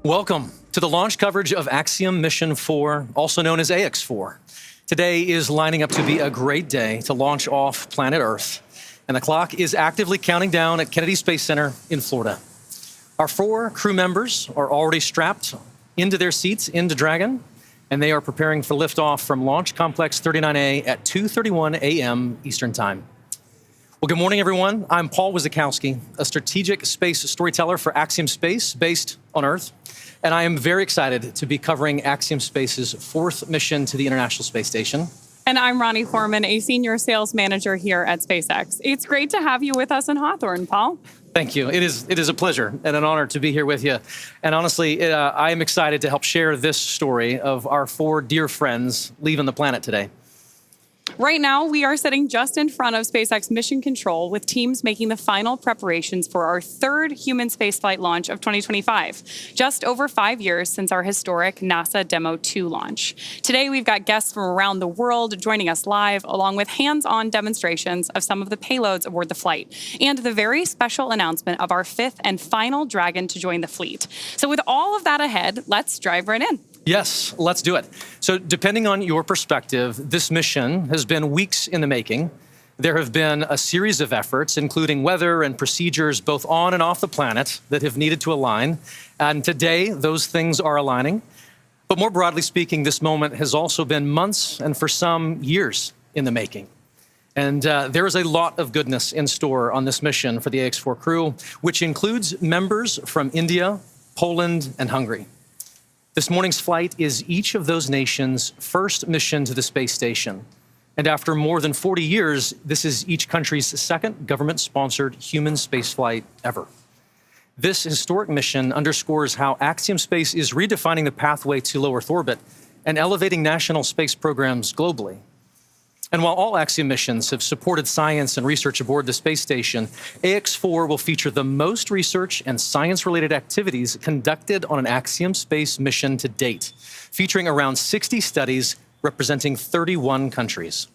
Welcome to the launch coverage of Axiom Mission 4, also known as Ax-4. Today is lining up to be a great day to launch off planet Earth, and the clock is actively counting down at Kennedy Space Center in Florida. Our 4 crew members are already strapped into their seats into Dragon, and they are preparing for liftoff from Launch Complex 39A at 2:31 a.m. Eastern Time. Well, good morning, everyone. I'm Paul Wizakowski, a strategic space storyteller for Axiom Space, based on Earth. And I am very excited to be covering Axiom Space's 4th mission to the International Space Station. And I'm Ronnie Foreman, a senior sales manager here at SpaceX. It's great to have you with us in Hawthorne, Paul. Thank you. It is a pleasure and an honor to be here with you. And honestly, I am excited to help share this story of our 4 dear friends leaving the planet today. Right now, we are sitting just in front of SpaceX Mission Control with teams making the final preparations for our 3rd human spaceflight launch of 2025, just over 5 years since our historic NASA Demo 2 launch. Today, we've got guests from around the world joining us live, along with hands-on demonstrations of some of the payloads aboard the flight, and the very special announcement of our 5th and final Dragon to join the fleet. So with all of that ahead, let's dive right in. Yes, let's do it. So depending on your perspective, this mission has been weeks in the making. There have been a series of efforts, including weather and procedures both on and off the planet, that have needed to align. And today, those things are aligning. But more broadly speaking, this moment has also been months and for some years in the making. And there is a lot of goodness in store on this mission for the Ax-4 crew, which includes members from India, Poland, and Hungary. This morning's flight is each of those nations' first mission to the space station. And after more than 40 years, this is each country's 2nd government-sponsored human spaceflight ever. This historic mission underscores how Axiom Space is redefining the pathway to low Earth orbit and elevating national space programs globally. And while all Axiom missions have supported science and research aboard the space station, Ax-4 will feature the most research and science-related activities conducted on an Axiom Space mission to date, featuring around 60 studies representing 31 countries.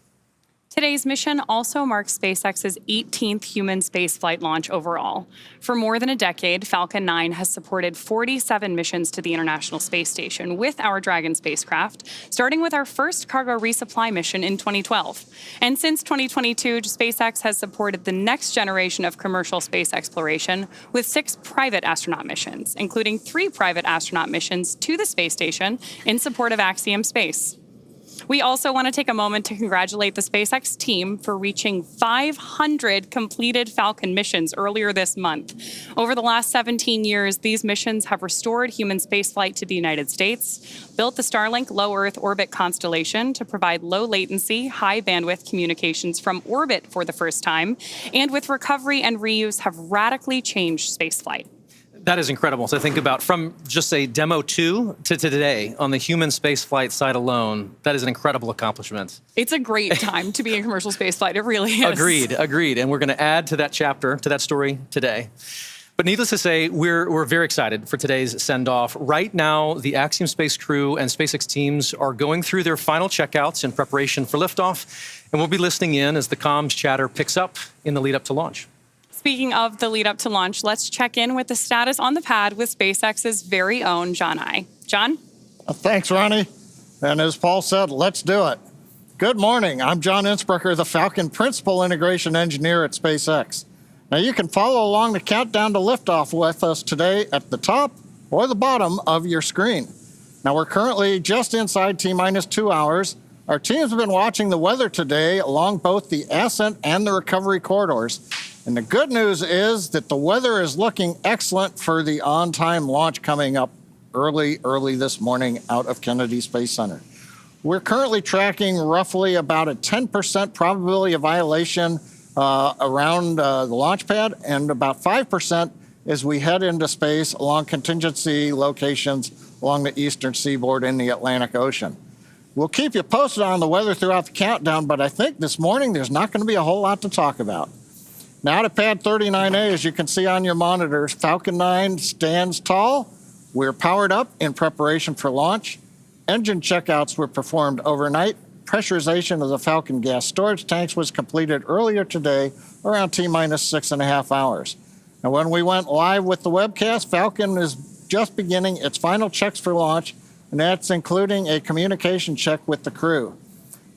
Today's mission also marks SpaceX's 18th human spaceflight launch overall. For more than a decade, Falcon 9 has supported 47 missions to the International Space Station with our Dragon spacecraft, starting with our first cargo resupply mission in 2012. And since 2022, SpaceX has supported the next generation of commercial space exploration with 6 private astronaut missions, including 3 private astronaut missions to the space station in support of Axiom Space. We also want to take a moment to congratulate the SpaceX team for reaching 500 completed Falcon missions earlier this month. Over the last 17 years, these missions have restored human spaceflight to the United States, built the Starlink low Earth orbit constellation to provide low latency, high bandwidth communications from orbit for the first time, and with recovery and reuse have radically changed spaceflight. That is incredible to think about. From just say Demo 2 to today on the human spaceflight side alone, that is an incredible accomplishment. It's a great time to be in commercial spaceflight. It really is. Agreed. And we're going to add to that chapter, to that story today. But needless to say, we're very excited for today's send-off. Right now, the Axiom Space crew and SpaceX teams are going through their final checkouts in preparation for liftoff, and we'll be listening in as the comms chatter picks up in the lead up to launch. Speaking of the lead up to launch, let's check in with the status on the pad with SpaceX's very own John I. John? Thanks, Ronnie. And as Paul said, let's do it. Good morning. I'm John Innsbrucker, the Falcon Principal Integration Engineer at SpaceX. Now, you can follow along the countdown to liftoff with us today at the top or the bottom of your screen. Now, we're currently just inside T-minus 2 hours. Our teams have been watching the weather today along both the ascent and the recovery corridors. And the good news is that the weather is looking excellent for the on-time launch coming up early this morning out of Kennedy Space Center. We're currently tracking roughly about a 10% probability of violation around the launch pad and about 5% as we head into space along contingency locations along the eastern seaboard in the Atlantic Ocean. We'll keep you posted on the weather throughout the countdown, but I think this morning there's not going to be a whole lot to talk about. Now to pad 39A, as you can see on your monitors, Falcon 9 stands tall. We're powered up in preparation for launch. Engine checkouts were performed overnight. Pressurization of the Falcon gas storage tanks was completed earlier today, around T-minus 6.5 hours. Now, when we went live with the webcast, Falcon is just beginning its final checks for launch, and that's including a communication check with the crew.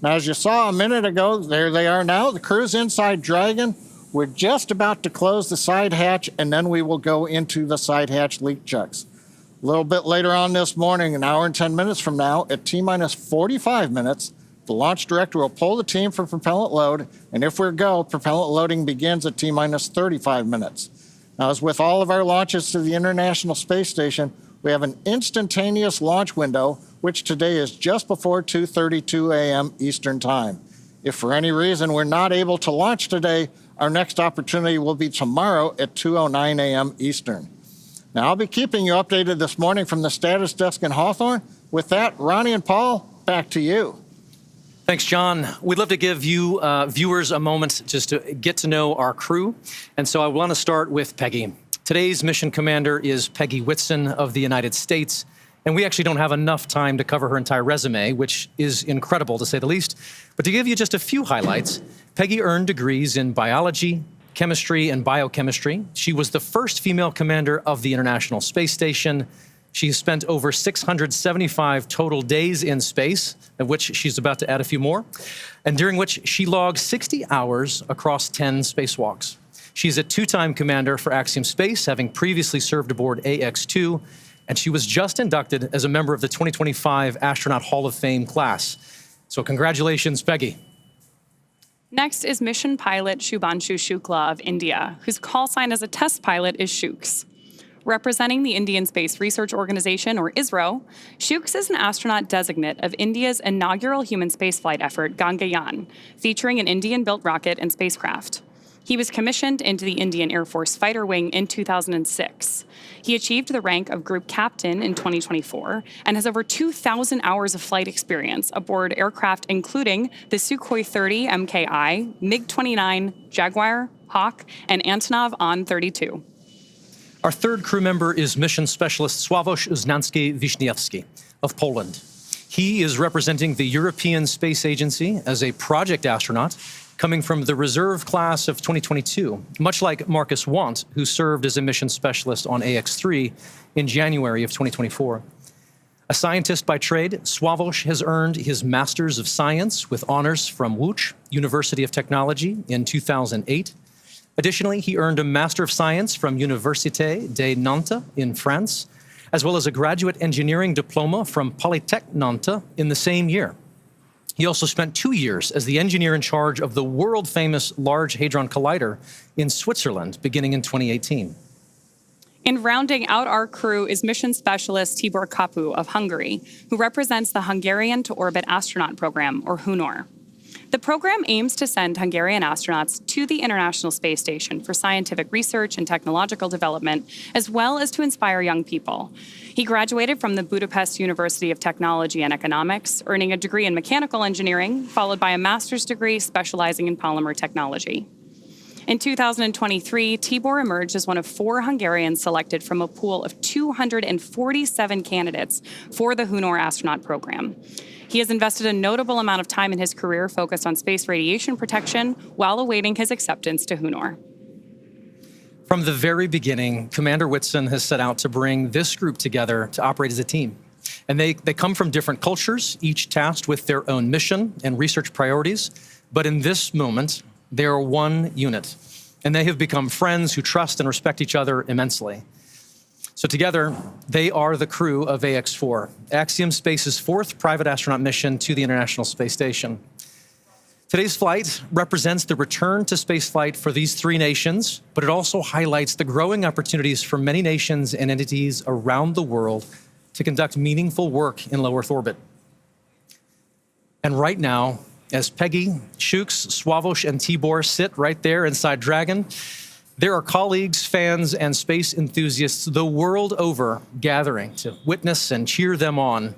Now, as you saw a minute ago, there they are now. The crew's inside Dragon. We're just about to close the side hatch, and then we will go into the side hatch leak checks. A little bit later on this morning, an hour and 10 minutes from now, at T-minus 45 minutes, the launch director will pull the team for propellant load, and if we're go, propellant loading begins at T-minus 35 minutes. Now, as with all of our launches to the International Space Station, we have an instantaneous launch window, which today is just before 2:32 a.m. Eastern Time. If for any reason we're not able to launch today, our next opportunity will be tomorrow at 2:09 a.m. Eastern. Now, I'll be keeping you updated this morning from the status desk in Hawthorne. With that, Ronnie and Paul, back to you. Thanks, John. We'd love to give you viewers a moment just to get to know our crew. And so I want to start with Peggy. Today's mission commander is Peggy Whitson of the United States. And we actually don't have enough time to cover her entire resume, which is incredible to say the least. But to give you just a few highlights, Peggy earned degrees in biology, chemistry, and biochemistry. She was the first female commander of the International Space Station. She spent over 675 total days in space, of which she's about to add a few more, and during which she logged 60 hours across 10 spacewalks. She's a two-time commander for Axiom Space, having previously served aboard Ax-4, and she was just inducted as a member of the 2025 Astronaut Hall of Fame class. So congratulations, Peggy. Next is mission pilot Shubhanshu Shukla of India, whose call sign as a test pilot is Shooks. Representing the Indian Space Research Organization, or ISRO, Shooks is an astronaut designate of India's inaugural human spaceflight effort, Gangayaan, featuring an Indian-built rocket and spacecraft. He was commissioned into the Indian Air Force Fighter Wing in 2006. He achieved the rank of Group Captain in 2024 and has over 2,000 hours of flight experience aboard aircraft including the Sukhoi 30 MKI, MiG-29, Jaguar, Hawk, and Antonov An-32. Our third crew member is mission specialist Sławomir Uznanski-Wiśniewski of Poland. He is representing the European Space Agency as a project astronaut, coming from the reserve class of 2022, much like Marcus Want, who served as a mission specialist on Ax-3 in January of 2024. A scientist by trade, Sławomir has earned his Master's of Science with honors from Łódź University of Technology in 2008. Additionally, he earned a Master of Science from Université de Nantes in France, as well as a graduate engineering diploma from Polytech Nantes in the same year. He also spent 2 years as the engineer in charge of the world-famous Large Hadron Collider in Switzerland, beginning in 2018. In rounding out our crew is mission specialist Tibor Kapu of Hungary, who represents the Hungarian to Orbit Astronaut Program, or HUNOR. The program aims to send Hungarian astronauts to the International Space Station for scientific research and technological development, as well as to inspire young people. He graduated from the Budapest University of Technology and Economics, earning a degree in mechanical engineering, followed by a master's degree specializing in polymer technology. In 2023, Tibor emerged as one of 4 Hungarians selected from a pool of 247 candidates for the HUNOR astronaut program. He has invested a notable amount of time in his career focused on space radiation protection while awaiting his acceptance to HUNOR. From the very beginning, Commander Whitson has set out to bring this group together to operate as a team. And they come from different cultures, each tasked with their own mission and research priorities. But in this moment, they are one unit, and they have become friends who trust and respect each other immensely. So together, they are the crew of Ax-4, Axiom Space's 4th private astronaut mission to the International Space Station. Today's flight represents the return to spaceflight for these 3 nations, but it also highlights the growing opportunities for many nations and entities around the world to conduct meaningful work in low Earth orbit. And right now, as Peggy, Shooks, Sławomir, and Tibor sit right there inside Dragon, there are colleagues, fans, and space enthusiasts the world over gathering to witness and cheer them on.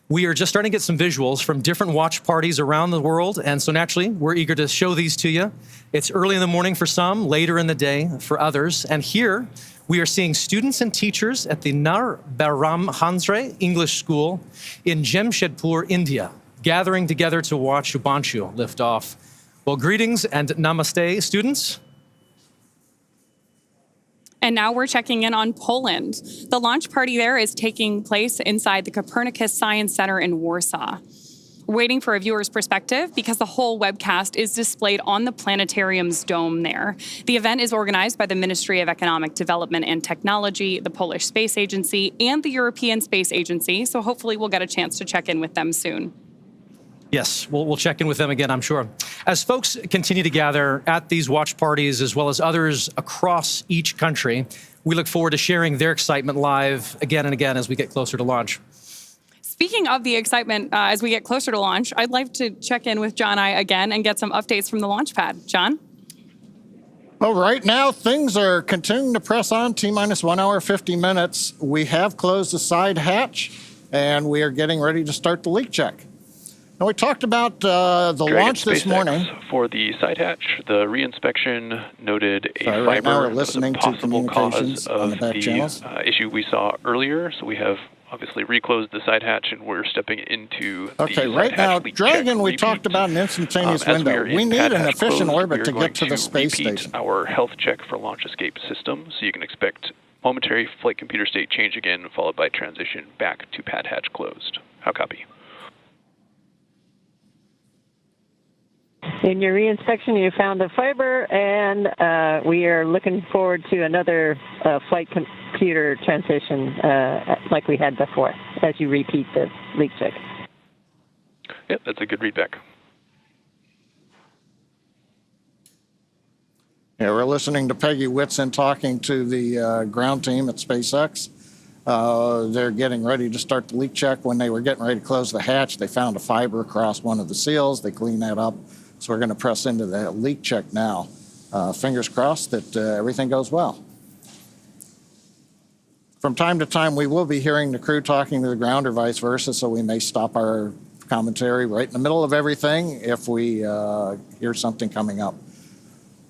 We are just starting to get some visuals from different watch parties around the world, and so naturally, we're eager to show these to you. It's early in the morning for some, later in the day for others, and here we are seeing students and teachers at the Nar Baram Hansre English School in Jamshedpur, India, gathering together to watch Shubhanshu lift off. Well, greetings and namaste, students. And now we're checking in on Poland. The launch party there is taking place inside the Copernicus Science Center in Warsaw. We're waiting for a viewer's perspective because the whole webcast is displayed on the planetarium's dome there. The event is organized by the Ministry of Economic Development and Technology, the Polish Space Agency, and the European Space Agency, so hopefully we'll get a chance to check in with them soon. Yes, we'll check in with them again, I'm sure. As folks continue to gather at these watch parties, as well as others across each country, we look forward to sharing their excitement live again and again as we get closer to launch. Speaking of the excitement as we get closer to launch, I'd like to check in with John I again and get some updates from the launch pad. John? Well, right now, things are continuing to press on. T-minus 1 hour, 50 minutes. We have closed the side hatch, and we are getting ready to start the leak check. Now, we talked about the launch this morning. For the side hatch, the reinspection noted a fiber right now we're as a listening to possible communications cause of on the back channels. issue we saw earlier. So we have obviously reclosed the side hatch, and we're stepping into Okay, the right side now, hatch leak Dragon, check we repeat. talked about an instantaneous As window. are in We need pad an hatch efficient closed, orbit we to are going get to the space repeat station. our health check for launch escape system, so you can expect momentary flight computer state change again, followed by transition back to pad hatch closed. How copy? In your reinspection, you found a fiber, and we are looking forward to another flight computer transition like we had before as you repeat the leak check. Yep, that's a good readback. Yeah, we're listening to Peggy Whitson talking to the ground team at SpaceX. They're getting ready to start the leak check. When they were getting ready to close the hatch, they found a fiber across one of the seals. They cleaned that up. So we're going to press into the leak check now. Fingers crossed that everything goes well. From time to time, we will be hearing the crew talking to the ground or vice versa, so we may stop our commentary right in the middle of everything if we hear something coming up.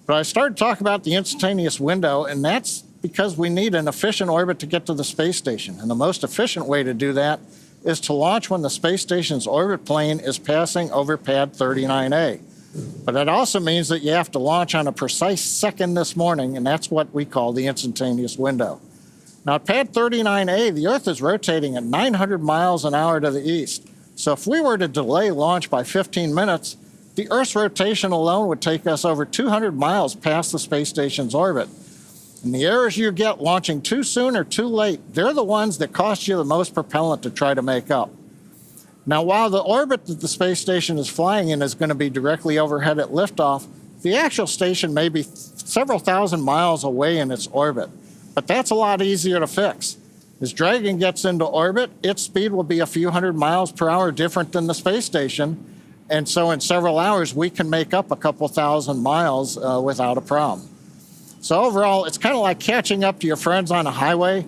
But I started talking about the instantaneous window, and that's because we need an efficient orbit to get to the space station. And the most efficient way to do that is to launch when the space station's orbit plane is passing over pad 39A. But it also means that you have to launch on a precise second this morning, and that's what we call the instantaneous window. Now, at pad 39A, the Earth is rotating at 900 miles an hour to the east. So if we were to delay launch by 15 minutes, the Earth's rotation alone would take us over 200 miles past the space station's orbit. And the errors you get launching too soon or too late, they're the ones that cost you the most propellant to try to make up. Now, while the orbit that the space station is flying in is going to be directly overhead at liftoff, the actual station may be several thousand miles away in its orbit. But that's a lot easier to fix. As Dragon gets into orbit, its speed will be a few hundred miles per hour different than the space station. And so in several hours, we can make up a couple thousand miles without a problem. So overall, it's kind of like catching up to your friends on a highway.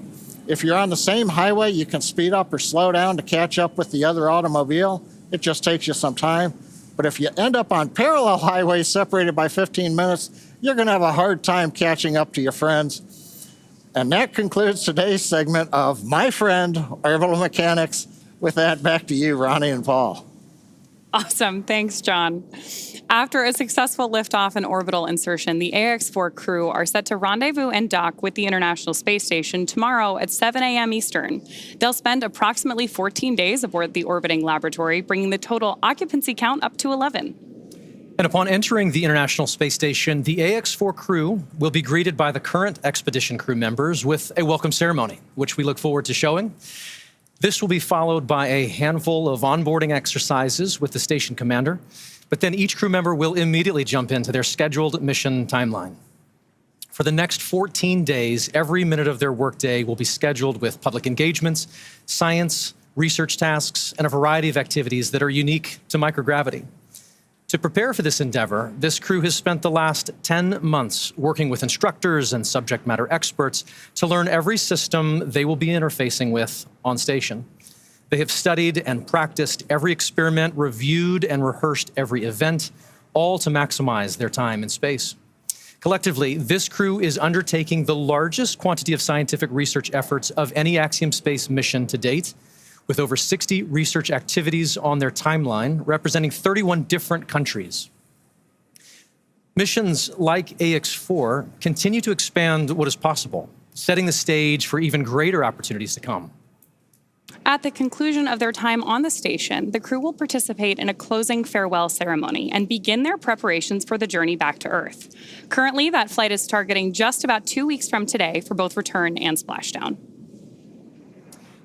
If you're on the same highway, you can speed up or slow down to catch up with the other automobile. It just takes you some time. But if you end up on parallel highways separated by 15 minutes, you're going to have a hard time catching up to your friends. And that concludes today's segment of My Friend, Orbital Mechanics. With that, back to you, Ronnie and Paul. Awesome. Thanks, John. After a successful liftoff and orbital insertion, the Ax-4 crew are set to rendezvous and dock with the International Space Station tomorrow at 7 a.m. Eastern. They'll spend approximately 14 days aboard the orbiting laboratory, bringing the total occupancy count up to 11. And upon entering the International Space Station, the Ax-4 crew will be greeted by the current expedition crew members with a welcome ceremony, which we look forward to showing. This will be followed by a handful of onboarding exercises with the station commander, but then each crew member will immediately jump into their scheduled mission timeline. For the next 14 days, every minute of their workday will be scheduled with public engagements, science, research tasks, and a variety of activities that are unique to microgravity. To prepare for this endeavor, this crew has spent the last 10 months working with instructors and subject matter experts to learn every system they will be interfacing with on station. They have studied and practiced every experiment, reviewed and rehearsed every event, all to maximize their time in space. Collectively, this crew is undertaking the largest quantity of scientific research efforts of any Axiom Space mission to date, with over 60 research activities on their timeline, representing 31 different countries. Missions like Ax-4 continue to expand what is possible setting the stage for even greater opportunities to come. At the conclusion of their time on the station, the crew will participate in a closing farewell ceremony and begin their preparations for the journey back to Earth. Currently, that flight is targeting just about 2 weeks from today for both return and splashdown.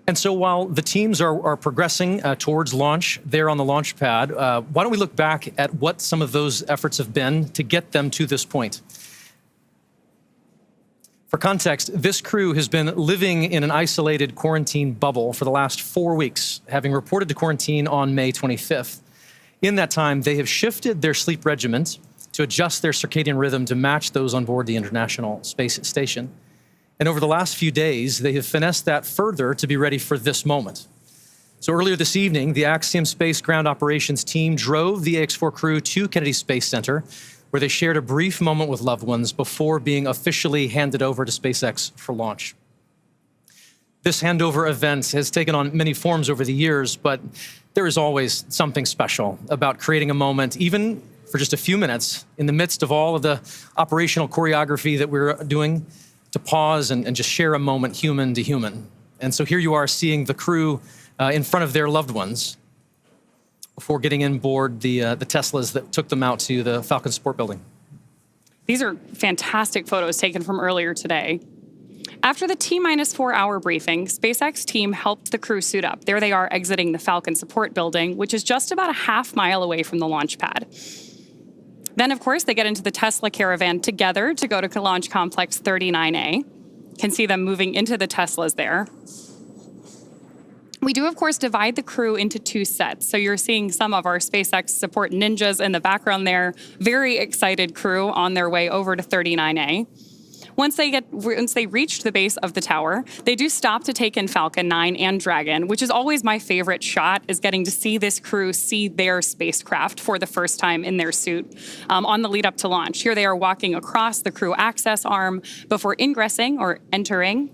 And so while the teams are progressing towards launch there on the launch pad, why don't we look back at what some of those efforts have been to get them to this point? For context, this crew has been living in an isolated quarantine bubble for the last 4 weeks, having reported to quarantine on May 25th. In that time, they have shifted their sleep regimens to adjust their circadian rhythm to match those on board the International Space Station. And over the last few days, they have finessed that further to be ready for this moment. So earlier this evening, the Axiom Space ground operations team drove the Ax-4 crew to Kennedy Space Center, where they shared a brief moment with loved ones before being officially handed over to SpaceX for launch. This handover event has taken on many forms over the years, but there is always something special about creating a moment, even for just a few minutes, in the midst of all of the operational choreography that we're doing, to pause and just share a moment human to human. And so here you are seeing the crew in front of their loved ones before getting in board the Teslas that took them out to the Falcon Support Building. These are fantastic photos taken from earlier today. After the T-4 hour briefing, SpaceX team helped the crew suit up. There they are exiting the Falcon Support Building, which is just about a half-mile away from the launch pad. Then, of course, they get into the Tesla Caravan together to go to Launch Complex 39A. Can see them moving into the Teslas there. We do, of course, divide the crew into 2 sets. So you're seeing some of our SpaceX support ninjas in the background there. Very excited crew on their way over to 39A. Once they reached the base of the tower, they do stop to take in Falcon 9 and Dragon, which is always my favorite shot, is getting to see this crew see their spacecraft for the first time in their suit on the lead up to launch. Here they are walking across the crew access arm before ingressing or entering.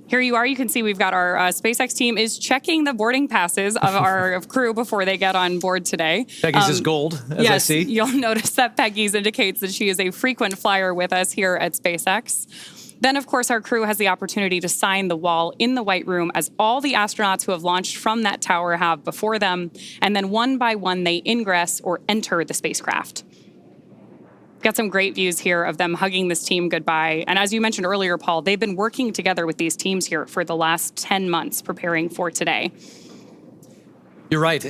Here you are. You can see we've got our SpaceX team is checking the boarding passes of our crew before they get on board today. Peggy's is gold, as I see. You'll notice that Peggy's indicates that she is a frequent flyer with us here at SpaceX. Then, of course, our crew has the opportunity to sign the wall in the White Room, as all the astronauts who have launched from that tower have before them. And then one by one, they ingress or enter the spacecraft. Got some great views here of them hugging this team goodbye. And as you mentioned earlier, Paul, they've been working together with these teams here for the last 10 months preparing for today. You're right.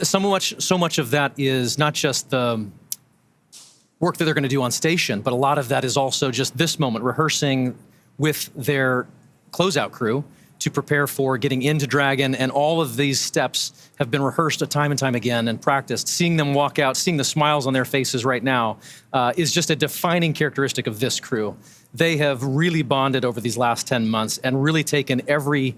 So much of that is not just the work that they're going to do on station, but a lot of that is also just this moment, rehearsing with their closeout crew to prepare for getting into Dragon, and all of these steps have been rehearsed time and time again and practiced. Seeing them walk out, seeing the smiles on their faces right now is just a defining characteristic of this crew. They have really bonded over these last 10 months and really taken every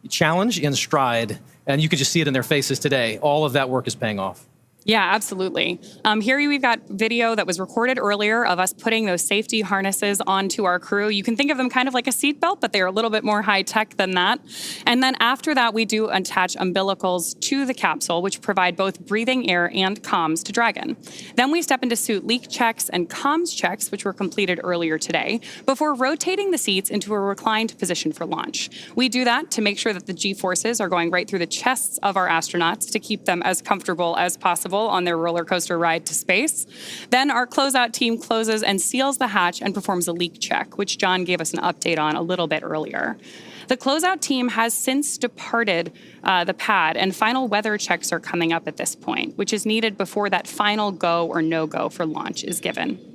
challenge in stride, and you can just see it in their faces today. All of that work is paying off. Yeah, absolutely. Here we've got video that was recorded earlier of us putting those safety harnesses onto our crew. You can think of them kind of like a seatbelt, but they're a little bit more high-tech than that. And then after that, we do attach umbilicals to the capsule, which provide both breathing air and comms to Dragon. Then we step into suit leak checks and comms checks, which were completed earlier today, before rotating the seats into a reclined position for launch. We do that to make sure that the G-forces are going right through the chests of our astronauts to keep them as comfortable as possible on their roller coaster ride to space. Then our closeout team closes and seals the hatch and performs a leak check, which John gave us an update on a little bit earlier. The closeout team has since departed the pad, and final weather checks are coming up at this point, which is needed before that final go or no-go for launch is given.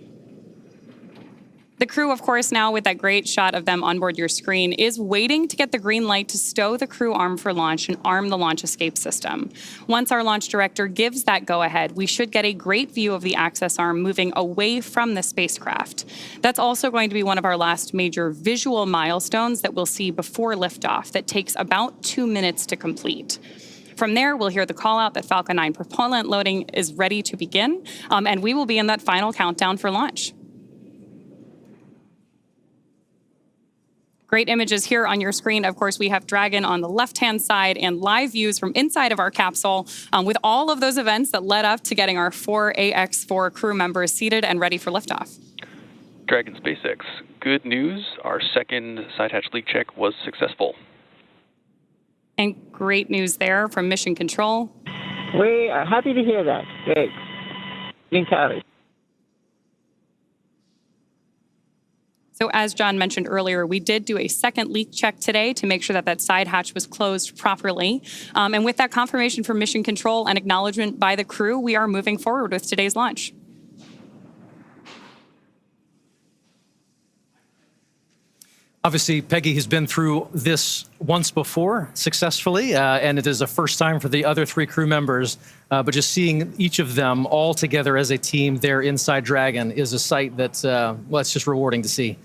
The crew, of course, now with that great shot of them on board your screen, is waiting to get the green light to stow the crew arm for launch and arm the launch escape system. Once our launch director gives that go-ahead, we should get a great view of the access arm moving away from the spacecraft. That's also going to be one of our last major visual milestones that we'll see before liftoff that takes about 2 minutes to complete. From there, we'll hear the call out that Falcon 9 propellant loading is ready to begin, and we will be in that final countdown for launch. Great images here on your screen. Of course, we have Dragon on the left-hand side and live views from inside of our capsule with all of those events that led up to getting our 4 Ax-4 crew members seated and ready for liftoff. Dragon SpaceX, good news. Our second side hatch leak check was successful. And great news there from Mission Control. We are happy to hear that. Great. Green County. So as John mentioned earlier, we did do a second leak check today to make sure that that side hatch was closed properly. And with that confirmation from Mission Control and acknowledgement by the crew, we are moving forward with today's launch. Obviously, Peggy has been through this once before successfully, and it is a first time for the other 3 crew members. But just seeing each of them all together as a team there inside Dragon is a sight that, well, it's just rewarding to see.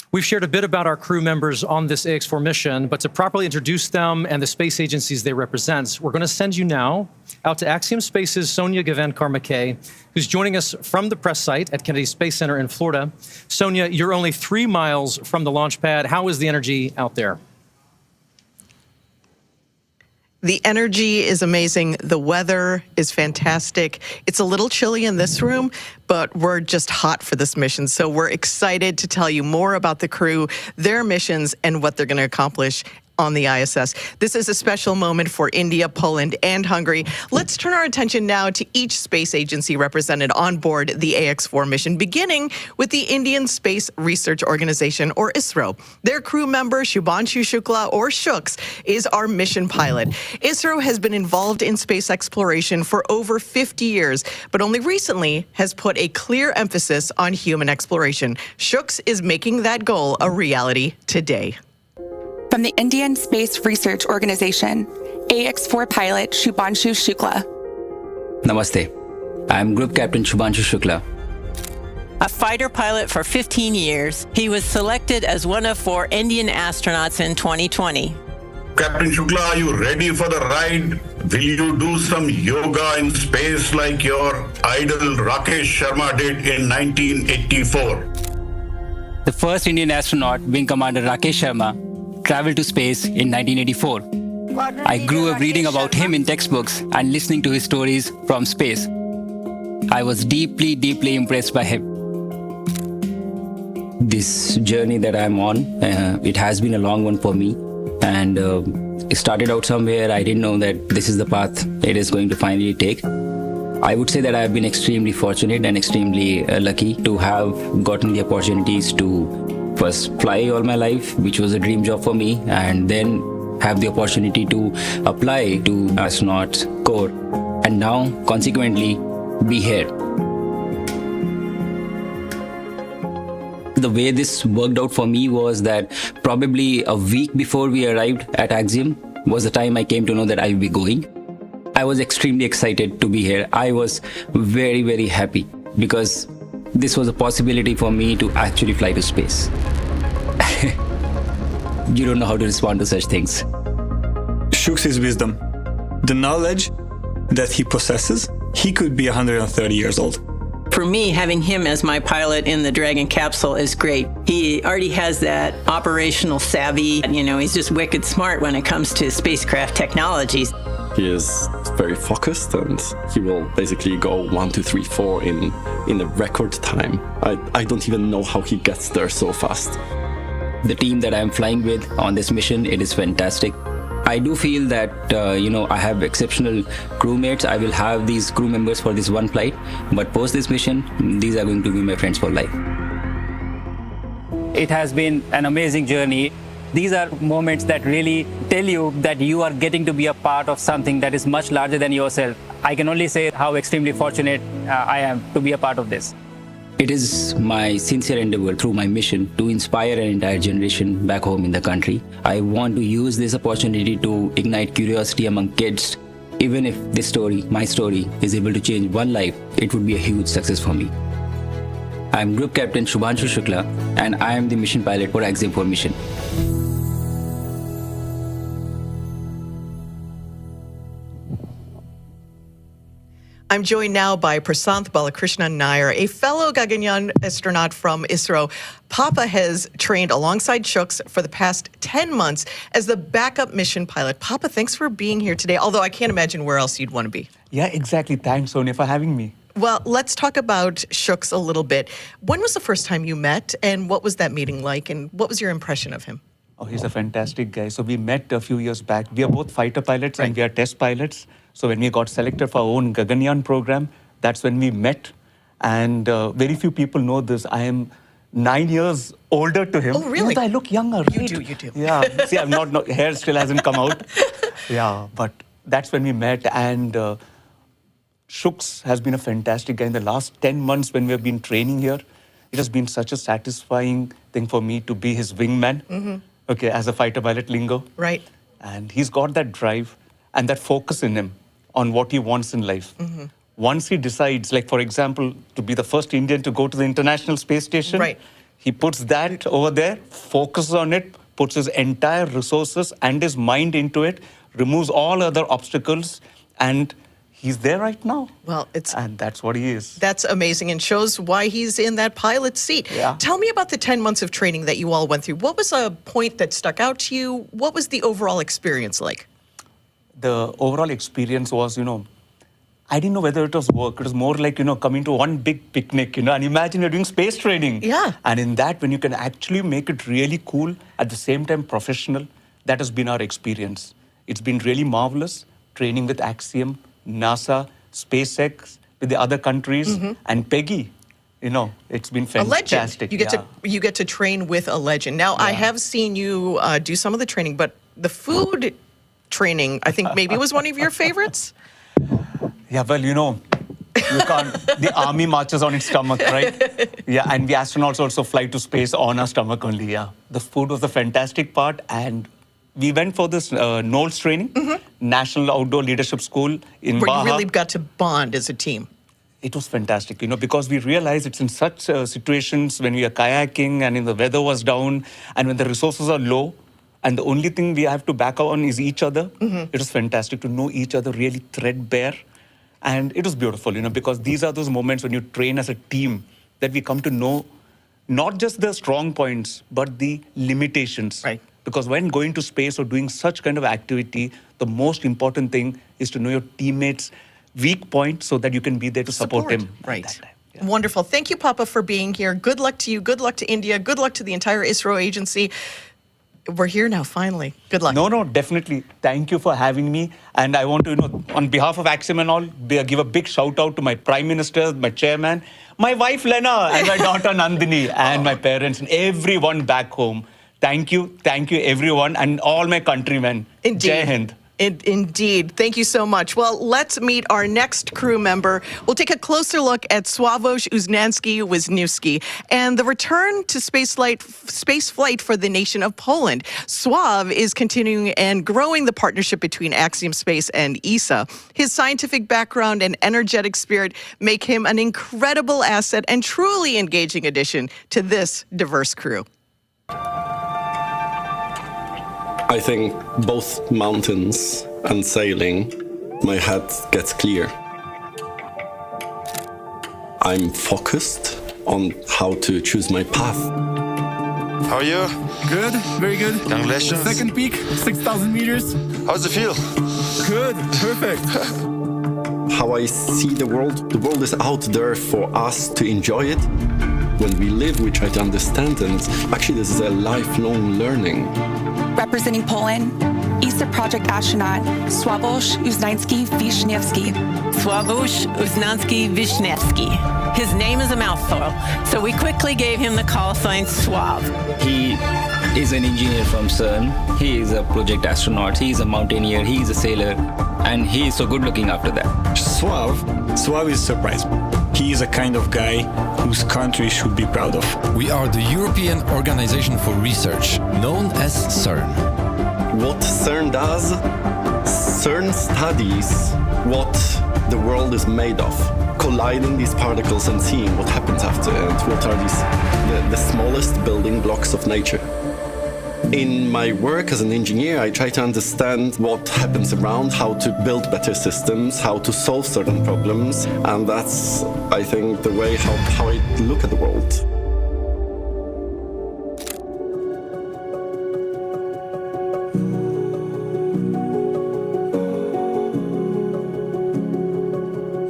We've shared a bit about our crew members on this Ax-4 mission, but to properly introduce them and the space agencies they represent, we're going to send you now out to Axiom Space's Sonia Gavan-Carmaquet, who's joining us from the press site at Kennedy Space Center in Florida. Sonia, you're only 3 miles from the launch pad. How is the energy out there? The energy is amazing. The weather is fantastic. It's a little chilly in this room, but we're just hot for this mission. So we're excited to tell you more about the crew, their missions, and what they're going to accomplish on the ISS. This is a special moment for India, Poland, and Hungary. Let's turn our attention now to each space agency represented on board the Ax-4 mission, beginning with the Indian Space Research Organization, or ISRO. Their crew member, Shubhanshu Shukla, or Shooks, is our mission pilot. ISRO has been involved in space exploration for over 50 years, but only recently has put a clear emphasis on human exploration. Shooks is making that goal a reality today. From the Indian Space Research Organization, Ax-4 pilot Shubhanshu Shukla. Namaste. I'm Group Captain Shubhanshu Shukla. A fighter pilot for 15 years, he was selected as one of 4 Indian astronauts in 2020. Captain Shukla, are you ready for the ride? Will you do some yoga in space like your idol Rakesh Sharma did in 1984? The first Indian astronaut, Wing Commander Rakesh Sharma, traveled to space in 1984. I grew up reading about him in textbooks and listening to his stories from space. I was deeply, deeply impressed by him. This journey that I'm on, it has been a long one for me. And it started out somewhere. I didn't know that this is the path it is going to finally take. I would say that I've been extremely fortunate and extremely lucky to have gotten the opportunities to first fly all my life, which was a dream job for me, and then have the opportunity to apply to astronaut corps, and now consequently be here. The way this worked out for me was that probably a week before we arrived at Axiom was the time I came to know that I will be going. I was extremely excited to be here. I was very, very happy because this was a possibility for me to actually fly to space. You don't know how to respond to such things. Shooks' wisdom, the knowledge that he possesses, he could be 130 years old. For me, having him as my pilot in the Dragon capsule is great. He already has that operational savvy. You know, he's just wicked smart when it comes to spacecraft technologies. He is very focused and he will basically go 1, 2, 3, 4 in a record time. I don't even know how he gets there so fast. The team that I'm flying with on this mission, it is fantastic. I do feel that, I have exceptional crewmates. I will have these crew members for this one flight, but post this mission, these are going to be my friends for life. It has been an amazing journey. These are moments that really tell you that you are getting to be a part of something that is much larger than yourself. I can only say how extremely fortunate I am to be a part of this. It is my sincere endeavor through my mission to inspire an entire generation back home in the country. I want to use this opportunity to ignite curiosity among kids. Even if this story, my story, is able to change one life, it would be a huge success for me. I'm Group Captain Shubhanshu Shukla, and I am the mission pilot for Axiom 4 mission. I'm joined now by Prasanth Balakrishnan Nair, a fellow Gaganyaan astronaut from ISRO. Papa has trained alongside Shooks for the past 10 months as the backup mission pilot. Papa, thanks for being here today, although I can't imagine where else you'd want to be. Yeah, exactly. Thanks, Sonia, for having me. Well, let's talk about Shooks a little bit. When was the first time you met, and what was that meeting like, and what was your impression of him? Oh, he's a fantastic guy. So we met a few years back. We are both fighter pilots and we are test pilots. So when we got selected for our own Gaganyaan program, that's when we met. And very few people know this. I am 9 years older to him. Oh, really? I look younger, right? You do. Yeah. See, I'm not hair still hasn't come out. Yeah, but that's when we met. And Shooks has been a fantastic guy. In the last 10 months when we have been training here, it has been such a satisfying thing for me to be his wingman, okay, as a fighter pilot lingo. Right. And he's got that drive and that focus in him on what he wants in life. Once he decides, like, for example, to be the first Indian to go to the International Space Station, right, he puts that over there, focuses on it, puts his entire resources and his mind into it, removes all other obstacles, and he's there right now. Well, and that's what he is. That's amazing and shows why he's in that pilot seat. Yeah. Tell me about the 10 months of training that you all went through. What was a point that stuck out to you? What was the overall experience like? The overall experience was, I didn't know whether it was work. It was more like, coming to one big picnic, and imagine you're doing space training. Yeah. And in that, when you can actually make it really cool, at the same time professional, that has been our experience. It's been really marvelous, training with Axiom, NASA, SpaceX, with the other countries, and Peggy. It's been fantastic. A legend. You get to train with a legend. Now, I have seen you do some of the training, but the food training, I think maybe was one of your favorites? Yeah, well, you can't, the army marches on its stomach, right? Yeah, and we astronauts also fly to space on our stomach only, yeah. The food was the fantastic part, and we went for this NOLS training, National Outdoor Leadership School in Where Baja. you really got to bond as a team. It was fantastic, because we realized it's in such situations when we are kayaking and the weather was down and when the resources are low and the only thing we have to back on is each other. It was fantastic to know each other really threadbare. And it was beautiful, because these are those moments when you train as a team that we come to know not just the strong points, but the limitations. Right. Because when going to space or doing such kind of activity, the most important thing is to know your teammates' weak point so that you can be there to support him. Right. Wonderful. Thank you, Papa, for being here. Good luck to you. Good luck to India. Good luck to the entire ISRO agency. We're here now, finally. Good luck. No, definitely. Thank you for having me. And I want to, on behalf of Axiom and all, give a big shout out to my Prime Minister, my chairman, my wife Lena, and my daughter Nandini, and my parents, and everyone back home. Thank you, everyone, and all my countrymen. Indeed. Jai Hind. Indeed. Thank you so much. Well, let's meet our next crew member. We'll take a closer look at Sławosz Uznanski-Wisniewski and the return to spaceflight for the nation of Poland. Sław is continuing and growing the partnership between Axiom Space and ESA. His scientific background and energetic spirit make him an incredible asset and truly engaging addition to this diverse crew. I think both mountains and sailing, my head gets clear. I'm focused on how to choose my path. How are you? Good, very good. Congratulations. Second peak, 6,000 meters. How's it feel? Good, perfect. How I see the world is out there for us to enjoy it. When we live, we try to understand, and actually this is a lifelong learning. Representing Poland, ESA project astronaut Sławosz Uznanski-Wisniewski. Sławosz Uznanski-Wisniewski. His name is a mouthful, so we quickly gave him the call sign Słav. He is an engineer from CERN. He is a project astronaut. He is a mountaineer. He is a sailor. And he is so good looking after that. Słav is surprised. He is a kind of guy whose country should be proud of. We are the European Organization for Research, known as CERN. What CERN does, CERN studies what the world is made of, colliding these particles and seeing what happens after and what are the smallest building blocks of nature. In my work as an engineer, I try to understand what happens around, how to build better systems, how to solve certain problems, and that's, I think, the way how I look at the world.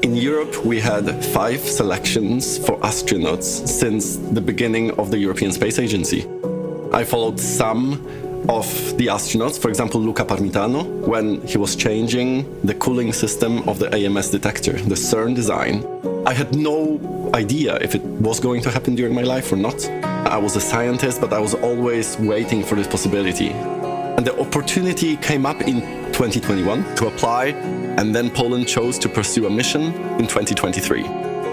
In Europe, we had 5 selections for astronauts since the beginning of the European Space Agency. I followed some of the astronauts, for example, Luca Parmitano, when he was changing the cooling system of the AMS detector, the CERN design. I had no idea if it was going to happen during my life or not. I was a scientist, but I was always waiting for this possibility. And the opportunity came up in 2021 to apply, and then Poland chose to pursue a mission in 2023.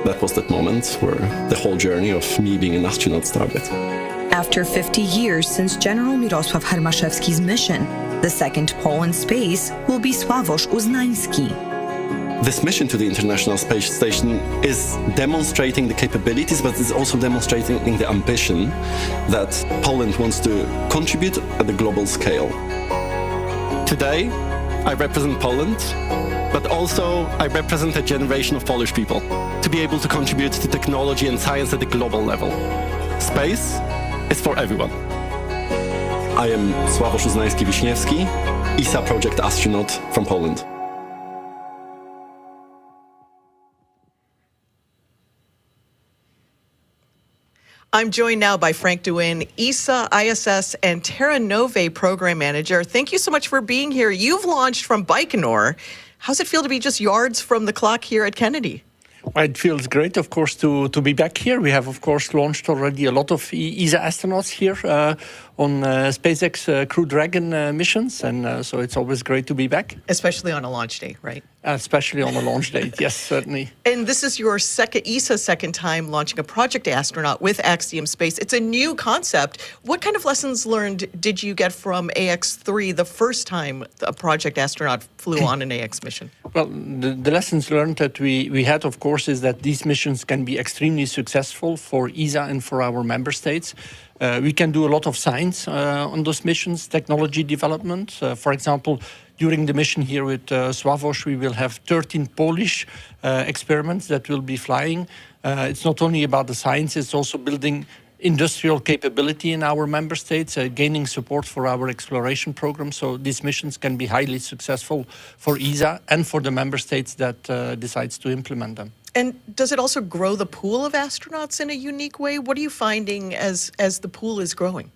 That was that moment where the whole journey of me being an astronaut started. After 50 years since General Mirosław Hermaszewski's mission, the second Pole in space will be Sławosz Uznański. This mission to the International Space Station is demonstrating the capabilities, but it's also demonstrating the ambition that Poland wants to contribute at the global scale. Today, I represent Poland, but also I represent a generation of Polish people to be able to contribute to technology and science at the global level. Space is for everyone. I am Sławosz Uznański-Wiśniewski, ESA project astronaut from Poland. I'm joined now by Frank Duin, ESA, ISS, and Terra Nove Program Manager. Thank you so much for being here. You've launched from Baikonur. How's it feel to be just yards from the clock here at Kennedy? Well, it feels great, of course, to be back here. We have, of course, launched already a lot of ESA astronauts here on SpaceX Crew Dragon missions, and so it's always great to be back. Especially on a launch day, right? Especially on a launch date, yes, certainly. And this is your ESA's second time launching a project astronaut with Axiom Space. It's a new concept. What kind of lessons learned did you get from Ax-4 the first time a project astronaut flew on an AX mission? Well, the lessons learned that we had, of course, is that these missions can be extremely successful for ESA and for our member states. We can do a lot of science on those missions, technology development. For example, during the mission here with Sławosz, we will have 13 Polish experiments that will be flying. It's not only about the science, it's also building industrial capability in our member states, gaining support for our exploration program. So these missions can be highly successful for ESA and for the member states that decides to implement them. And does it also grow the pool of astronauts in a unique way? What are you finding as the pool is growing?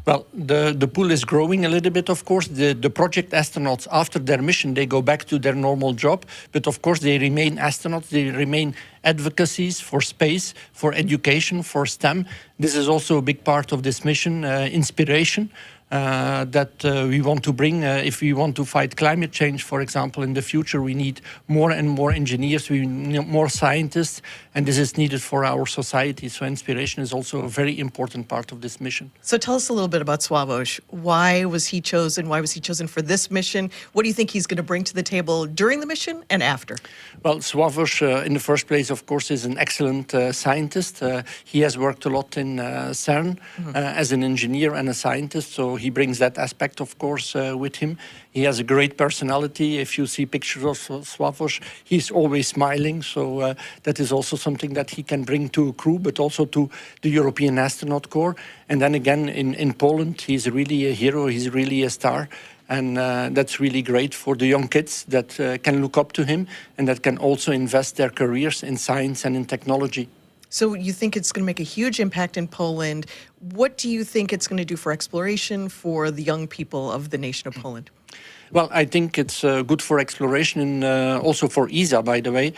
Well, the pool is growing a little bit, of course. The project astronauts, after their mission, they go back to their normal job. But of course, they remain astronauts. They remain advocacies for space, for education, for STEM. This is also a big part of this mission, inspiration. That we want to bring. If we want to fight climate change, for example, in the future, we need more and more engineers, we need more scientists, and this is needed for our society. So inspiration is also a very important part of this mission. So tell us a little bit about Sławosz. Why was he chosen? Why was he chosen for this mission? What do you think he's going to bring to the table during the mission and after? Well, Sławosz, in the first place, of course, is an excellent scientist. He has worked a lot in CERN as an engineer and a scientist, so he brings that aspect, of course, with him. He has a great personality. If you see pictures of Sławosz, he's always smiling. So that is also something that he can bring to a crew, but also to the European Astronaut Corps. And then again, in Poland, he's really a hero. He's really a star. And that's really great for the young kids that can look up to him and that can also invest their careers in science and in technology. So you think it's going to make a huge impact in Poland. What do you think it's going to do for exploration for the young people of the nation of Poland? Well, I think it's good for exploration and also for ESA, by the way,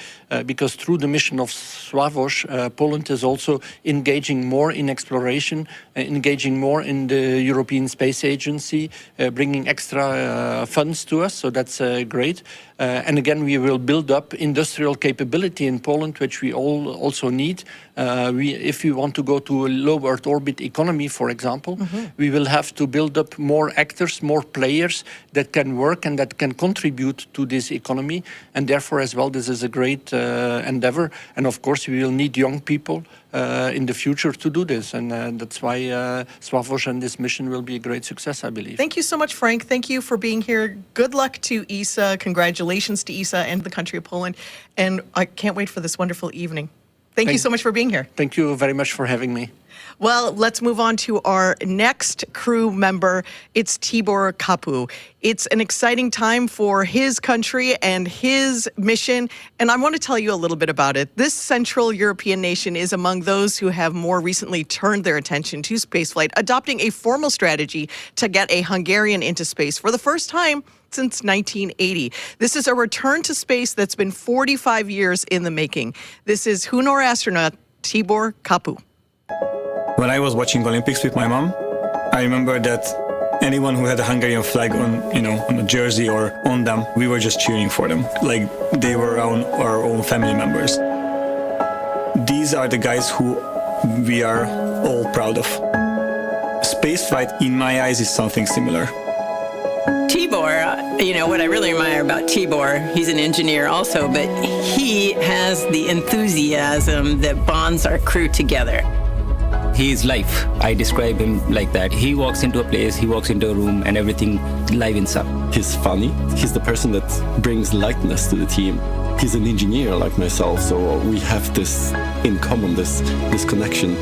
because through the mission of Sławosz, Poland is also engaging more in exploration, engaging more in the European Space Agency, bringing extra funds to us, so that's great. And again, we will build up industrial capability in Poland, which we all also need. If we want to go to a low Earth orbit economy, for example, we will have to build up more actors, more players that can work and that can contribute to this economy. And therefore, as well, this is a great endeavor. And of course, we will need young people in the future to do this. And that's why Sławosz and this mission will be a great success, I believe. Thank you so much, Frank. Thank you for being here. Good luck to ESA. Congratulations to ESA and the country of Poland. And I can't wait for this wonderful evening. Thank you so much for being here. Thank you very much for having me. Well, let's move on to our next crew member. It's Tibor Kapu. It's an exciting time for his country and his mission, and I want to tell you a little bit about it. This Central European nation is among those who have more recently turned their attention to spaceflight, adopting a formal strategy to get a Hungarian into space for the first time since 1980. This is a return to space that's been 45 years in the making. This is Hunor astronaut Tibor Kapu. When I was watching Olympics with my mom, I remember that anyone who had a Hungarian flag on, on a jersey or on them, we were just cheering for them, like they were our own family members. These are the guys who we are all proud of. Spaceflight, in my eyes, is something similar. Tibor, what I really admire about Tibor, he's an engineer also, but he has the enthusiasm that bonds our crew together. He is life. I describe him like that. He walks into a place, he walks into a room, and everything livens up. He's funny. He's the person that brings lightness to the team. He's an engineer like myself, so we have this in common, this connection.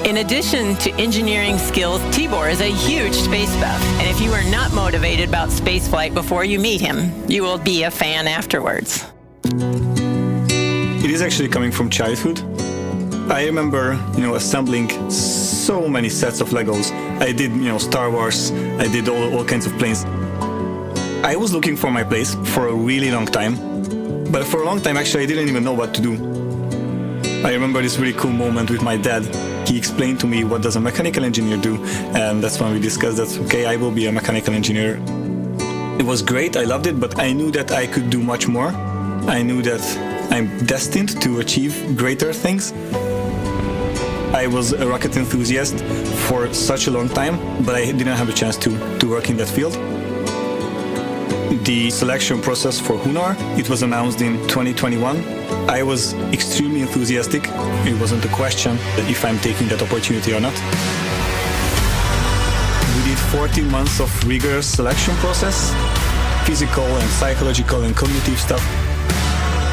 In addition to engineering skills, Tibor is a huge space buff. And if you are not motivated about spaceflight before you meet him, you will be a fan afterwards. It is actually coming from childhood. I remember, assembling so many sets of Legos. I did, Star Wars. I did all kinds of planes. I was looking for my place for a really long time. But for a long time, actually, I didn't even know what to do. I remember this really cool moment with my dad. He explained to me what does a mechanical engineer do, and that's when we discussed that, okay, I will be a mechanical engineer. It was great, I loved it, but I knew that I could do much more. I knew that I'm destined to achieve greater things. I was a rocket enthusiast for such a long time, but I didn't have a chance to work in that field. The selection process for Hunor, it was announced in 2021. I was extremely enthusiastic. It wasn't a question if I'm taking that opportunity or not. We did 14 months of rigorous selection process, physical and psychological and cognitive stuff.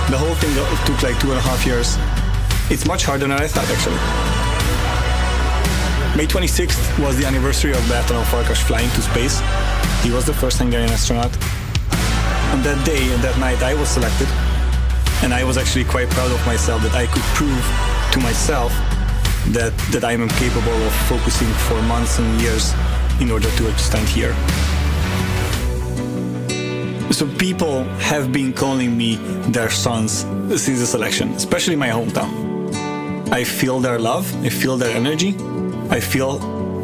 The whole thing took like 2.5 years. It's much harder than I thought, actually. May 26th was the anniversary of Bertalan Farkas flying to space. He was the first Hungarian astronaut. On that day and that night, I was selected. And I was actually quite proud of myself that I could prove to myself that I am capable of focusing for months and years in order to stand here. So people have been calling me their sons since the selection, especially my hometown. I feel their love, I feel their energy, I feel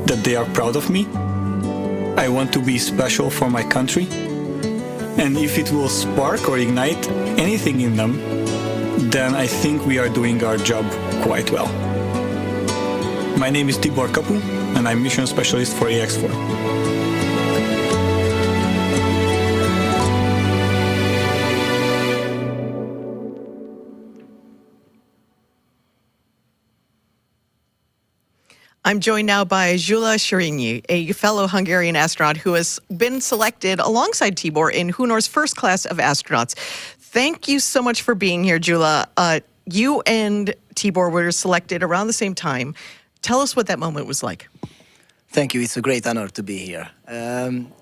that they are proud of me. I want to be special for my country. And if it will spark or ignite anything in them, then I think we are doing our job quite well. My name is Tibor Kapu, and I'm mission specialist for Ax-4. I'm joined now by Gyula Sherényi, a fellow Hungarian astronaut who has been selected alongside Tibor in Hunor's first class of astronauts. Thank you so much for being here, Gyula. You and Tibor were selected around the same time. Tell us what that moment was like. Thank you. It's a great honor to be here.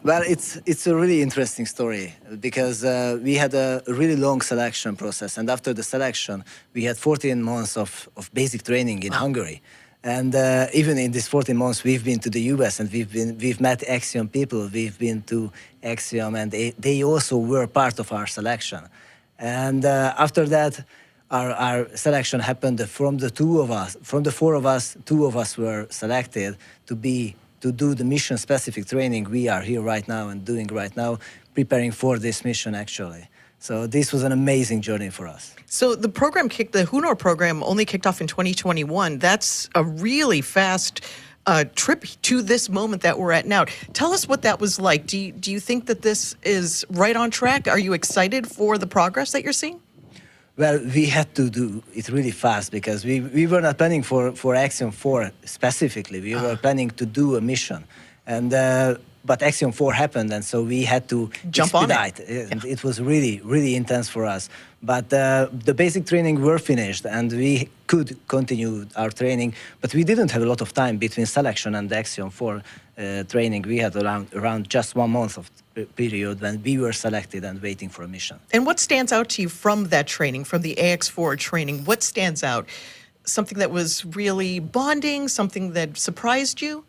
Well, it's a really interesting story because we had a really long selection process, and after the selection, we had 14 months of basic training in Hungary. And even in these 14 months, we've been to the US and we've met Axiom people. We've been to Axiom, and they also were part of our selection. And after that, our selection happened from the four of us, two of us were selected to do the mission-specific training we are here right now and doing right now, preparing for this mission, actually. So this was an amazing journey for us. So the Hunor program only kicked off in 2021. That's a really fast trip to this moment that we're at now. Tell us what that was like. Do you think that this is right on track? Are you excited for the progress that you're seeing? Well, we had to do it really fast because we were not planning for Axiom 4 specifically. We were planning to do a mission. And but Axiom 4 happened, and so we had to jump on expedite. And it was really, really intense for us. But the basic training were finished, and we could continue our training. But we didn't have a lot of time between selection and the Axiom 4 training. We had around just 1 month of period when we were selected and waiting for a mission. And what stands out to you from that training, from the Ax-4 training? What stands out? Something that was really bonding, something that surprised you?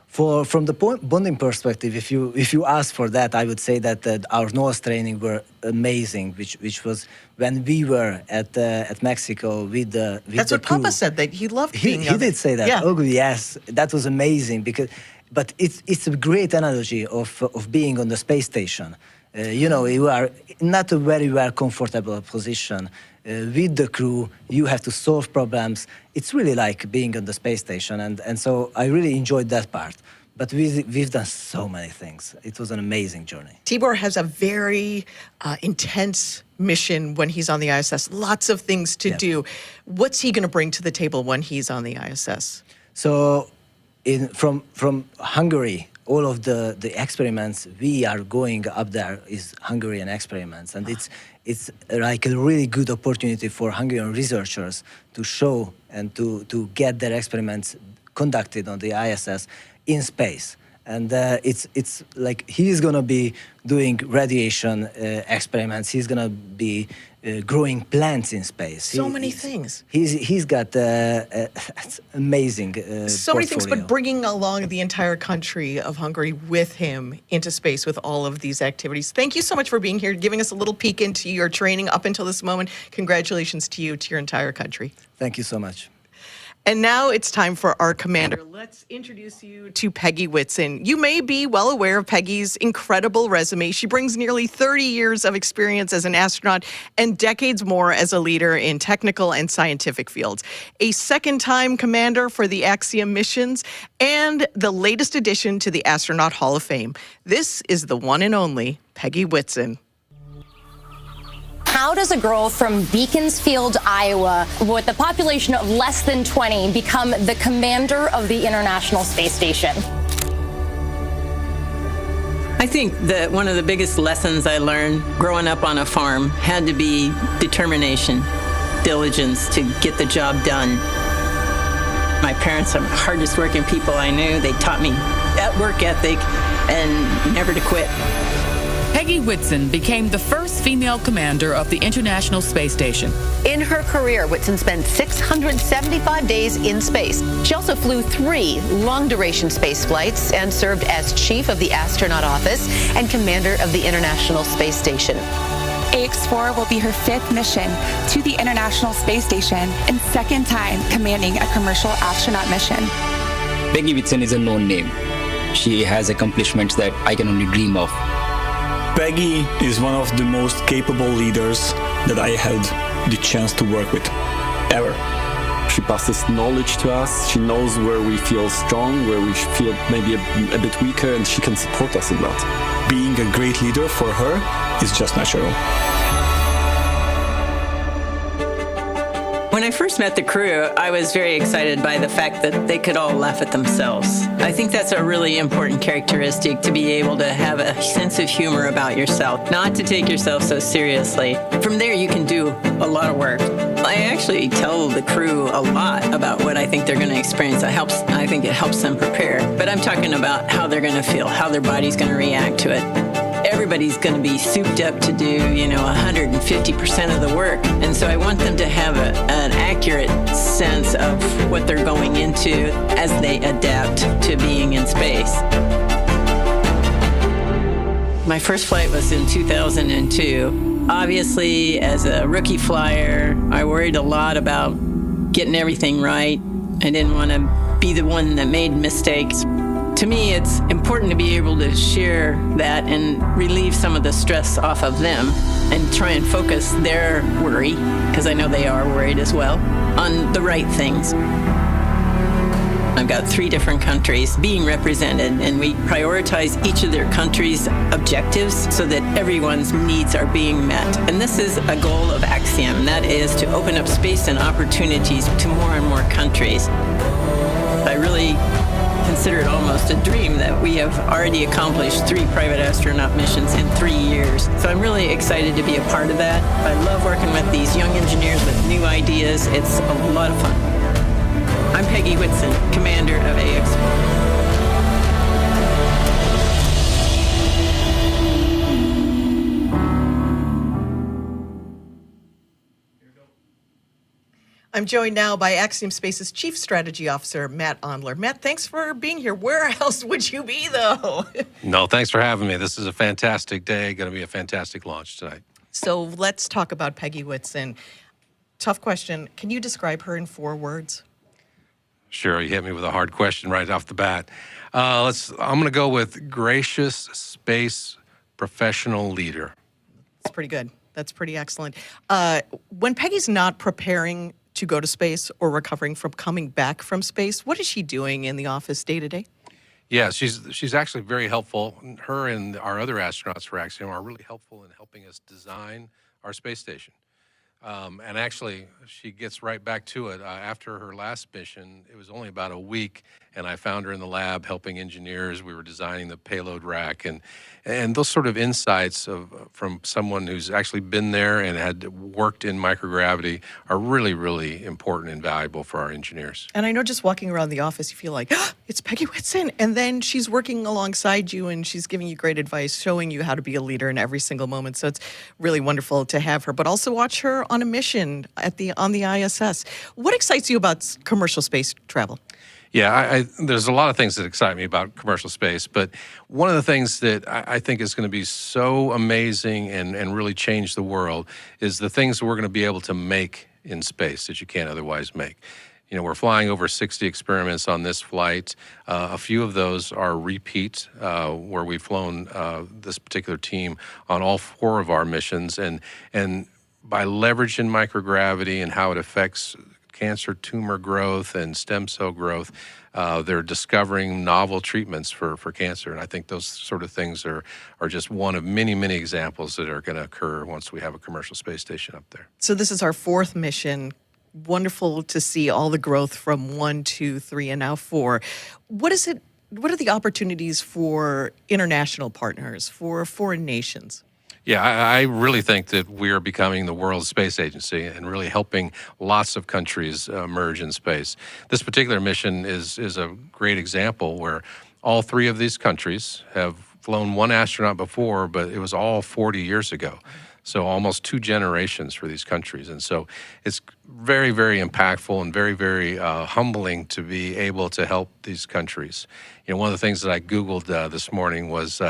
From the bonding perspective, if you ask for that, I would say that our nose training were amazing, which was when we were at Mexico with the That's what crew. Papa said, that he loved being He did say that. Yeah. Oh yes, that was amazing but it's a great analogy of being on the space station. You are not a very well comfortable position. With the crew, you have to solve problems. It's really like being on the space station, and so I really enjoyed that part. But we've done so many things. It was an amazing journey. Tibor has a very intense mission when he's on the ISS. Lots of things to do. What's he going to bring to the table when he's on the ISS? So, from Hungary, all of the experiments we are going up there is Hungarian experiments, and it's like a really good opportunity for Hungarian researchers to show and to get their experiments conducted on the ISS in space. And it's like he's going to be doing radiation experiments. He's going to be growing plants in space. So many things. He's got amazing so many things, but bringing along the entire country of Hungary with him into space with all of these activities. Thank you so much for being here, giving us a little peek into your training up until this moment. Congratulations to you, to your entire country. Thank you so much. And now it's time for our commander. Let's introduce you to Peggy Whitson. You may be well aware of Peggy's incredible resume. She brings nearly 30 years of experience as an astronaut and decades more as a leader in technical and scientific fields. A second-time commander for the Axiom missions and the latest addition to the Astronaut Hall of Fame. This is the one and only Peggy Whitson. How does a girl from Beaconsfield, Iowa, with a population of less than 20, become the commander of the International Space Station? I think that one of the biggest lessons I learned growing up on a farm had to be determination, diligence to get the job done. My parents are the hardest working people I knew. They taught me that work ethic and never to quit. Peggy Whitson became the first female commander of the International Space Station. In her career, Whitson spent 675 days in space. She also flew 3 long-duration space flights and served as chief of the astronaut office and commander of the International Space Station. Ax-4 will be her 5th mission to the International Space Station and 2nd time commanding a commercial astronaut mission. Peggy Whitson is a known name. She has accomplishments that I can only dream of. Peggy is one of the most capable leaders that I had the chance to work with, ever. She passes knowledge to us. She knows where we feel strong, where we feel maybe a bit weaker, and she can support us in that. Being a great leader for her is just natural. When I first met the crew, I was very excited by the fact that they could all laugh at themselves. I think that's a really important characteristic, to be able to have a sense of humor about yourself, not to take yourself so seriously. From there, you can do a lot of work. I actually tell the crew a lot about what I think they're going to experience. I think it helps them prepare. But I'm talking about how they're going to feel, how their body's going to react to it. Everybody's going to be souped up to do, 150% of the work. And so I want them to have an accurate sense of what they're going into as they adapt to being in space. My first flight was in 2002. Obviously, as a rookie flyer, I worried a lot about getting everything right. I didn't want to be the one that made mistakes. To me, it's important to be able to share that and relieve some of the stress off of them and try and focus their worry, because I know they are worried as well, on the right things. I've got 3 different countries being represented, and we prioritize each of their countries' objectives so that everyone's needs are being met. And this is a goal of Axiom, and that is to open up space and opportunities to more and more countries. I really consider it almost a dream that we have already accomplished 3 private astronaut missions in 3 years. So I'm really excited to be a part of that. I love working with these young engineers with new ideas. It's a lot of fun. I'm Peggy Whitson, commander of Ax-4. I'm joined now by Axiom Space's Chief Strategy Officer, Matt Ondler. Matt, thanks for being here. Where else would you be, though? No, thanks for having me. This is a fantastic day. Going to be a fantastic launch tonight. So let's talk about Peggy Whitson. Tough question. Can you describe her in 4 words? Sure, you hit me with a hard question right off the bat. I'm going to go with gracious space professional leader. That's pretty good. That's pretty excellent. When Peggy's not preparing to go to space or recovering from coming back from space, what is she doing in the office day to day? Yeah, she's actually very helpful. Her and our other astronauts for Axiom are really helpful in helping us design our space station. And actually, she gets right back to it. After her last mission, it was only about a week, and I found her in the lab helping engineers. We were designing the payload rack, and those sort of insights from someone who's actually been there and had worked in microgravity are really, really important and valuable for our engineers. And I know just walking around the office, you feel like, oh, it's Peggy Whitson. And then she's working alongside you, and she's giving you great advice, showing you how to be a leader in every single moment. So it's really wonderful to have her, but also watch her on a mission on the ISS. What excites you about commercial space travel? Yeah, there's a lot of things that excite me about commercial space, but one of the things that I think is going to be so amazing and really change the world is the things we're going to be able to make in space that you can't otherwise make. You know, we're flying over 60 experiments on this flight. A few of those are repeat, where we've flown this particular team on all 4 of our missions, and by leveraging microgravity and how it affects cancer tumor growth and stem cell growth, they're discovering novel treatments for cancer. And I think those sort of things are just one of many, many examples that are going to occur once we have a commercial space station up there. So this is our 4th mission. Wonderful to see all the growth from 1, 2, 3, and now 4. What are the opportunities for international partners, for foreign nations? Yeah, I really think that we are becoming the world's space agency and really helping lots of countries emerge in space. This particular mission is a great example where all 3 of these countries have flown 1 astronaut before, but it was all 40 years ago. So almost 2 generations for these countries. And so it's very, very impactful and very, very humbling to be able to help these countries. You know, one of the things that I Googled this morning was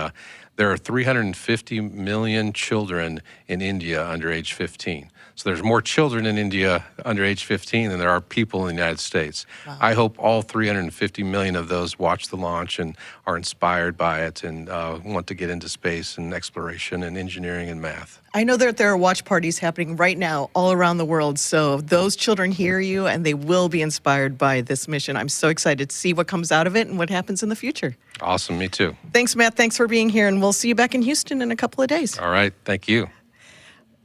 there are 350 million children in India under age 15. So there's more children in India under age 15 than there are people in the United States. Wow. I hope all 350 million of those watch the launch and are inspired by it and want to get into space and exploration and engineering and math. I know that there are watch parties happening right now all around the world, so those children hear you and they will be inspired by this mission. I'm so excited to see what comes out of it and what happens in the future. Awesome, me too. Thanks, Matt. Thanks for being here, and we'll see you back in Houston in a couple of days. All right, thank you.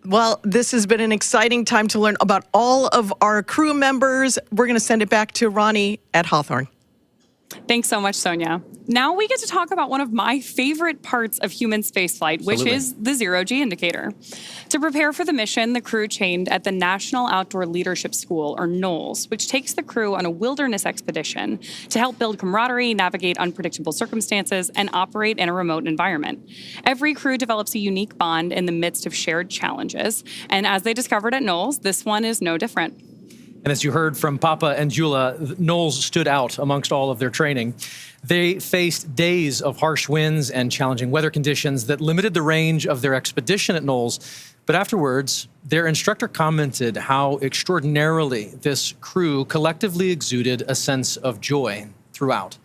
Well, this has been an exciting time to learn about all of our crew members. We're going to send it back to Ronnie at Hawthorne. Thanks so much, Sonia. Now we get to talk about one of my favorite parts of human spaceflight, which is the zero-G indicator. To prepare for the mission, the crew trained at the National Outdoor Leadership School, or NOLS, which takes the crew on a wilderness expedition to help build camaraderie, navigate unpredictable circumstances, and operate in a remote environment. Every crew develops a unique bond in the midst of shared challenges, and as they discovered at NOLS, this one is no different. And as you heard from Papa and Jula, NOLS stood out amongst all of their training. They faced days of harsh winds and challenging weather conditions that limited the range of their expedition at NOLS. But afterwards, their instructor commented how extraordinarily this crew collectively exuded a sense of joy throughout.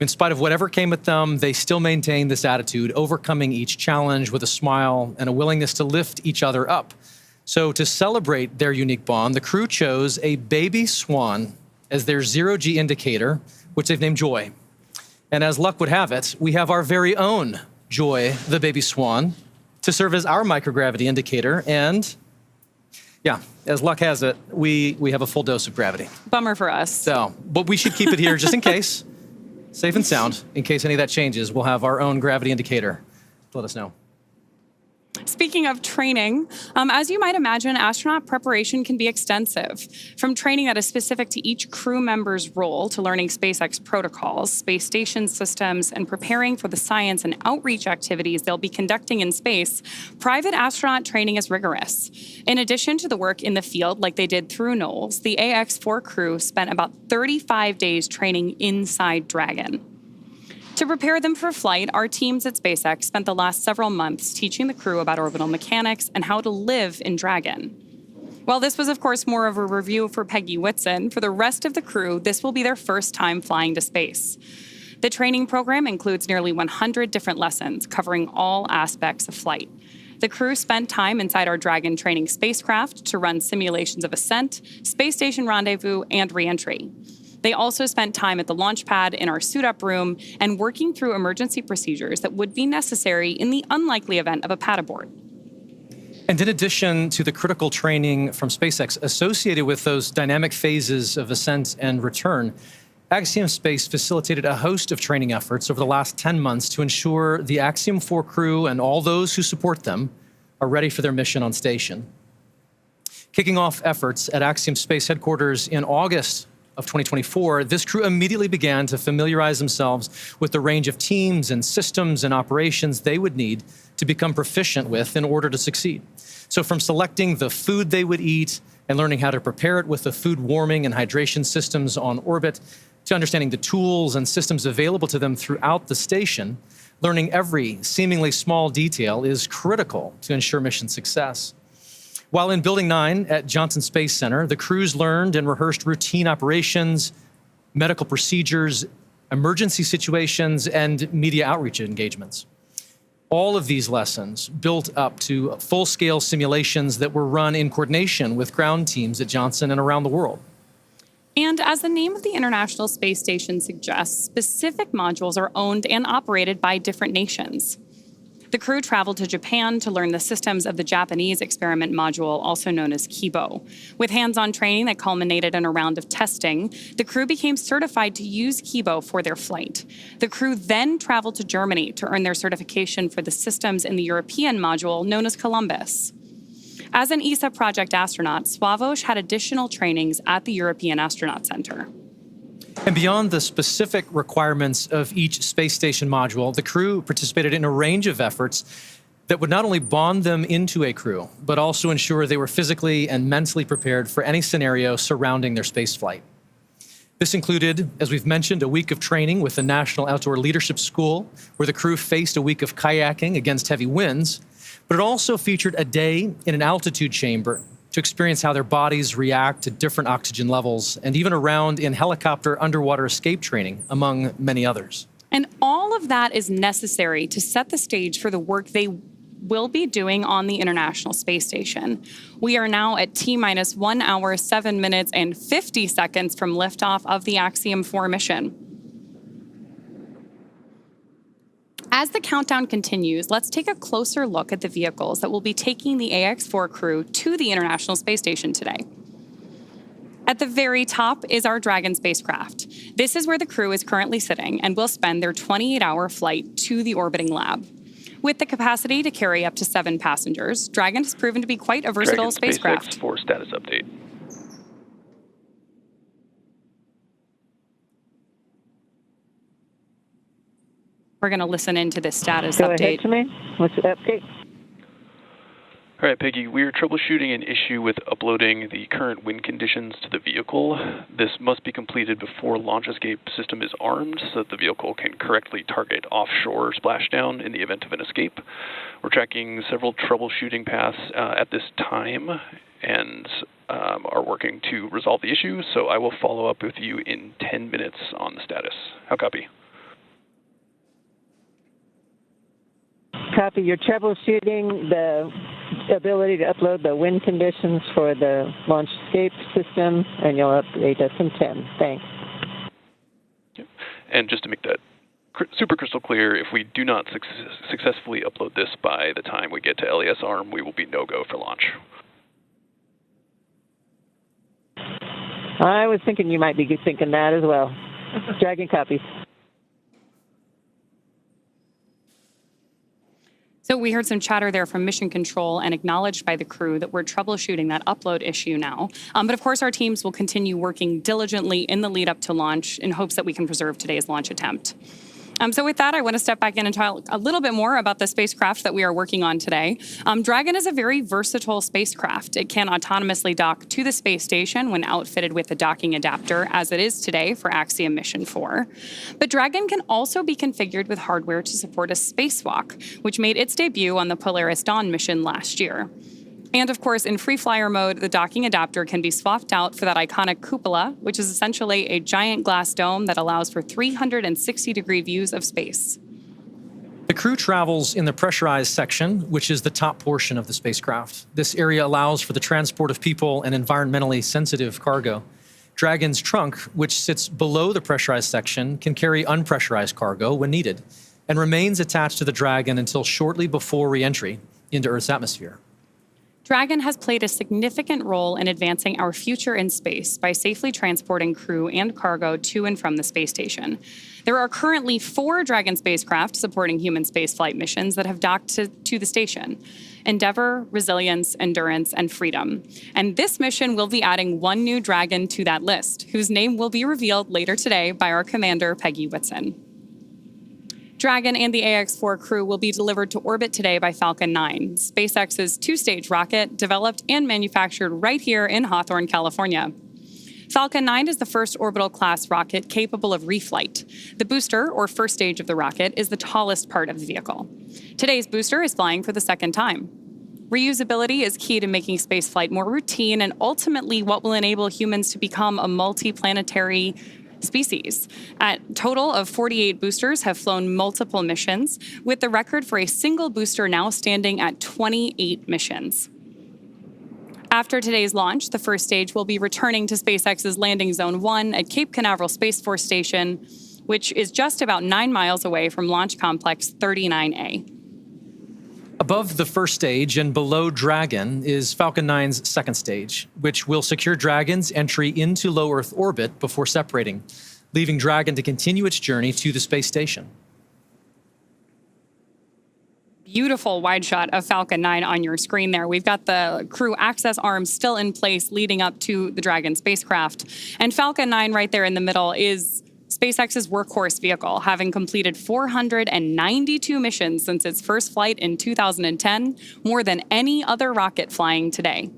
In spite of whatever came at them, they still maintained this attitude, overcoming each challenge with a smile and a willingness to lift each other up. So to celebrate their unique bond, the crew chose a baby swan as their zero-G indicator, which they've named Joy. And as luck would have it, we have our very own Joy, the baby swan, to serve as our microgravity indicator. And yeah, as luck has it, we have a full dose of gravity. Bummer for us. So, but we should keep it here just in case. Safe and sound. In case any of that changes, we'll have our own gravity indicator to let us know. Speaking of training, as you might imagine, astronaut preparation can be extensive. From training that is specific to each crew member's role to learning SpaceX protocols, space station systems, and preparing for the science and outreach activities they'll be conducting in space, private astronaut training is rigorous. In addition to the work in the field like they did through Knowles, the Ax-4 crew spent about 35 days training inside Dragon. To prepare them for flight, our teams at SpaceX spent the last several months teaching the crew about orbital mechanics and how to live in Dragon. While this was, of course, more of a review for Peggy Whitson, for the rest of the crew, this will be their first time flying to space. The training program includes nearly 100 different lessons covering all aspects of flight. The crew spent time inside our Dragon training spacecraft to run simulations of ascent, space station rendezvous, and reentry. They also spent time at the launch pad in our suit-up room and working through emergency procedures that would be necessary in the unlikely event of a pad abort. And in addition to the critical training from SpaceX associated with those dynamic phases of ascent and return, Axiom Space facilitated a host of training efforts over the last 10 months to ensure the Axiom 4 crew and all those who support them are ready for their mission on station. Kicking off efforts at Axiom Space headquarters in August of 2024, this crew immediately began to familiarize themselves with the range of teams and systems and operations they would need to become proficient with in order to succeed. So from selecting the food they would eat and learning how to prepare it with the food warming and hydration systems on orbit, to understanding the tools and systems available to them throughout the station, learning every seemingly small detail is critical to ensure mission success. While in Building 9 at Johnson Space Center, the crews learned and rehearsed routine operations, medical procedures, emergency situations, and media outreach engagements. All of these lessons built up to full-scale simulations that were run in coordination with ground teams at Johnson and around the world. And as the name of the International Space Station suggests, specific modules are owned and operated by different nations. The crew traveled to Japan to learn the systems of the Japanese experiment module, also known as Kibo. With hands-on training that culminated in a round of testing, the crew became certified to use Kibo for their flight. The crew then traveled to Germany to earn their certification for the systems in the European module, known as Columbus. As an ESA project astronaut, Sławomir had additional trainings at the European Astronaut Center. And beyond the specific requirements of each space station module, the crew participated in a range of efforts that would not only bond them into a crew, but also ensure they were physically and mentally prepared for any scenario surrounding their spaceflight. This included, as we've mentioned, a week of training with the National Outdoor Leadership School, where the crew faced a week of kayaking against heavy winds, but it also featured a day in an altitude chamber to experience how their bodies react to different oxygen levels, and even a round in helicopter underwater escape training, among many others. And all of that is necessary to set the stage for the work they will be doing on the International Space Station. We are now at T-minus 1 hour, 7 minutes, and 50 seconds from liftoff of the Axiom 4 mission. As the countdown continues, let's take a closer look at the vehicles that will be taking the Ax-4 crew to the International Space Station today. At the very top is our Dragon spacecraft. This is where the crew is currently sitting and will spend their 28-hour flight to the orbiting lab. With the capacity to carry up to 7 passengers, Dragon has proven to be quite a versatile spacecraft. SpaceX 4 status update. We're going to listen into this status Go update. ahead to me. What's the update? All right, Peggy, we are troubleshooting an issue with uploading the current wind conditions to the vehicle. This must be completed before launch escape system is armed so that the vehicle can correctly target offshore splashdown in the event of an escape. We're tracking several troubleshooting paths at this time and are working to resolve the issue, so I will follow up with you in 10 minutes on the status. How copy? Copy. You're troubleshooting the ability to upload the wind conditions for the launch escape system, and you'll update us in 10. Thanks. Yep. And just to make that super crystal clear, if we do not successfully upload this by the time we get to LES arm, we will be no-go for launch. I was thinking you might be thinking that as well. Dragon copies. So we heard some chatter there from Mission Control and acknowledged by the crew that we're troubleshooting that upload issue now. But of course, our teams will continue working diligently in the lead up to launch in hopes that we can preserve today's launch attempt. So with that, I want to step back in and talk a little bit more about the spacecraft that we are working on today. Dragon is a very versatile spacecraft. It can autonomously dock to the space station when outfitted with a docking adapter, as it is today for Axiom Mission 4. But Dragon can also be configured with hardware to support a spacewalk, which made its debut on the Polaris Dawn mission last year. And of course, in free flyer mode, the docking adapter can be swapped out for that iconic cupola, which is essentially a giant glass dome that allows for 360-degree views of space. The crew travels in the pressurized section, which is the top portion of the spacecraft. This area allows for the transport of people and environmentally sensitive cargo. Dragon's trunk, which sits below the pressurized section, can carry unpressurized cargo when needed, and remains attached to the Dragon until shortly before re-entry into Earth's atmosphere. Dragon has played a significant role in advancing our future in space by safely transporting crew and cargo to and from the space station. There are currently 4 Dragon spacecraft supporting human spaceflight missions that have docked to the station: Endeavour, Resilience, Endurance, and Freedom. And this mission will be adding 1 new Dragon to that list, whose name will be revealed later today by our commander, Peggy Whitson. Dragon and the Ax-4 crew will be delivered to orbit today by Falcon 9, SpaceX's 2-stage rocket developed and manufactured right here in Hawthorne, California. Falcon 9 is the first orbital-class rocket capable of reflight. The booster, or first stage of the rocket, is the tallest part of the vehicle. Today's booster is flying for the second time. Reusability is key to making spaceflight more routine and ultimately what will enable humans to become a multi-planetary species. A total of 48 boosters have flown multiple missions, with the record for a single booster now standing at 28 missions. After today's launch, the first stage will be returning to SpaceX's Landing Zone 1 at Cape Canaveral Space Force Station, which is just about 9 miles away from Launch Complex 39A. Above the first stage and below Dragon is Falcon 9's second stage, which will secure Dragon's entry into low Earth orbit before separating, leaving Dragon to continue its journey to the space station. Beautiful wide shot of Falcon 9 on your screen there. We've got the crew access arms still in place leading up to the Dragon spacecraft. And Falcon 9 right there in the middle is SpaceX's workhorse vehicle, having completed 492 missions since its first flight in 2010, more than any other rocket flying today.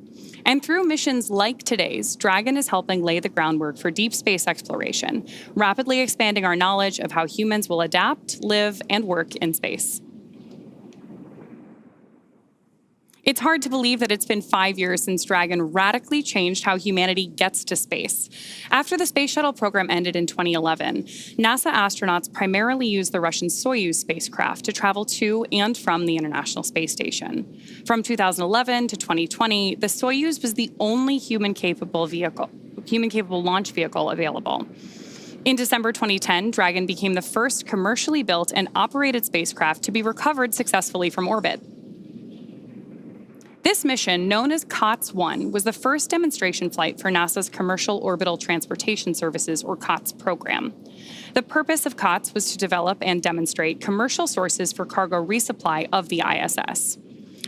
And through missions like today's, Dragon is helping lay the groundwork for deep space exploration, rapidly expanding our knowledge of how humans will adapt, live, and work in space. It's hard to believe that it's been 5 years since Dragon radically changed how humanity gets to space. After the space shuttle program ended in 2011, NASA astronauts primarily used the Russian Soyuz spacecraft to travel to and from the International Space Station. From 2011 to 2020, the Soyuz was the only human-capable launch vehicle available. In December 2010, Dragon became the first commercially built and operated spacecraft to be recovered successfully from orbit. This mission, known as COTS-1, was the first demonstration flight for NASA's Commercial Orbital Transportation Services, or COTS, program. The purpose of COTS was to develop and demonstrate commercial sources for cargo resupply of the ISS.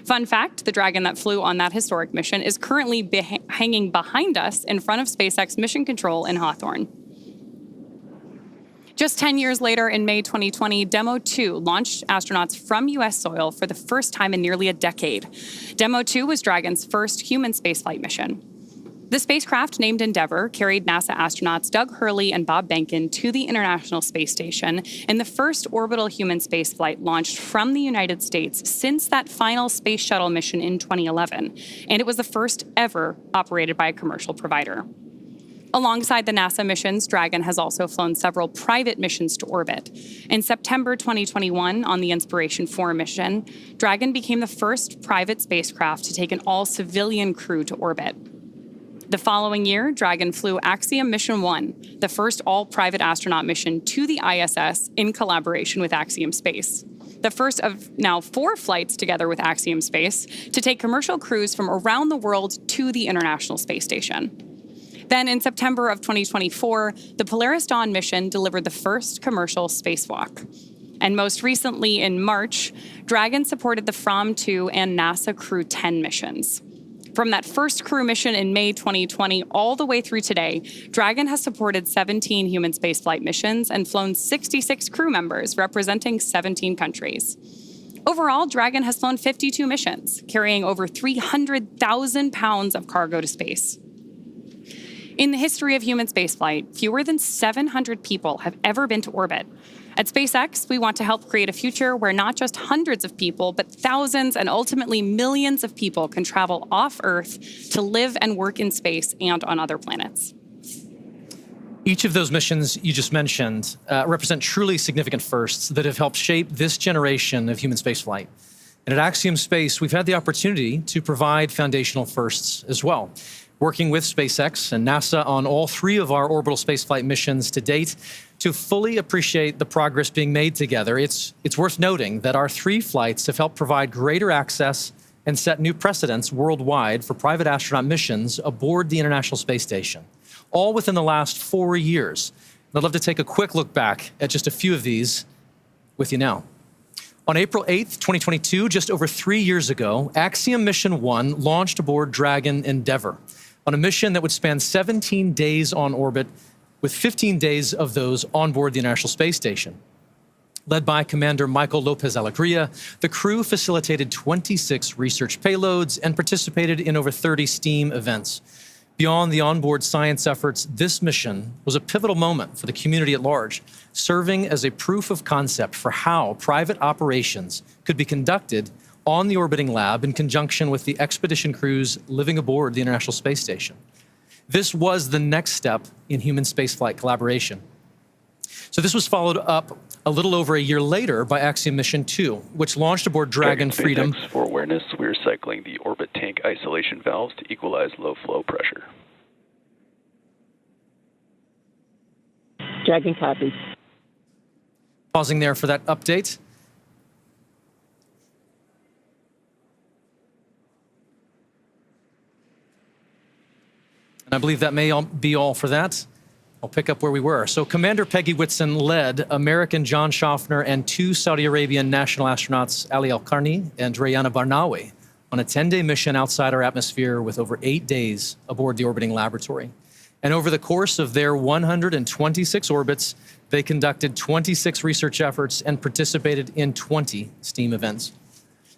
Fun fact, the Dragon that flew on that historic mission is currently hanging behind us in front of SpaceX Mission Control in Hawthorne. Just 10 years later, in May 2020, Demo 2 launched astronauts from U.S. soil for the first time in nearly a decade. Demo 2 was Dragon's first human spaceflight mission. The spacecraft, named Endeavour, carried NASA astronauts Doug Hurley and Bob Behnken to the International Space Station in the first orbital human spaceflight launched from the United States since that final space shuttle mission in 2011, and it was the first ever operated by a commercial provider. Alongside the NASA missions, Dragon has also flown several private missions to orbit. In September 2021, on the Inspiration 4 mission, Dragon became the first private spacecraft to take an all-civilian crew to orbit. The following year, Dragon flew Axiom Mission 1, the first all-private astronaut mission to the ISS in collaboration with Axiom Space. The first of now 4 flights together with Axiom Space to take commercial crews from around the world to the International Space Station. Then in September of 2024, the Polaris Dawn mission delivered the first commercial spacewalk. And most recently in March, Dragon supported the From 2 and NASA Crew 10 missions. From that first crew mission in May 2020 all the way through today, Dragon has supported 17 human spaceflight missions and flown 66 crew members representing 17 countries. Overall, Dragon has flown 52 missions, carrying over 300,000 pounds of cargo to space. In the history of human spaceflight, fewer than 700 people have ever been to orbit. At SpaceX, we want to help create a future where not just hundreds of people, but thousands and ultimately millions of people can travel off Earth to live and work in space and on other planets. Each of those missions you just mentioned represent truly significant firsts that have helped shape this generation of human spaceflight. And at Axiom Space, we've had the opportunity to provide foundational firsts as well. Working with SpaceX and NASA on all 3 of our orbital spaceflight missions to date, to fully appreciate the progress being made together, it's worth noting that our 3 flights have helped provide greater access and set new precedents worldwide for private astronaut missions aboard the International Space Station, all within the last 4 years. And I'd love to take a quick look back at just a few of these with you now. On April 8th, 2022, just over 3 years ago, Axiom Mission 1 launched aboard Dragon Endeavour on a mission that would span 17 days on orbit, with 15 days of those on board the International Space Station. Led by Commander Michael Lopez Alegria, the crew facilitated 26 research payloads and participated in over 30 STEAM events. Beyond the onboard science efforts, this mission was a pivotal moment for the community at large, serving as a proof of concept for how private operations could be conducted on the orbiting lab in conjunction with the expedition crews living aboard the International Space Station. This was the next step in human spaceflight collaboration. So this was followed up a little over a year later by Axiom Mission 2, which launched aboard Dragon Freedom. For awareness, we're cycling the orbit tank isolation valves to equalize low flow pressure. Dragon copies. Pausing there for that update. And I believe that may be all for that. I'll pick up where we were. So Commander Peggy Whitson led American John Schaffner and 2 Saudi Arabian national astronauts, Ali Al-Qarni and Rayana Barnawi, on a 10-day mission outside our atmosphere with over 8 days aboard the orbiting laboratory. And over the course of their 126 orbits, they conducted 26 research efforts and participated in 20 STEAM events.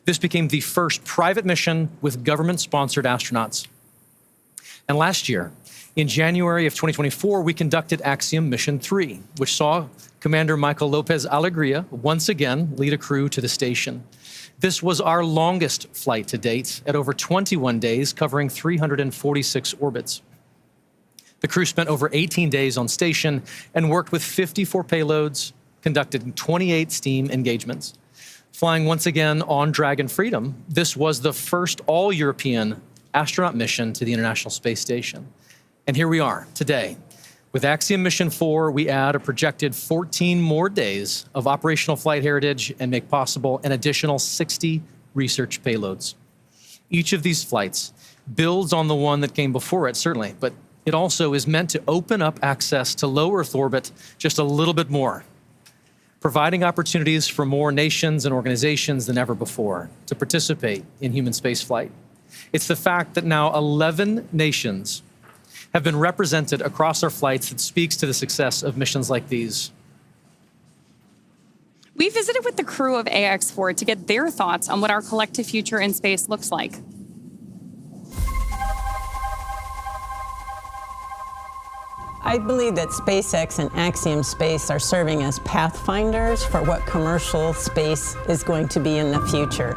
This became the first private mission with government-sponsored astronauts. And last year, in January of 2024, we conducted Axiom Mission 3, which saw Commander Michael Lopez Alegria once again lead a crew to the station. This was our longest flight to date at over 21 days, covering 346 orbits. The crew spent over 18 days on station and worked with 54 payloads, conducted 28 STEAM engagements. Flying once again on Dragon Freedom, this was the first all-European astronaut mission to the International Space Station. And here we are today. With Axiom Mission 4, we add a projected 14 more days of operational flight heritage and make possible an additional 60 research payloads. Each of these flights builds on the one that came before it, certainly, but it also is meant to open up access to low Earth orbit just a little bit more, providing opportunities for more nations and organizations than ever before to participate in human spaceflight. It's the fact that now 11 nations have been represented across our flights that speaks to the success of missions like these. We visited with the crew of Ax-4 to get their thoughts on what our collective future in space looks like. I believe that SpaceX and Axiom Space are serving as pathfinders for what commercial space is going to be in the future.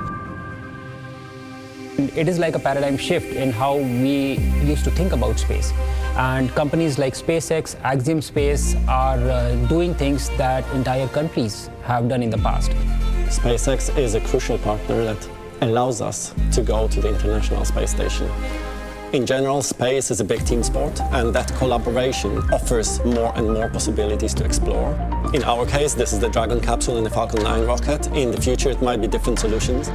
It is like a paradigm shift in how we used to think about space. And companies like SpaceX, Axiom Space are doing things that entire countries have done in the past. SpaceX is a crucial partner that allows us to go to the International Space Station. In general, space is a big team sport, and that collaboration offers more and more possibilities to explore. In our case, this is the Dragon capsule and the Falcon 9 rocket. In the future, it might be different solutions.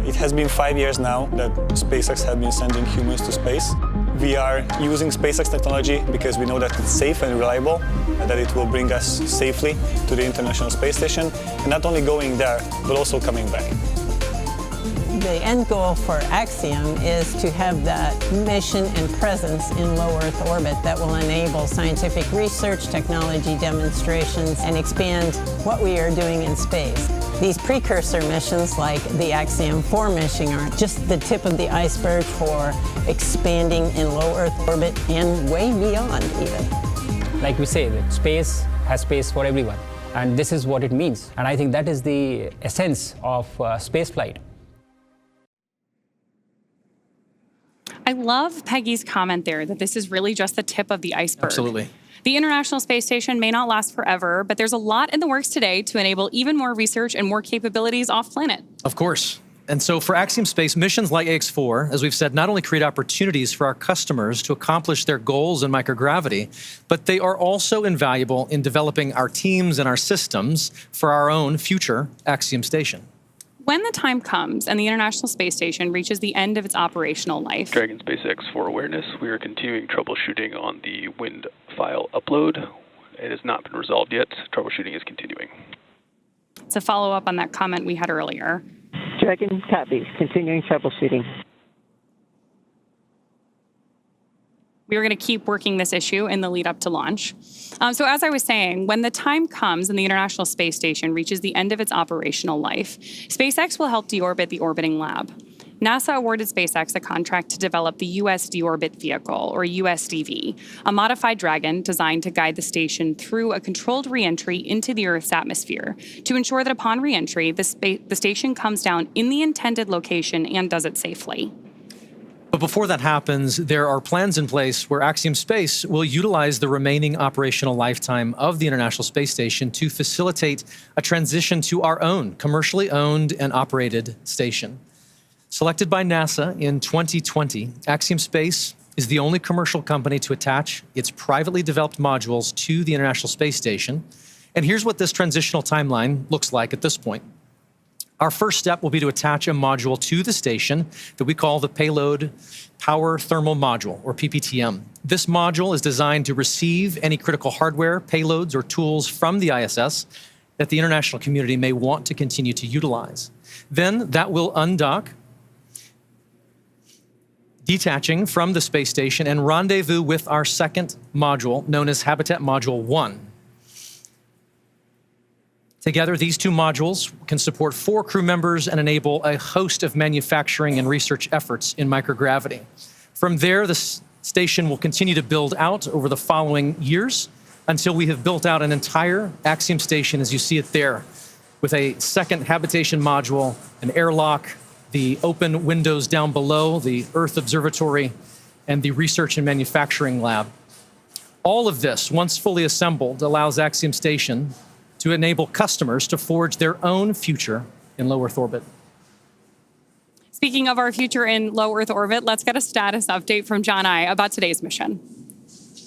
It has been 5 years now that SpaceX has been sending humans to space. We are using SpaceX technology because we know that it's safe and reliable, and that it will bring us safely to the International Space Station, and not only going there, but also coming back. The end goal for Axiom is to have that mission and presence in low Earth orbit that will enable scientific research, technology demonstrations, and expand what we are doing in space. These precursor missions, like the Axiom 4 mission, are just the tip of the iceberg for expanding in low Earth orbit and way beyond even. Like we say, that space has space for everyone, and this is what it means. And I think that is the essence of spaceflight. I love Peggy's comment there that this is really just the tip of the iceberg. Absolutely. The International Space Station may not last forever, but there's a lot in the works today to enable even more research and more capabilities off-planet. Of course. And so for Axiom Space, missions like Ax-4, as we've said, not only create opportunities for our customers to accomplish their goals in microgravity, but they are also invaluable in developing our teams and our systems for our own future Axiom Station. When the time comes and the International Space Station reaches the end of its operational life, Dragon Space X4 awareness, we are continuing troubleshooting on the wind file upload. It has not been resolved yet. Troubleshooting is continuing. to follow up on that comment we had earlier. Dragon copies, continuing troubleshooting. We are going to keep working this issue in the lead up to launch. So as I was saying, when the time comes and the International Space Station reaches the end of its operational life, SpaceX will help deorbit the orbiting lab. NASA awarded SpaceX a contract to develop the U.S. Deorbit Vehicle, or USDV, a modified Dragon designed to guide the station through a controlled reentry into the Earth's atmosphere to ensure that upon reentry, the station comes down in the intended location and does it safely. But before that happens, there are plans in place where Axiom Space will utilize the remaining operational lifetime of the International Space Station to facilitate a transition to our own commercially owned and operated station. Selected by NASA in 2020, Axiom Space is the only commercial company to attach its privately developed modules to the International Space Station. And here's what this transitional timeline looks like at this point. Our first step will be to attach a module to the station that we call the Payload Power Thermal Module, or PPTM. This module is designed to receive any critical hardware, payloads, or tools from the ISS that the international community may want to continue to utilize. Then that will undock, detaching from the space station and rendezvous with our second module, known as Habitat Module 1. Together, these two modules can support 4 crew members and enable a host of manufacturing and research efforts in microgravity. From there, the station will continue to build out over the following years until we have built out an entire Axiom Station, as you see it there, with a second habitation module, an airlock, the open windows down below, the Earth Observatory, and the research and manufacturing lab. All of this, once fully assembled, allows Axiom Station to enable customers to forge their own future in low Earth orbit. Speaking of our future in low Earth orbit, let's get a status update from John I about today's mission.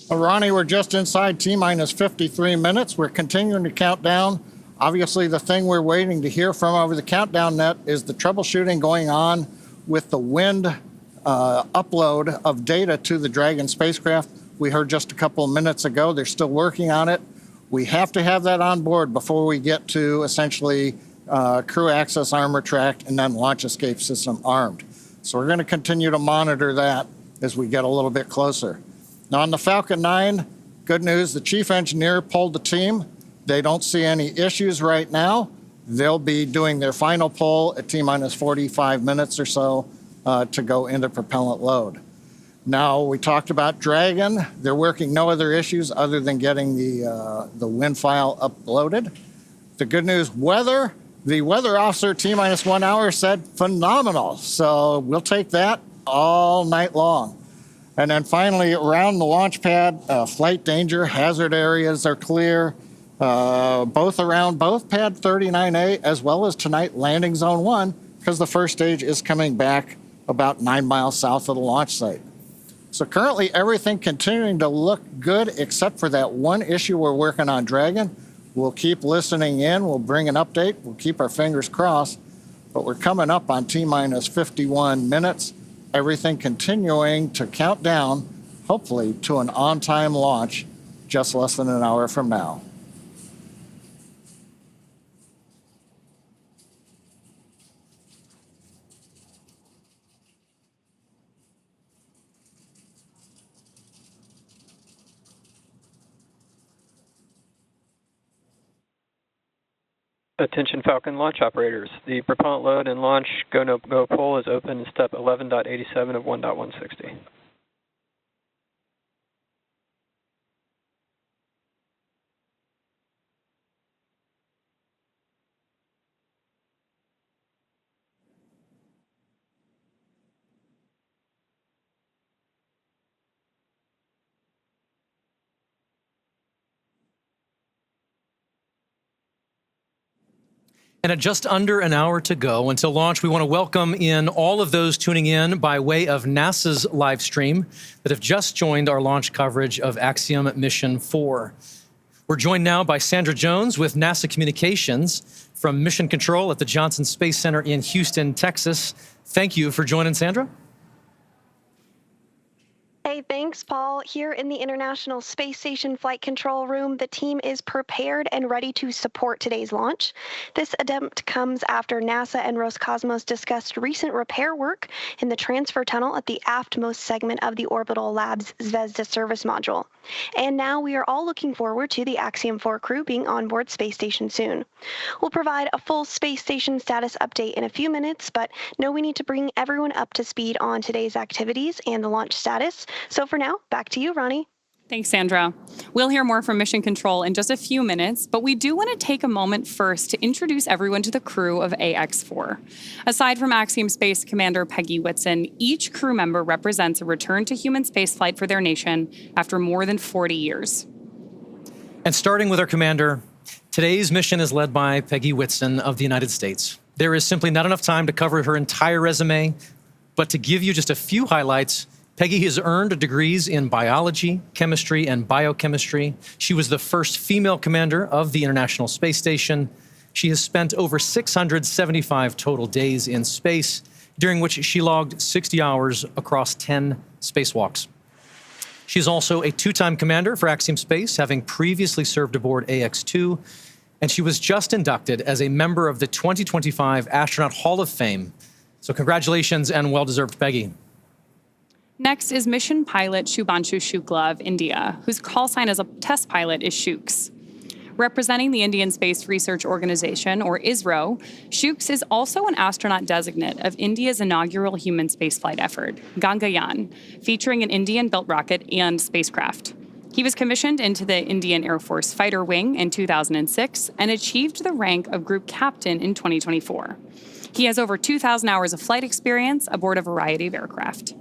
Well, Ronnie, we're just inside T-minus 53 minutes. We're continuing to count down. Obviously, the thing we're waiting to hear from over the countdown net is the troubleshooting going on with the wind upload of data to the Dragon spacecraft. We heard just a couple of minutes ago, they're still working on it. We have to have that on board before we get to essentially crew access armor track and then launch escape system armed. So we're going to continue to monitor that as we get a little bit closer. Now on the Falcon 9, good news, the chief engineer pulled the team. They don't see any issues right now. They'll be doing their final pull at T-minus 45 minutes or so to go into propellant load. Now, we talked about Dragon. They're working no other issues other than getting the wind file uploaded. The good news, weather. The weather officer at T-minus 1 hour said phenomenal. So we'll take that all night long. And then finally, around the launch pad, flight danger, hazard areas are clear. Both around both pad 39A as well as tonight landing zone 1, because the first stage is coming back about 9 miles south of the launch site. So currently everything continuing to look good except for that one issue we're working on Dragon. We'll keep listening in, we'll bring an update, we'll keep our fingers crossed, but we're coming up on T-minus 51 minutes everything continuing to count down, hopefully, to an on-time launch just less than an hour from now. Attention Falcon launch operators. The propellant load and launch go-no-go pole is open in step 11.87 of 1.160. And at just under an hour to go until launch, we want to welcome in all of those tuning in by way of NASA's live stream that have just joined our launch coverage of Axiom Mission 4. We're joined now by Sandra Jones with NASA Communications from Mission Control at the Johnson Space Center in Houston, Texas. Thank you for joining, Sandra. Hey, thanks, Paul. Here in the International Space Station Flight Control Room, the team is prepared and ready to support today's launch. This attempt comes after NASA and Roscosmos discussed recent repair work in the transfer tunnel at the aftmost segment of the Orbital Labs Zvezda service module. And now we are all looking forward to the Axiom 4 crew being on board Space Station soon. We'll provide a full Space Station status update in a few minutes, but know we need to bring everyone up to speed on today's activities and the launch status. So for now, back to you, Ronnie. Thanks, Sandra. We'll hear more from Mission Control in just a few minutes, but we do want to take a moment first to introduce everyone to the crew of Ax-4. Aside from Axiom Space Commander Peggy Whitson, each crew member represents a return to human spaceflight for their nation after more than 40 years. And starting with our commander, today's mission is led by Peggy Whitson of the United States. There is simply not enough time to cover her entire resume, but to give you just a few highlights, Peggy has earned degrees in biology, chemistry, and biochemistry. She was the first female commander of the International Space Station. She has spent over 675 total days in space, during which she logged 60 hours across 10 spacewalks. She's also a two-time commander for Axiom Space, having previously served aboard Ax-2, and she was just inducted as a member of the 2025 Astronaut Hall of Fame. So congratulations and well-deserved, Peggy. Next is mission pilot Shubhanshu Shukla of India, whose call sign as a test pilot is Shooks. Representing the Indian Space Research Organization, or ISRO, Shooks is also an astronaut designate of India's inaugural human spaceflight effort, Gangayaan, featuring an Indian-built rocket and spacecraft. He was commissioned into the Indian Air Force Fighter Wing in 2006 and achieved the rank of Group Captain in 2024. He has over 2,000 hours of flight experience aboard a variety of aircraft.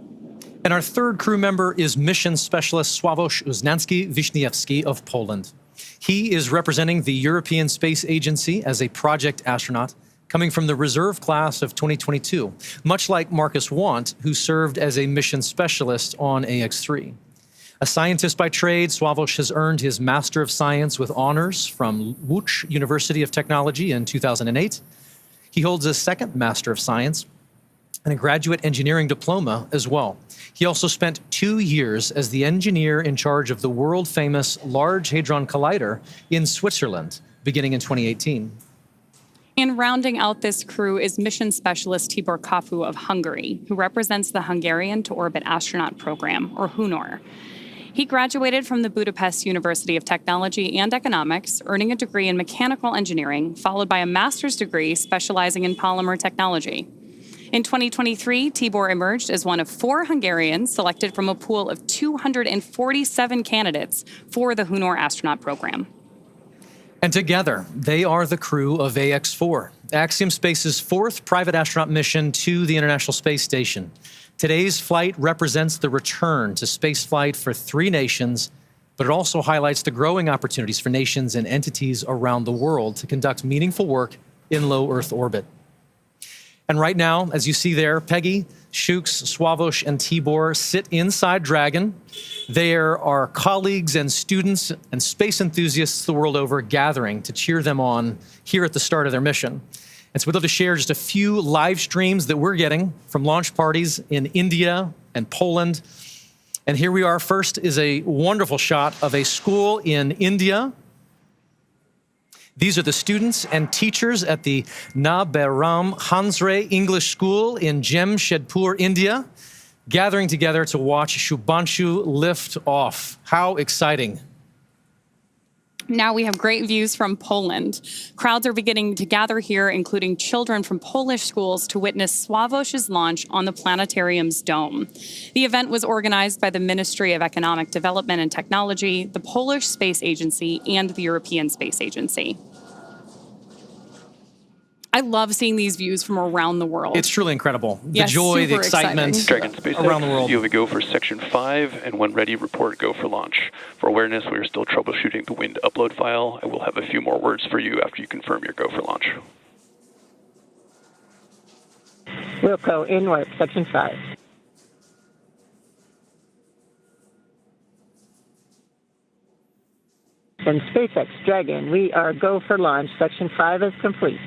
And our third crew member is Mission Specialist Sławosz Uznański-Wiśniewski of Poland. He is representing the European Space Agency as a project astronaut, coming from the reserve class of 2022, much like Marcus Want, who served as a mission specialist on Ax-3. A scientist by trade, Sławosz has earned his Master of Science with honors from Łódź University of Technology in 2008. He holds a second Master of Science and a graduate engineering diploma as well. He also spent 2 years as the engineer in charge of the world-famous Large Hadron Collider in Switzerland, beginning in 2018. And rounding out this crew is mission specialist Tibor Kapu of Hungary, who represents the Hungarian to Orbit Astronaut Program, or HUNOR. He graduated from the Budapest University of Technology and Economics, earning a degree in mechanical engineering, followed by a master's degree specializing in polymer technology. In 2023, Tibor emerged as one of 4 Hungarians selected from a pool of 247 candidates for the HUNOR astronaut program. And together, they are the crew of Ax-4, Axiom Space's 4th private astronaut mission to the International Space Station. Today's flight represents the return to spaceflight for 3 nations, but it also highlights the growing opportunities for nations and entities around the world to conduct meaningful work in low Earth orbit. And right now, as you see there, Peggy, Shooks, Sławosz, and Tibor sit inside Dragon. There are colleagues and students and space enthusiasts the world over gathering to cheer them on here at the start of their mission. And so we'd love to share just a few live streams that we're getting from launch parties in India and Poland. And here we are. First is a wonderful shot of a school in India. These are the students and teachers at the Naberam Hansre English School in Jamshedpur, India, gathering together to watch Shubhanshu lift off. How exciting. Now we have great views from Poland. Crowds are beginning to gather here, including children from Polish schools, to witness Sławosz's launch on the planetarium's dome. The event was organized by the Ministry of Economic Development and Technology, the Polish Space Agency, and the European Space Agency. I love seeing these views from around the world. It's truly incredible. The Yes, joy, the super excitement exciting. Dragon SpaceX, around the world. you have a go for Section 5, and when ready, report go for launch. For awareness, we are still troubleshooting the wind upload file. I will have a few more words for you after you confirm your go for launch. Wilco, in warp, Section 5. And SpaceX, Dragon, we are go for launch. Section 5 is complete.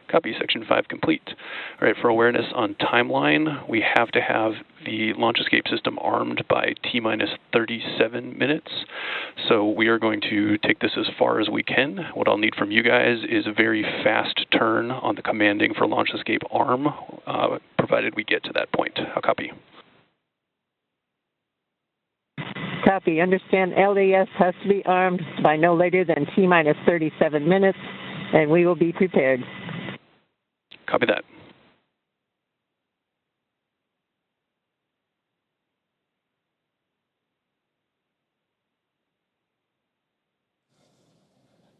Copy, Section 5 complete. All right, for awareness on timeline, we have to have the launch escape system armed by T-minus 37 minutes. So we are going to take this as far as we can. What I'll need from you guys is a very fast turn on the commanding for launch escape arm, provided we get to that point. I'll copy. Copy. Understand LES has to be armed by no later than T-minus 37 minutes, and we will be prepared. Copy that.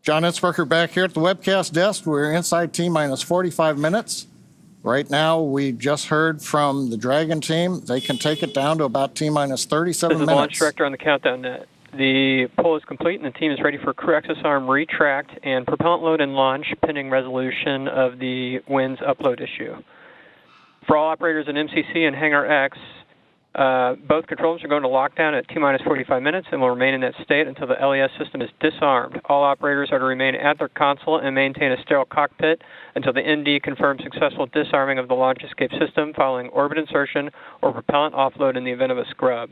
John Itzberger back here at the webcast desk. We're inside T-minus 45 minutes. Right now, we just heard from the Dragon team. They can take it down to about T-minus 37 This is minutes. the launch director on the countdown net. The poll is complete, and the team is ready for crew access arm retract and propellant load and launch, pending resolution of the winds upload issue. For all operators in MCC and Hangar X, both controls are going to lockdown at T-minus 45 minutes and will remain in that state until the LES system is disarmed. All operators are to remain at their console and maintain a sterile cockpit until the ND confirms successful disarming of the launch escape system following orbit insertion or propellant offload in the event of a scrub.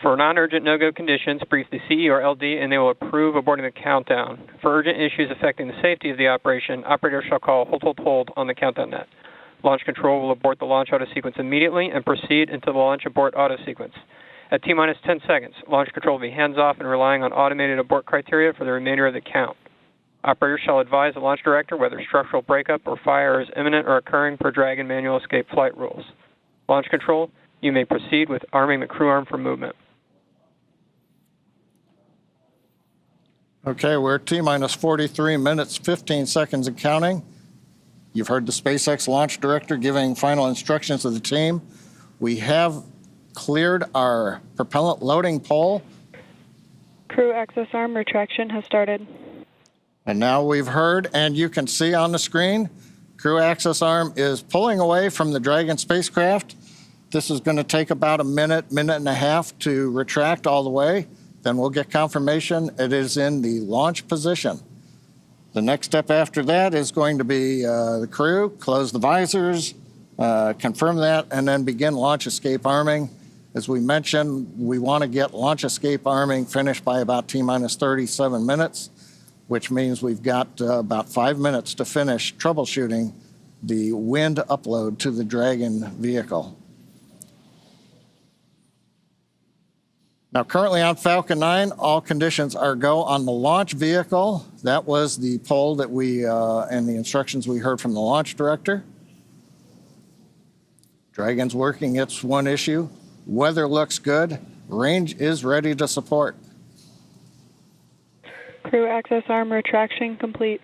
For non-urgent no-go conditions, brief the CE or LD and they will approve aborting the countdown. For urgent issues affecting the safety of the operation, operators shall call hold on the countdown net. Launch control will abort the launch auto sequence immediately and proceed until the launch abort auto sequence. At T-minus 10 seconds, launch control will be hands-off and relying on automated abort criteria for the remainder of the count. Operators shall advise the launch director whether structural breakup or fire is imminent or occurring per Dragon manual escape flight rules. Launch control, you may proceed with arming the crew arm for movement. Okay, we're at T-minus 43 minutes, 15 seconds and counting. You've heard the SpaceX launch director giving final instructions to the team. We have cleared our propellant loading pole. Crew access arm retraction has started. And now we've heard, and you can see on the screen, crew access arm is pulling away from the Dragon spacecraft. This is going to take about a minute, minute and a half to retract all the way. Then we'll get confirmation it is in the launch position. The next step after that is going to be the crew, close the visors, confirm that, and then begin launch escape arming. As we mentioned, we want to get launch escape arming finished by about T-minus 37 minutes, which means we've got about 5 minutes to finish troubleshooting the wind upload to the Dragon vehicle. Now, currently on Falcon 9, all conditions are go on the launch vehicle. That was the poll that we, and the instructions we heard from the launch director. Dragon's working its one issue. Weather looks good. Range is ready to support. Crew access arm retraction complete.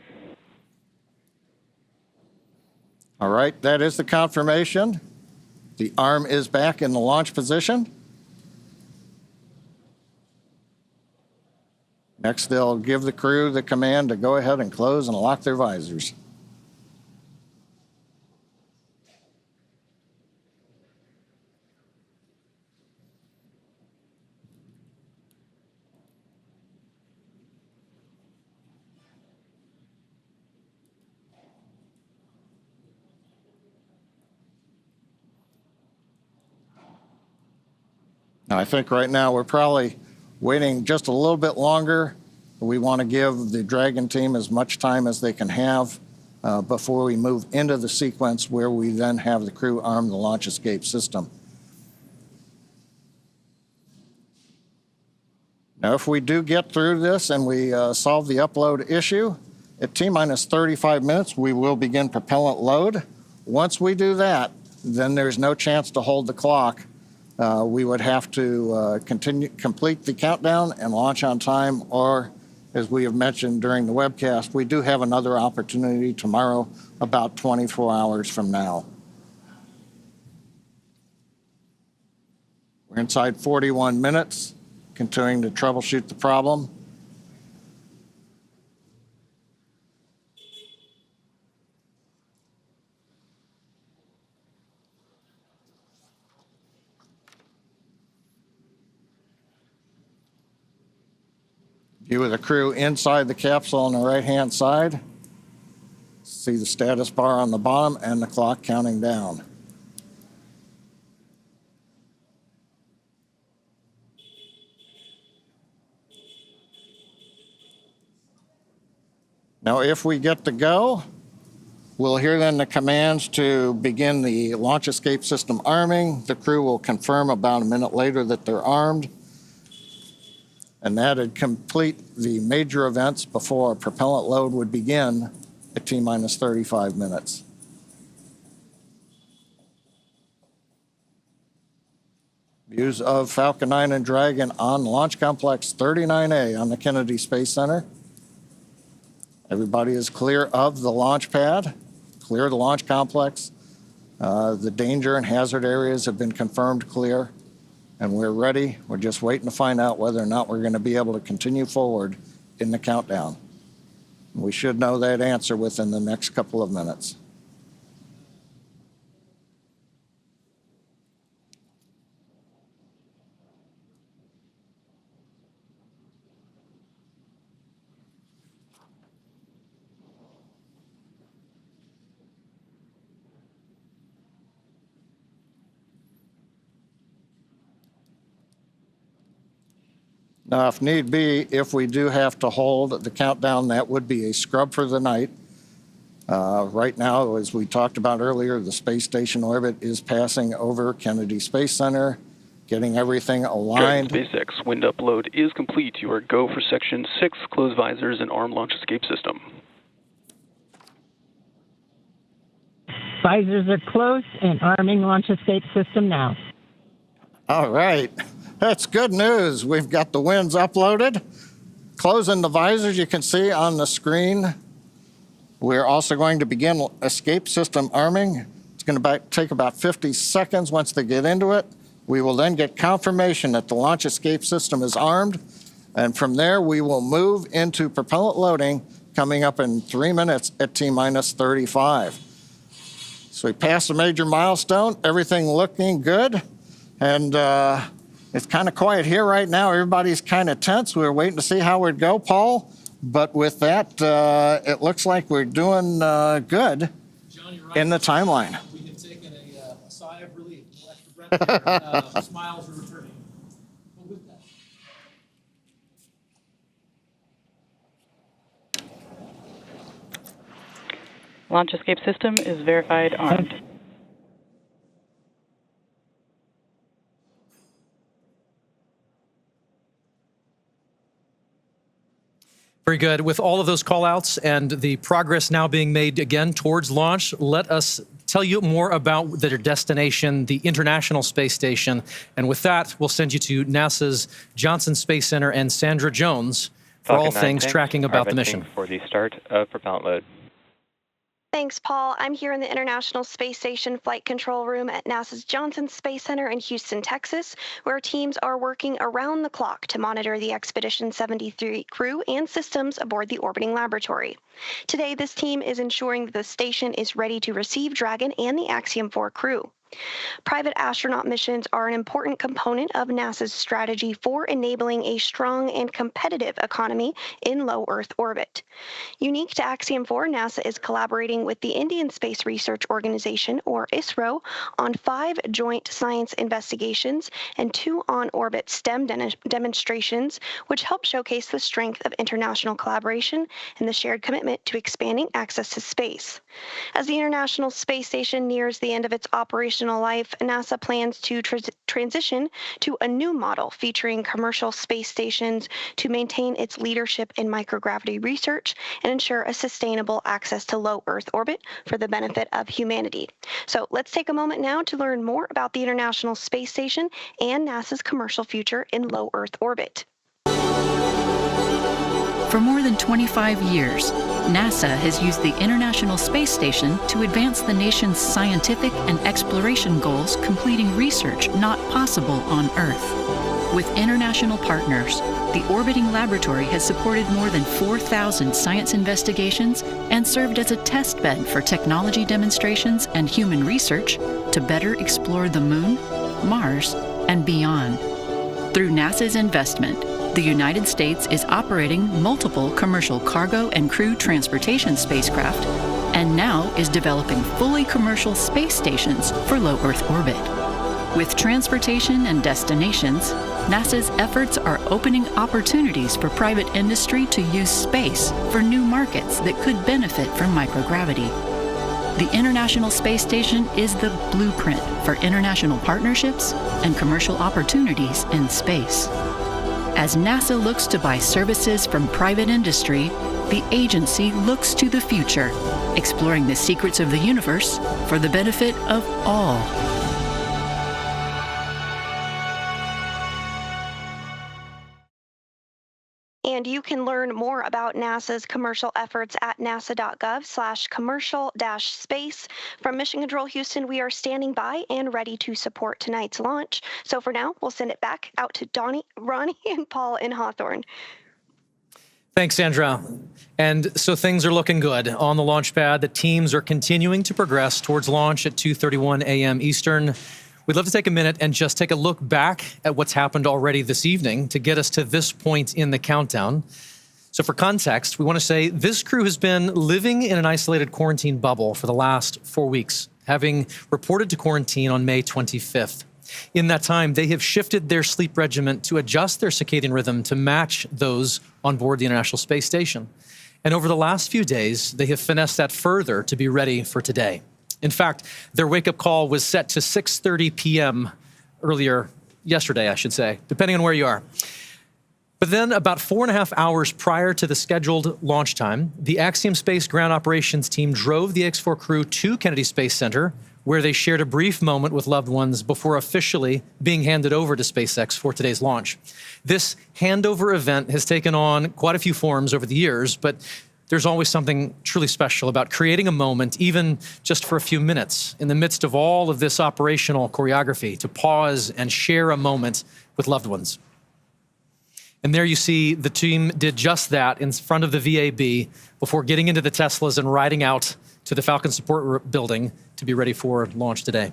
All right, that is the confirmation. The arm is back in the launch position. Next, they'll give the crew the command to go ahead and close and lock their visors. Now, I think right now we're probably waiting just a little bit longer. We want to give the Dragon team as much time as they can have before we move into the sequence where we then have the crew arm the launch escape system. Now, if we do get through this and we solve the upload issue, at T-minus 35 minutes, we will begin propellant load. Once we do that, then there's no chance to hold the clock. We would have to complete the countdown and launch on time, or as we have mentioned during the webcast, we do have another opportunity tomorrow about 24 hours from now. We're inside 41 minutes, continuing to troubleshoot the problem. View of the crew inside the capsule on the right-hand side. See the status bar on the bottom and the clock counting down. Now, if we get to go, we'll hear then the commands to begin the launch escape system arming. The crew will confirm about a minute later that they're armed. And that'd complete the major events before propellant load would begin at T-minus 35 minutes. Views of Falcon 9 and Dragon on Launch Complex 39A on the Kennedy Space Center. Everybody is clear of the launch pad, clear of the launch complex. The danger and hazard areas have been confirmed clear. And we're ready. We're just waiting to find out whether or not we're going to be able to continue forward in the countdown. We should know that answer within the next couple of minutes. Now, if need be, if we do have to hold the countdown, that would be a scrub for the night. Right now, as we talked about earlier, the space station orbit is passing over Kennedy Space Center, getting everything aligned. Dragon SpaceX wind upload is complete. You are go for Section 6, close visors and arm launch escape system. Visors are closed and arming launch escape system now. All right. That's good news. We've got the winds uploaded. Closing the visors, you can see on the screen. We're also going to begin escape system arming. It's going to take about 50 seconds once they get into it. We will then get confirmation that the launch escape system is armed. And from there, we will move into propellant loading coming up in 3 minutes at T-minus 35. So we passed a major milestone, everything looking good. And it's kind of quiet here right now. Everybody's kind of tense. We're waiting to see how it go, Paul. But with that, it looks like we're doing good in the timeline. We have taken a sigh of relief, no extra breath here. Smiles are returning. But with that. Launch escape system is verified armed. Very good. With all of those call-outs and the progress now being made again towards launch, let us tell you more about their destination, the International Space Station. And with that, we'll send you to NASA's Johnson Space Center and Sandra Jones for all things tracking about the mission. For the start of propellant load. Thanks, Paul. I'm here in the International Space Station Flight Control Room at NASA's Johnson Space Center in Houston, Texas, where teams are working around the clock to monitor the Expedition 73 crew and systems aboard the orbiting laboratory. Today, this team is ensuring that the station is ready to receive Dragon and the Axiom 4 crew. Private astronaut missions are an important component of NASA's strategy for enabling a strong and competitive economy in low Earth orbit. Unique to Axiom 4, NASA is collaborating with the Indian Space Research Organization, or ISRO, on 5 joint science investigations and 2 on-orbit STEM demonstrations, which help showcase the strength of international collaboration and the shared commitment to expanding access to space. As the International Space Station nears the end of its operational life, NASA plans to transition to a new model featuring commercial space stations to maintain its leadership in microgravity research and ensure a sustainable access to low Earth orbit for the benefit of humanity. So let's take a moment now to learn more about the International Space Station and NASA's commercial future in low Earth orbit. For more than 25 years, NASA has used the International Space Station to advance the nation's scientific and exploration goals, completing research not possible on Earth. With international partners, the orbiting laboratory has supported more than 4,000 science investigations and served as a test bed for technology demonstrations and human research to better explore the Moon, Mars, and beyond. Through NASA's investment, the United States is operating multiple commercial cargo and crew transportation spacecraft and now is developing fully commercial space stations for low Earth orbit. With transportation and destinations, NASA's efforts are opening opportunities for private industry to use space for new markets that could benefit from microgravity. The International Space Station is the blueprint for international partnerships and commercial opportunities in space. As NASA looks to buy services from private industry, the agency looks to the future, exploring the secrets of the universe for the benefit of all. And you can learn more about NASA's commercial efforts at nasa.gov/commercial-space. From Mission Control Houston, we are standing by and ready to support tonight's launch. So for now, we'll send it back out to Ronnie, and Paul in Hawthorne. Thanks, Sandra. And so things are looking good. On the launch pad, the teams are continuing to progress towards launch at 2:31 a.m. Eastern. We'd love to take a minute and just take a look back at what's happened already this evening to get us to this point in the countdown. So for context, we want to say this crew has been living in an isolated quarantine bubble for the last 4 weeks, having reported to quarantine on May 25th. In that time, they have shifted their sleep regimen to adjust their circadian rhythm to match those on board the International Space Station. And over the last few days, they have finessed that further to be ready for today. In fact, their wake-up call was set to 6:30 p.m. earlier yesterday, I should say, depending on where you are. But then about 4.5 hours prior to the scheduled launch time, the Axiom Space ground operations team drove the Ax-4 crew to Kennedy Space Center, where they shared a brief moment with loved ones before officially being handed over to SpaceX for today's launch. This handover event has taken on quite a few forms over the years, but there's always something truly special about creating a moment, even just for a few minutes, in the midst of all of this operational choreography, to pause and share a moment with loved ones. And there you see the team did just that in front of the VAB before getting into the Teslas and riding out to the Falcon Support Building to be ready for launch today.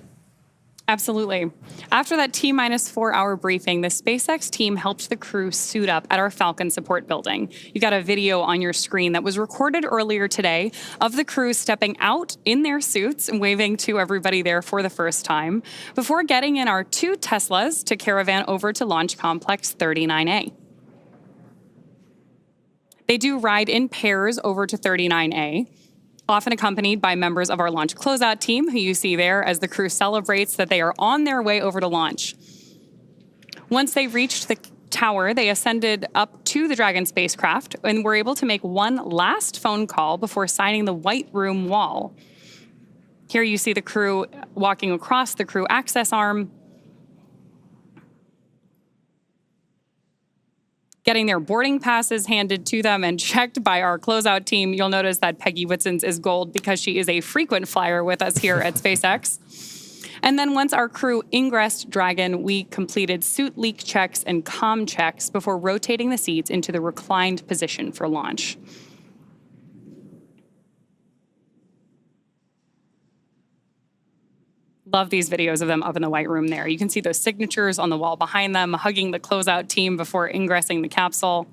Absolutely. After that T-4 hour briefing, the SpaceX team helped the crew suit up at our Falcon Support Building. You got a video on your screen that was recorded earlier today of the crew stepping out in their suits and waving to everybody there for the first time before getting in our 2 Teslas to caravan over to Launch Complex 39A. They do ride in pairs over to 39A, often accompanied by members of our launch closeout team, who you see there as the crew celebrates that they are on their way over to launch. Once they reached the tower, they ascended up to the Dragon spacecraft and were able to make one last phone call before signing the White Room wall. Here you see the crew walking across the crew access arm, getting their boarding passes handed to them and checked by our closeout team. You'll notice that Peggy Whitson's is gold because she is a frequent flyer with us here at SpaceX. And then once our crew ingressed Dragon, we completed suit leak checks and comm checks before rotating the seats into the reclined position for launch. Love these videos of them up in the White Room there. You can see those signatures on the wall behind them, hugging the closeout team before ingressing the capsule.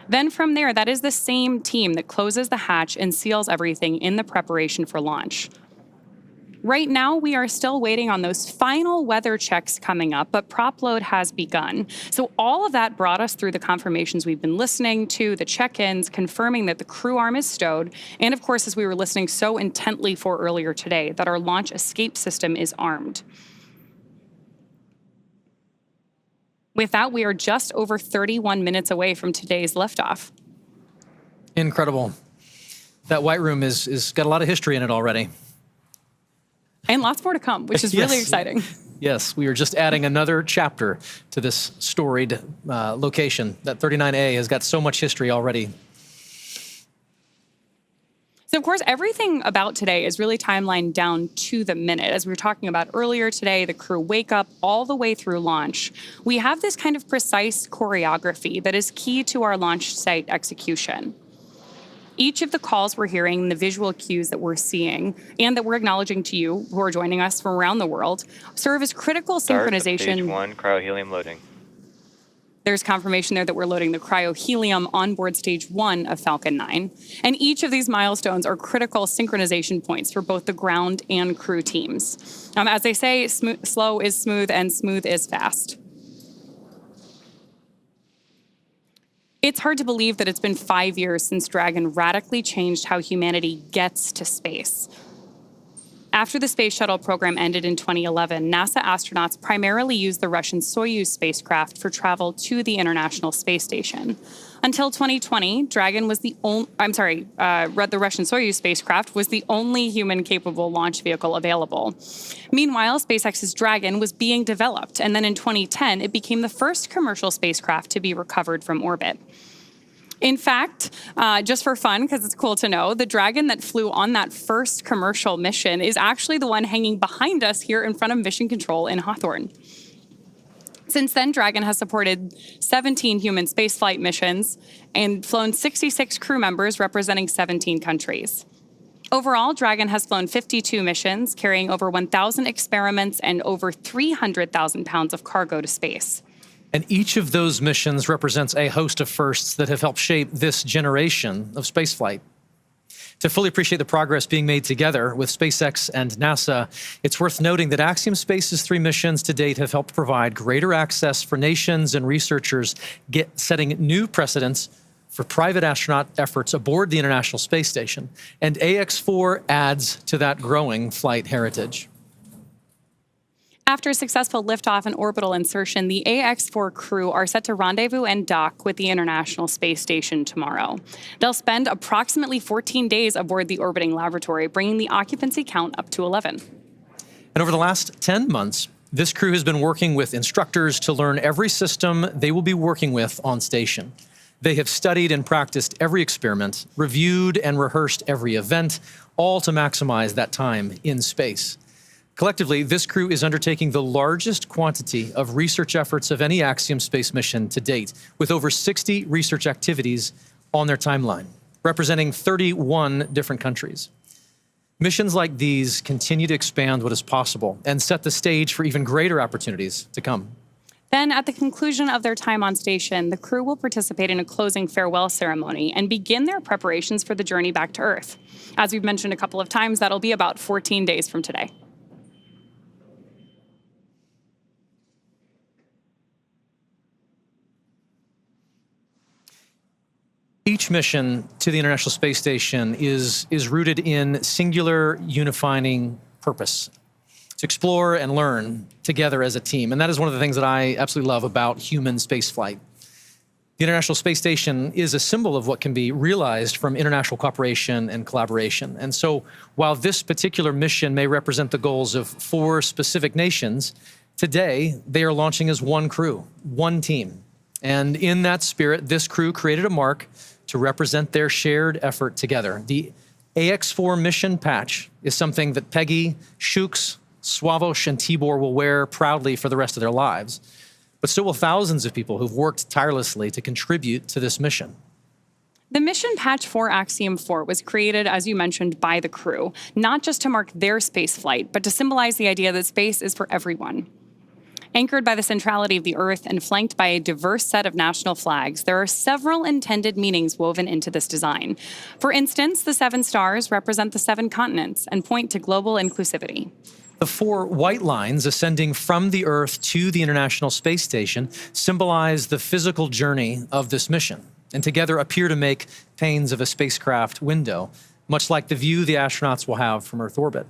Then from there, that is the same team that closes the hatch and seals everything in the preparation for launch. Right now, we are still waiting on those final weather checks coming up, but prop load has begun. So all of that brought us through the confirmations we've been listening to, the check-ins, confirming that the crew arm is stowed, and of course, as we were listening so intently for earlier today, that our launch escape system is armed. With that, we are just over 31 minutes away from today's liftoff. Incredible. That White Room is got a lot of history in it already. And lots more to come, which is really exciting. Yes, we are just adding another chapter to this storied location. That 39A has got so much history already. So, of course, everything about today is really timelined down to the minute. As we were talking about earlier today, the crew wake up all the way through launch. We have this kind of precise choreography that is key to our launch site execution. Each of the calls we're hearing, the visual cues that we're seeing, and that we're acknowledging to you who are joining us from around the world, serve as critical synchronization. Stage 1, cryohelium loading. There's confirmation there that we're loading the cryohelium on board stage 1 of Falcon 9. And each of these milestones are critical synchronization points for both the ground and crew teams. As they say, slow is smooth and smooth is fast. It's hard to believe that it's been 5 years since Dragon radically changed how humanity gets to space. After the space shuttle program ended in 2011, NASA astronauts primarily used the Russian Soyuz spacecraft for travel to the International Space Station. Until 2020, Dragon was the Russian Soyuz spacecraft was the only human-capable launch vehicle available. Meanwhile, SpaceX's Dragon was being developed, and then in 2010, it became the first commercial spacecraft to be recovered from orbit. In fact, just for fun, because it's cool to know, the Dragon that flew on that first commercial mission is actually the one hanging behind us here in front of Mission Control in Hawthorne. Since then, Dragon has supported 17 human spaceflight missions and flown 66 crew members representing 17 countries. Overall, Dragon has flown 52 missions, carrying over 1,000 experiments and over 300,000 pounds of cargo to space. And each of those missions represents a host of firsts that have helped shape this generation of spaceflight. To fully appreciate the progress being made together with SpaceX and NASA, it's worth noting that Axiom Space's 3 missions to date have helped provide greater access for nations and researchers, setting new precedents for private astronaut efforts aboard the International Space Station. And Ax-4 adds to that growing flight heritage. After a successful liftoff and orbital insertion, the Ax-4 crew are set to rendezvous and dock with the International Space Station tomorrow. They'll spend approximately 14 days aboard the orbiting laboratory, bringing the occupancy count up to 11. And over the last 10 months, this crew has been working with instructors to learn every system they will be working with on station. They have studied and practiced every experiment, reviewed and rehearsed every event, all to maximize that time in space. Collectively, this crew is undertaking the largest quantity of research efforts of any Axiom Space mission to date, with over 60 research activities on their timeline, representing 31 different countries. Missions like these continue to expand what is possible and set the stage for even greater opportunities to come. Then, at the conclusion of their time on station, the crew will participate in a closing farewell ceremony and begin their preparations for the journey back to Earth. As we've mentioned a couple of times, that'll be about 14 days from today. Each mission to the International Space Station is rooted in singular unifying purpose, to explore and learn together as a team. And that is one of the things that I absolutely love about human spaceflight. The International Space Station is a symbol of what can be realized from international cooperation and collaboration. And so while this particular mission may represent the goals of 4 specific nations, today they are launching as one crew, one team. And in that spirit, this crew created a mark to represent their shared effort together. The Ax-4 mission patch is something that Peggy, Shooks, Swavush, and Tibor will wear proudly for the rest of their lives. But so will thousands of people who've worked tirelessly to contribute to this mission. The mission patch for Axiom 4 was created, as you mentioned, by the crew, not just to mark their space flight, but to symbolize the idea that space is for everyone. Anchored by the centrality of the Earth and flanked by a diverse set of national flags, there are several intended meanings woven into this design. For instance, the 7 stars represent the 7 continents and point to global inclusivity. The 4 white lines ascending from the Earth to the International Space Station symbolize the physical journey of this mission, and together appear to make panes of a spacecraft window, much like the view the astronauts will have from Earth orbit.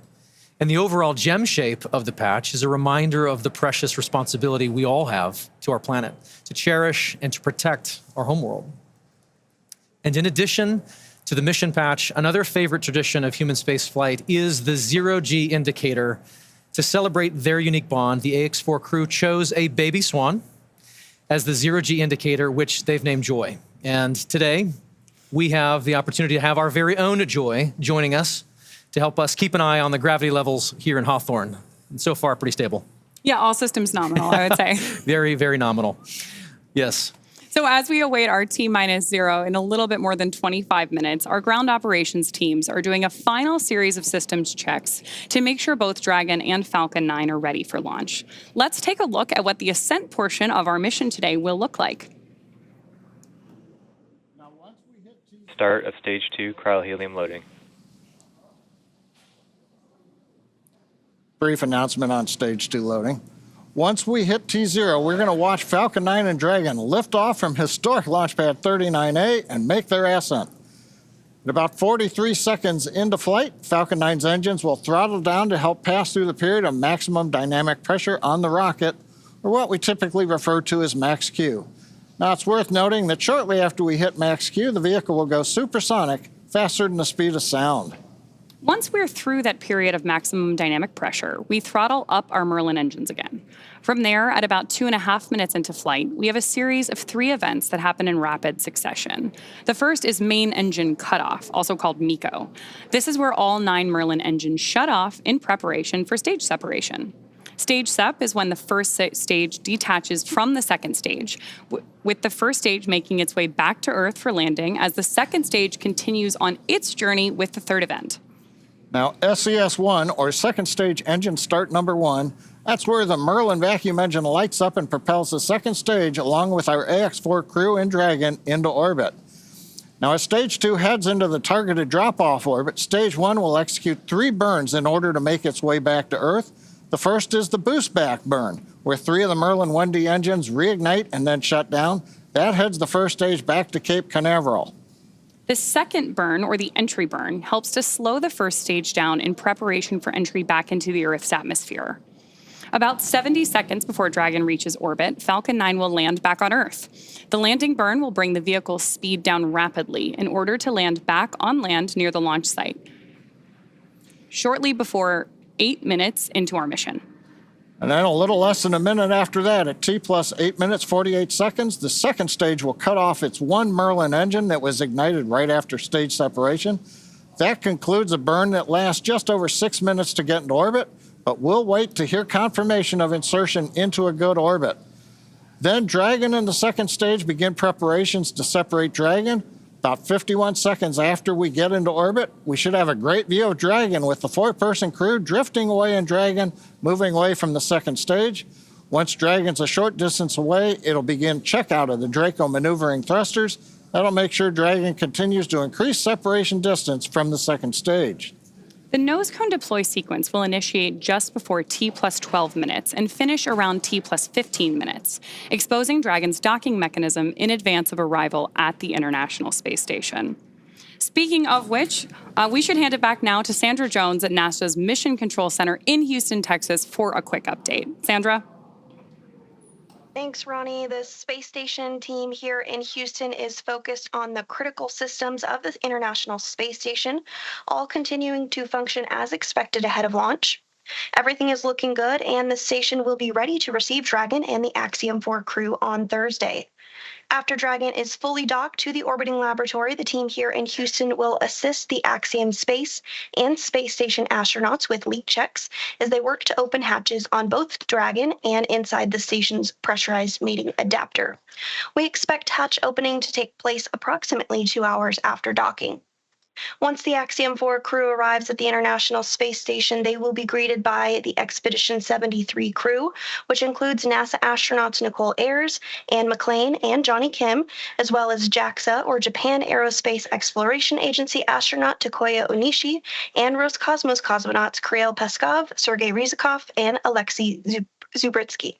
And the overall gem shape of the patch is a reminder of the precious responsibility we all have to our planet, to cherish and to protect our homeworld. And in addition to the mission patch, another favorite tradition of human spaceflight is the zero-G indicator. To celebrate their unique bond, the Ax-4 crew chose a baby swan as the zero-G indicator, which they've named Joy. And today, we have the opportunity to have our very own Joy joining us to help us keep an eye on the gravity levels here in Hawthorne. And so far, pretty stable. Yeah, all systems nominal, I would say. Very, very nominal. Yes. So as we await our T-0 in a little bit more than 25 minutes, our ground operations teams are doing a final series of systems checks to make sure both Dragon and Falcon 9 are ready for launch. Let's take a look at what the ascent portion of our mission today will look like. Start of Stage 2 cryohelium loading. Brief announcement on Stage 2 loading. Once we hit T0, we're going to watch Falcon 9 and Dragon lift off from historic launch pad 39A and make their ascent. At about 43 seconds into flight, Falcon 9's engines will throttle down to help pass through the period of maximum dynamic pressure on the rocket, or what we typically refer to as max Q. Now, it's worth noting that shortly after we hit max Q, the vehicle will go supersonic, faster than the speed of sound. Once we're through that period of maximum dynamic pressure, we throttle up our Merlin engines again. From there, at about 2.5 minutes into flight, we have a series of 3 events that happen in rapid succession. The first is main engine cutoff, also called MECO. This is where all 9 Merlin engines shut off in preparation for stage separation. Stage SEP is when the first stage detaches from the second stage, with the first stage making its way back to Earth for landing as the second stage continues on its journey with the third event. Now, SES-1, or second stage engine start number 1, that's where the Merlin vacuum engine lights up and propels the second stage along with our Ax-4 crew and Dragon into orbit. Now, as Stage 2 heads into the targeted drop-off orbit, Stage 1 will execute 3 burns in order to make its way back to Earth. The first is the boost back burn, where 3 of the Merlin 1D engines reignite and then shut down. That heads the first stage back to Cape Canaveral. The second burn, or the entry burn, helps to slow the first stage down in preparation for entry back into the Earth's atmosphere. About 70 seconds before Dragon reaches orbit, Falcon 9 will land back on Earth. The landing burn will bring the vehicle's speed down rapidly in order to land back on land near the launch site, shortly before 8 minutes into our mission. And then a little less than a minute after that, at T plus 8 minutes, 48 seconds, the second stage will cut off its 1 Merlin engine that was ignited right after stage separation. That concludes a burn that lasts just over 6 minutes to get into orbit, but we'll wait to hear confirmation of insertion into a good orbit. Then Dragon and the second stage begin preparations to separate Dragon. About 51 seconds after we get into orbit, we should have a great view of Dragon with the 4-person crew drifting away in Dragon, moving away from the second stage. Once Dragon's a short distance away, it'll begin checkout of the Draco maneuvering thrusters. That'll make sure Dragon continues to increase separation distance from the second stage. The nose cone deploy sequence will initiate just before T plus 12 minutes and finish around T plus 15 minutes, exposing Dragon's docking mechanism in advance of arrival at the International Space Station. Speaking of which, we should hand it back now to Sandra Jones at NASA's Mission Control Center in Houston, Texas, for a quick update. Sandra? Thanks, Ronnie. The space station team here in Houston is focused on the critical systems of the International Space Station, all continuing to function as expected ahead of launch. Everything is looking good, and the station will be ready to receive Dragon and the Axiom 4 crew on Thursday. After Dragon is fully docked to the orbiting laboratory, the team here in Houston will assist the Axiom Space and Space Station astronauts with leak checks as they work to open hatches on both Dragon and inside the station's pressurized mating adapter. We expect hatch opening to take place approximately 2 hours after docking. Once the Axiom 4 crew arrives at the International Space Station, they will be greeted by the Expedition 73 crew, which includes NASA astronauts Nicole Ayers, Anne McClain, and Johnny Kim, as well as JAXA, or Japan Aerospace Exploration Agency astronaut Takoya Onishi, and Roscosmos cosmonauts Kirill Peskov, Sergei Ryzhikov, and Alexei Zubritsky.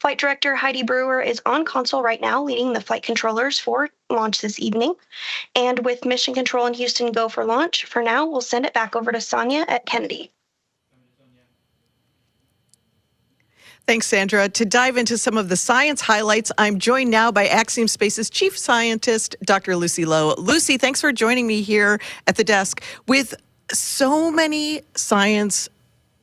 Flight Director Heidi Brewer is on console right now, leading the flight controllers for launch this evening. And with Mission Control in Houston go for launch, for now, we'll send it back over to Sonia at Kennedy. Thanks, Sandra. To dive into some of the science highlights, I'm joined now by Axiom Space's Chief Scientist, Dr. Lucy Lowe. Lucy, thanks for joining me here at the desk. With so many science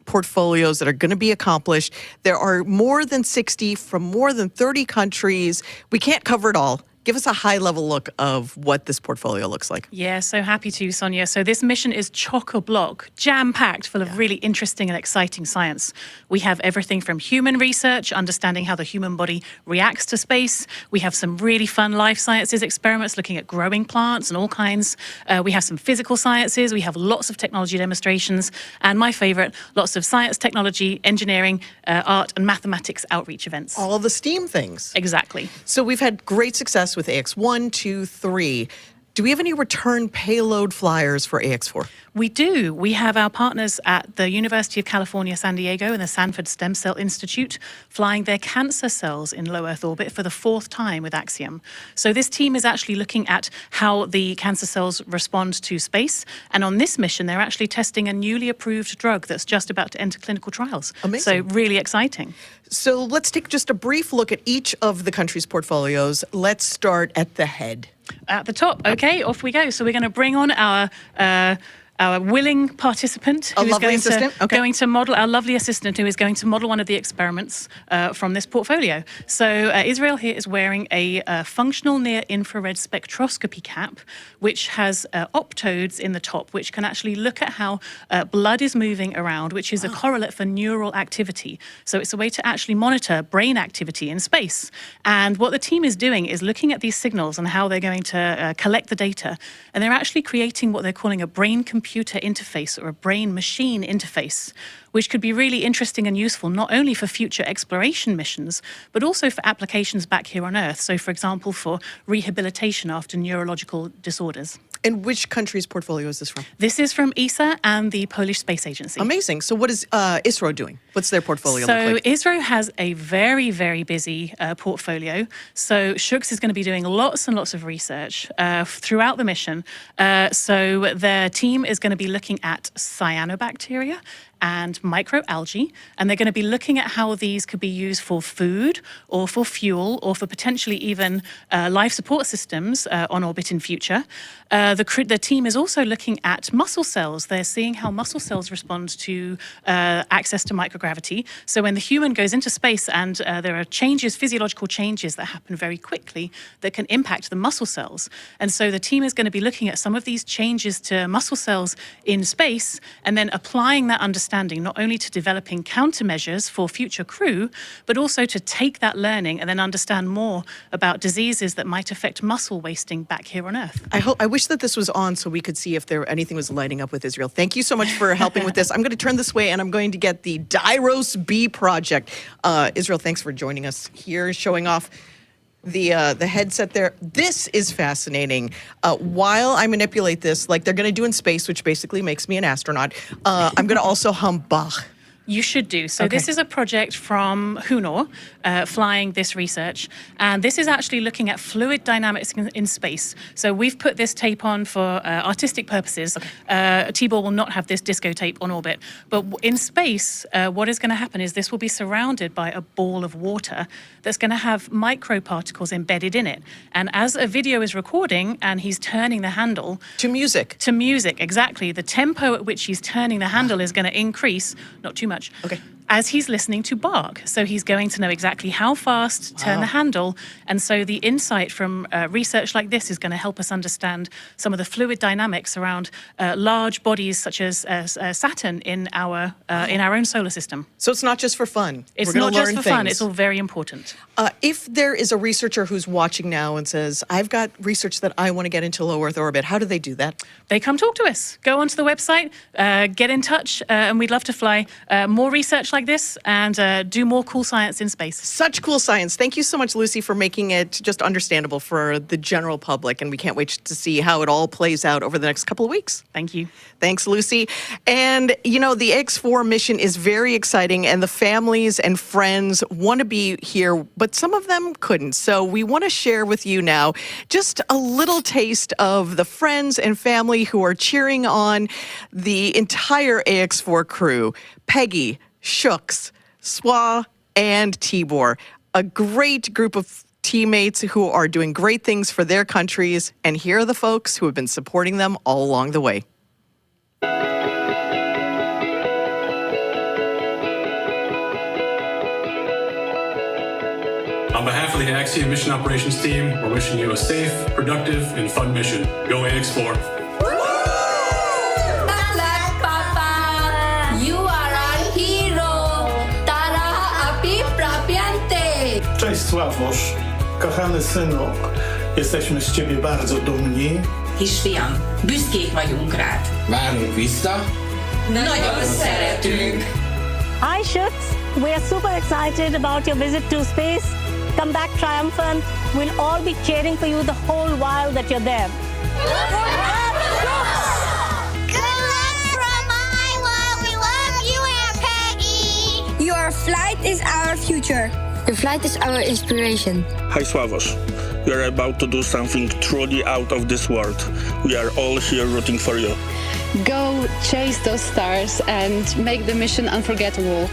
portfolios that are going to be accomplished, there are more than 60 from more than 30 countries. We can't cover it all. Give us a high-level look of what this portfolio looks like. Yeah, so happy to, Sonia. So this mission is chock-a-block, jam-packed full of really interesting and exciting science. We have everything from human research, understanding how the human body reacts to space. We have some really fun life sciences experiments looking at growing plants and all kinds. We have some physical sciences. We have lots of technology demonstrations. And my favorite, lots of science, technology, engineering, art, and mathematics outreach events. All the STEAM things. Exactly. So we've had great success with Ax-1, 2, 3. Do we have any return payload flyers for Ax-4? We do. We have our partners at the University of California, San Diego and the Sanford Stem Cell Institute flying their cancer cells in low Earth orbit for the 4th time with Axiom. So this team is actually looking at how the cancer cells respond to space. And on this mission, they're actually testing a newly approved drug that's just about to enter clinical trials. Amazing. So really exciting. So let's take just a brief look at each of the country's portfolios. Let's start at the head. At the top. Okay, off we go. So we're going to bring on our willing participant who is going to model, our lovely assistant who is going to model one of the experiments from this portfolio. So Israel here is wearing a functional near-infrared spectroscopy cap, which has optodes in the top, which can actually look at how blood is moving around, which is a correlate for neural activity. So it's a way to actually monitor brain activity in space. And what the team is doing is looking at these signals and how they're going to collect the data. And they're actually creating what they're calling a brain-computer interface or a brain-machine interface, which could be really interesting and useful not only for future exploration missions, but also for applications back here on Earth. So, for example, for rehabilitation after neurological disorders. And which country's portfolio is this from? This is from ESA and the Polish Space Agency. Amazing. So what is ISRO doing? What's their portfolio look like? So ISRO has a very, very busy portfolio. So Shucks is going to be doing lots and lots of research throughout the mission. So their team is going to be looking at cyanobacteria and microalgae, and they're going to be looking at how these could be used for food or for fuel or for potentially even life support systems on orbit in future. The team is also looking at muscle cells. They're seeing how muscle cells respond to access to microgravity. So when the human goes into space and there are changes, physiological changes that happen very quickly that can impact the muscle cells. And so the team is going to be looking at some of these changes to muscle cells in space and then applying that understanding not only to developing countermeasures for future crew, but also to take that learning and then understand more about diseases that might affect muscle wasting back here on Earth. I wish that this was on so we could see if anything was lighting up with Israel. Thank you so much for helping with this. I'm going to turn this way and I'm going to get the Dairos B project. Israel, thanks for joining us here, showing off the headset there. This is fascinating. While I manipulate this, like they're going to do in space, which basically makes me an astronaut, I'm going to also hum Bach. You should do. So This is a project from Hunor flying this research. And this is actually looking at fluid dynamics in space. So we've put this tape on for artistic purposes. Tibor will not have this disco tape on orbit. But in space, what is going to happen is this will be surrounded by a ball of water that's going to have microparticles embedded in it. And as a video is recording and he's turning the handle... To music. To music, exactly. The tempo at which he's turning the handle is going to increase, not too much. Okay. as he's listening to bark. So he's going to know exactly how fast to turn the handle. And so the insight from research like this is going to help us understand some of the fluid dynamics around large bodies such as Saturn in our own solar system. So it's not just for fun. It's We're not gonna just learn for fun. things. It's all very important. If there is a researcher who's watching now and says, I've got research that I want to get into low Earth orbit, how do they do that? They come talk to us. Go onto the website, get in touch, and we'd love to fly more research like this and do more cool science in space. Such cool science. Thank you so much, Lucy, for making it just understandable for the general public, and we can't wait to see how it all plays out over the next couple of weeks. Thank you. Thanks, Lucy. And, you know, the Ax-4 mission is very exciting, and the families and friends want to be here, but some of them couldn't. So we want to share with you now just a little taste of the friends and family who are cheering on the entire Ax-4 crew. Peggy, Shooks, Swa, and Tibor. A great group of teammates who are doing great things for their countries. And here are the folks who have been supporting them all along the way. On behalf of the Axiom Mission Operations team, we're wishing you a safe, productive, and fun mission. Go Ax-4. Papa, you are our hero. Tara api prapiante. Cześć Sławosz, kochany synu, jesteśmy z ciebie bardzo dumni. Kisfiam, büszkék vagyunk rád. Várunk vissza. Nagyon szeretünk. Hi Shooks, we are super excited about your visit to space. Come back triumphant. We'll all be cheering for you the whole while that you're there. Good luck from Iowa. We love you, Aunt Peggy. Your flight is our future. Your flight is our inspiration. Hi Sławos, we are about to do something truly out of this world. We are all here rooting for you. Go chase those stars and make the mission unforgettable.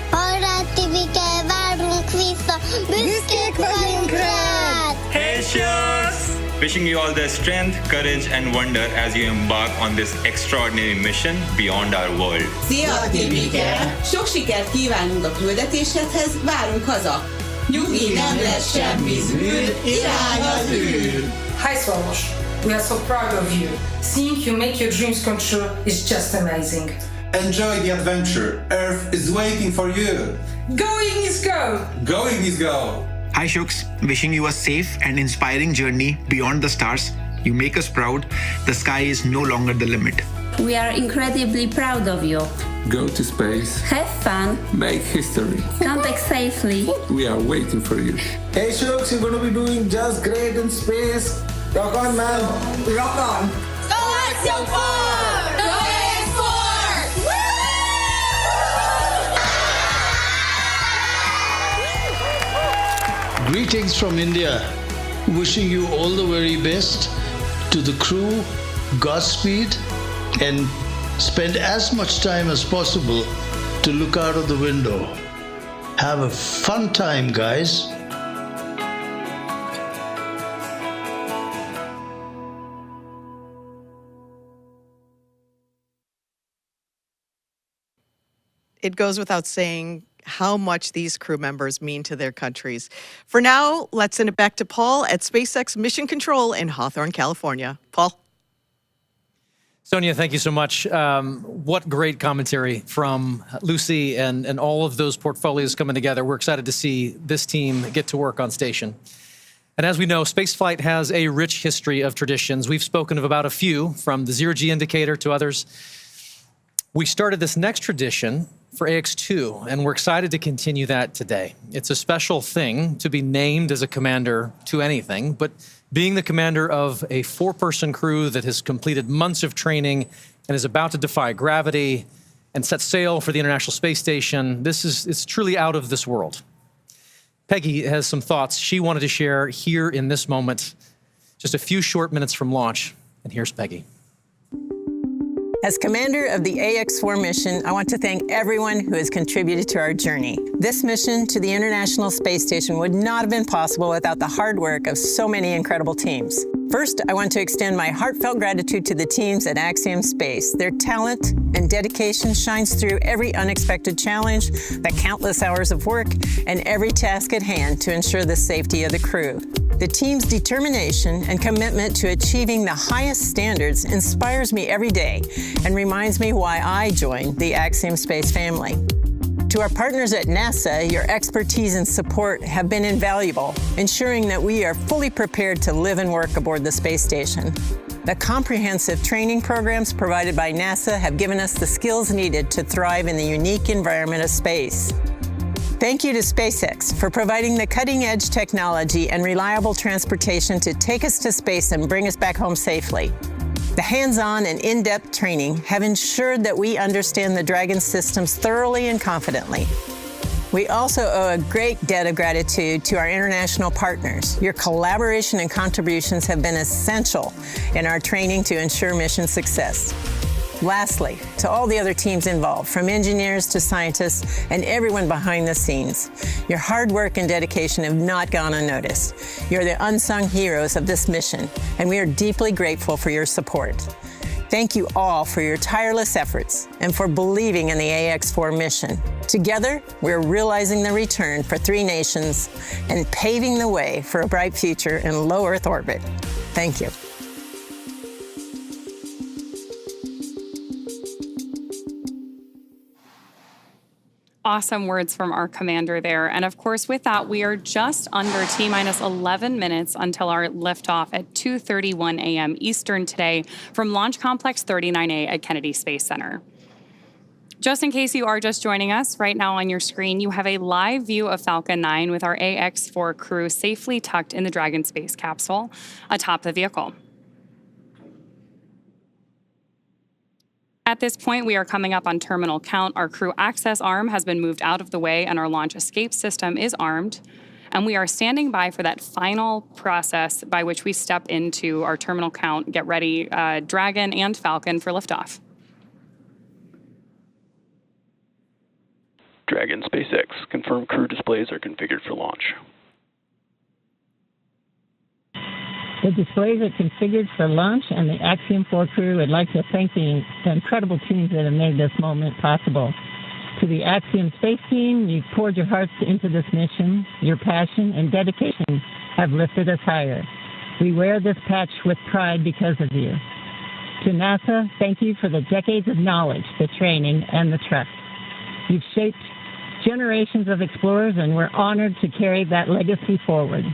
Hey Shooks! Wishing you all the strength, courage and wonder as you embark on this extraordinary mission beyond our world. Szia, Tibike! Sok sikert kívánunk a küldetésedhez, várunk haza! Nyugi, nem lesz semmi zűr, irány az űr! Hi Swamosh, we are so proud of you. Seeing you make your dreams come true is just amazing. Enjoy the adventure. Earth is waiting for you. Going is go! Going is go! Hi Shooks, wishing you a safe and inspiring journey beyond the stars. You make us proud. The sky is no longer the limit. We are incredibly proud of you. Go to space. Have fun. Make history. Come back safely. We are waiting for you. Hey Shooks, you're going to be doing just great in space. Rock on, man. Rock on. Go Axiom 4! Go Ax-4! Greetings from India. Wishing you all the very best. To the crew, Godspeed, and spend as much time as possible to look out of the window. Have a fun time, guys. It goes without saying how much these crew members mean to their countries. For now, let's send it back to Paul at SpaceX Mission Control in Hawthorne, California. Paul? Sonia, thank you so much. What great commentary from Lucy and all of those portfolios coming together. We're excited to see this team get to work on station. And as we know, spaceflight has a rich history of traditions. We've spoken of about a few, from the zero-G indicator to others. We started this next tradition for Ax-2, and we're excited to continue that today. It's a special thing to be named as a commander to anything, but being the commander of a 4-person crew that has completed months of training and is about to defy gravity and set sail for the International Space Station, it's truly out of this world. Peggy has some thoughts she wanted to share here in this moment, just a few short minutes from launch, and here's Peggy. As commander of the Ax-4 mission, I want to thank everyone who has contributed to our journey. This mission to the International Space Station would not have been possible without the hard work of so many incredible teams. First, I want to extend my heartfelt gratitude to the teams at Axiom Space. Their talent and dedication shines through every unexpected challenge, the countless hours of work, and every task at hand to ensure the safety of the crew. The team's determination and commitment to achieving the highest standards inspires me every day and reminds me why I joined the Axiom Space family. To our partners at NASA, your expertise and support have been invaluable, ensuring that we are fully prepared to live and work aboard the space station. The comprehensive training programs provided by NASA have given us the skills needed to thrive in the unique environment of space. Thank you to SpaceX for providing the cutting-edge technology and reliable transportation to take us to space and bring us back home safely. The hands-on and in-depth training have ensured that we understand the Dragon systems thoroughly and confidently. We also owe a great debt of gratitude to our international partners. Your collaboration and contributions have been essential in our training to ensure mission success. Lastly, to all the other teams involved, from engineers to scientists and everyone behind the scenes, your hard work and dedication have not gone unnoticed. You're the unsung heroes of this mission, and we are deeply grateful for your support. Thank you all for your tireless efforts and for believing in the Ax-4 mission. Together, we're realizing the return for 3 nations and paving the way for a bright future in low Earth orbit. Thank you. Awesome words from our commander there. And of course, with that, we are just under T-minus 11 minutes until our liftoff at 2:31 a.m. Eastern today from Launch Complex 39A at Kennedy Space Center. Just in case you are just joining us, right now on your screen, you have a live view of Falcon 9 with our Ax-4 crew safely tucked in the Dragon space capsule atop the vehicle. At this point, we are coming up on terminal count. Our crew access arm has been moved out of the way and our launch escape system is armed. And we are standing by for that final process by which we step into our terminal count, get ready, Dragon and Falcon for liftoff. Dragon SpaceX, confirm crew displays are configured for launch. The displays are configured for launch, and the Axiom 4 crew would like to thank the incredible teams that have made this moment possible. To the Axiom Space team, you've poured your hearts into this mission. Your passion and dedication have lifted us higher. We wear this patch with pride because of you. To NASA, thank you for the decades of knowledge, the training, and the trust. You've shaped generations of explorers, and we're honored to carry that legacy forward.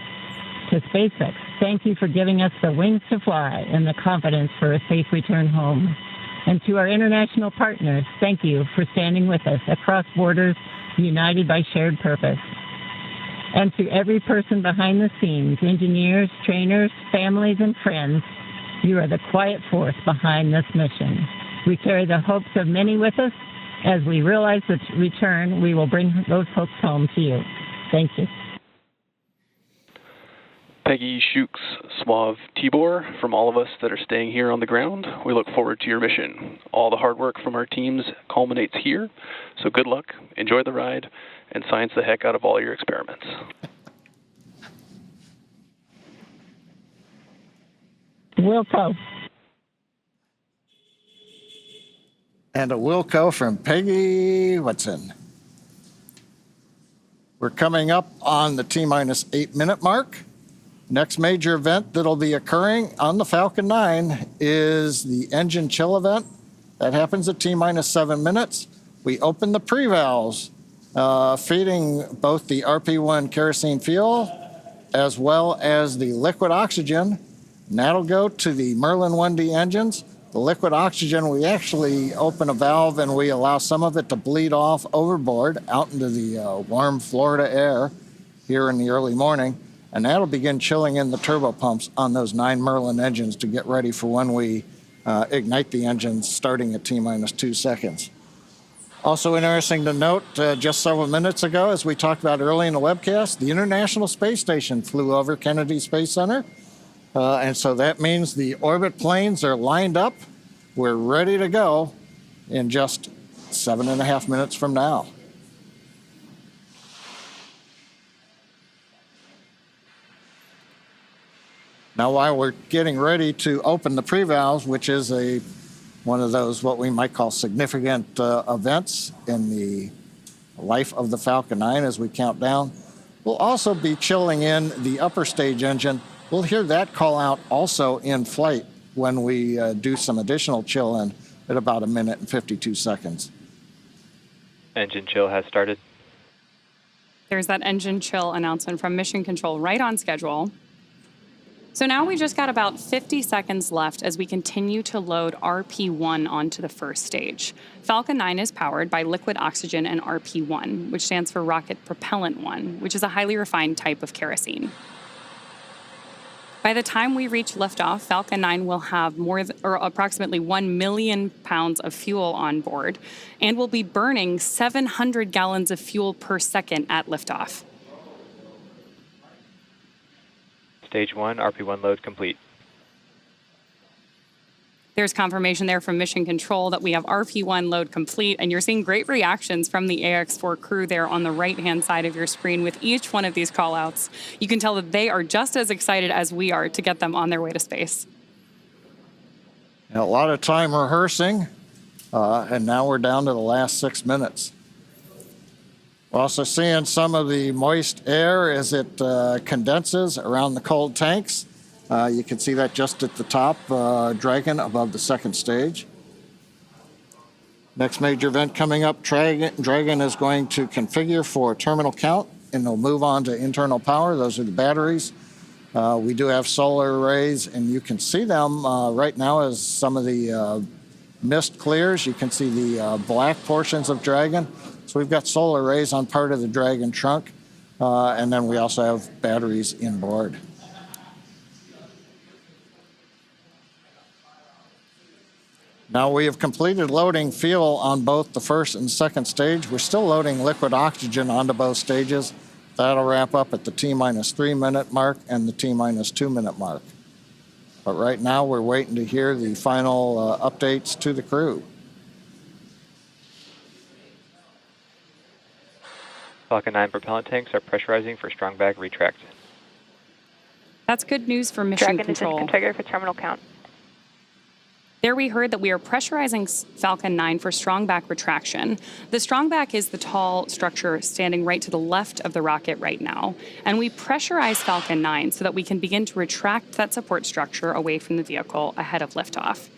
To SpaceX, thank you for giving us the wings to fly and the confidence for a safe return home. And to our international partners, thank you for standing with us across borders, united by shared purpose. And to every person behind the scenes, engineers, trainers, families, and friends, you are the quiet force behind this mission. We carry the hopes of many with us. As we realize the return, we will bring those hopes home to you. Thank you. Peggy, Shooks, Suave, Tibor, from all of us that are staying here on the ground, we look forward to your mission. All the hard work from our teams culminates here, so good luck, enjoy the ride, and science the heck out of all your experiments. Wilco. And a Wilco from Peggy Watson. We're coming up on the T-minus 8-minute mark. Next major event that'll be occurring on the Falcon 9 is the engine chill event. That happens at T-minus 7 minutes. We open the pre-valves, feeding both the RP-1 kerosene fuel as well as the liquid oxygen. And that'll go to the Merlin 1D engines. The liquid oxygen, we actually open a valve and we allow some of it to bleed off overboard out into the warm Florida air here in the early morning. And that'll begin chilling in the turbo pumps on those 9 Merlin engines to get ready for when we ignite the engines starting at T-minus 2 seconds. Also interesting to note, just several minutes ago, as we talked about early in the webcast, the International Space Station flew over Kennedy Space Center. And so that means the orbit planes are lined up we're ready to go in just 7.5 minutes from now. Now, while we're getting ready to open the pre-valves, which is one of those what we might call significant events in the life of the Falcon 9 as we count down, we'll also be chilling in the upper stage engine. We'll hear that call out also in flight when we do some additional chill in at about 1 minute and 52 seconds. Engine chill has started. There's that engine chill announcement from Mission Control right on schedule. So now we just got about 50 seconds left as we continue to load RP1 onto the first stage. Falcon 9 is powered by liquid oxygen and RP1, which stands for Rocket Propellant 1, which is a highly refined type of kerosene. By the time we reach liftoff, Falcon 9 will have approximately 1 million pounds of fuel on board and will be burning 700 gallons of fuel per second at liftoff. Stage 1, RP1 load complete. There's confirmation there from Mission Control that we have RP1 load complete, and you're seeing great reactions from the Ax-4 crew there on the right-hand side of your screen with each one of these call-outs. You can tell that they are just as excited as we are to get them on their way to space. A lot of time rehearsing, and now we're down to the last 6 minutes. We're also seeing some of the moist air as it condenses around the cold tanks. You can see that just at the top, Dragon above the second stage. Next major event coming up, Dragon is going to configure for terminal count, and they'll move on to internal power. Those are the batteries. We do have solar arrays, and you can see them right now as some of the mist clears. You can see the black portions of Dragon. So we've got solar arrays on part of the Dragon trunk, and then we also have batteries inboard. Now we have completed loading fuel on both the first and second stage. We're still loading liquid oxygen onto both stages. That'll wrap up at the T-3 minute mark and the T-2 minute mark. But right now we're waiting to hear the final updates to the crew. Falcon 9 propellant tanks are pressurizing for strong bag retract. That's good news for Mission Control. Dragon is in configure for terminal count. There we heard that we are pressurizing Falcon 9 for strong back retraction. The strong back is the tall structure standing right to the left of the rocket right now. And we pressurize Falcon 9 so that we can begin to retract that support structure away from the vehicle ahead of liftoff.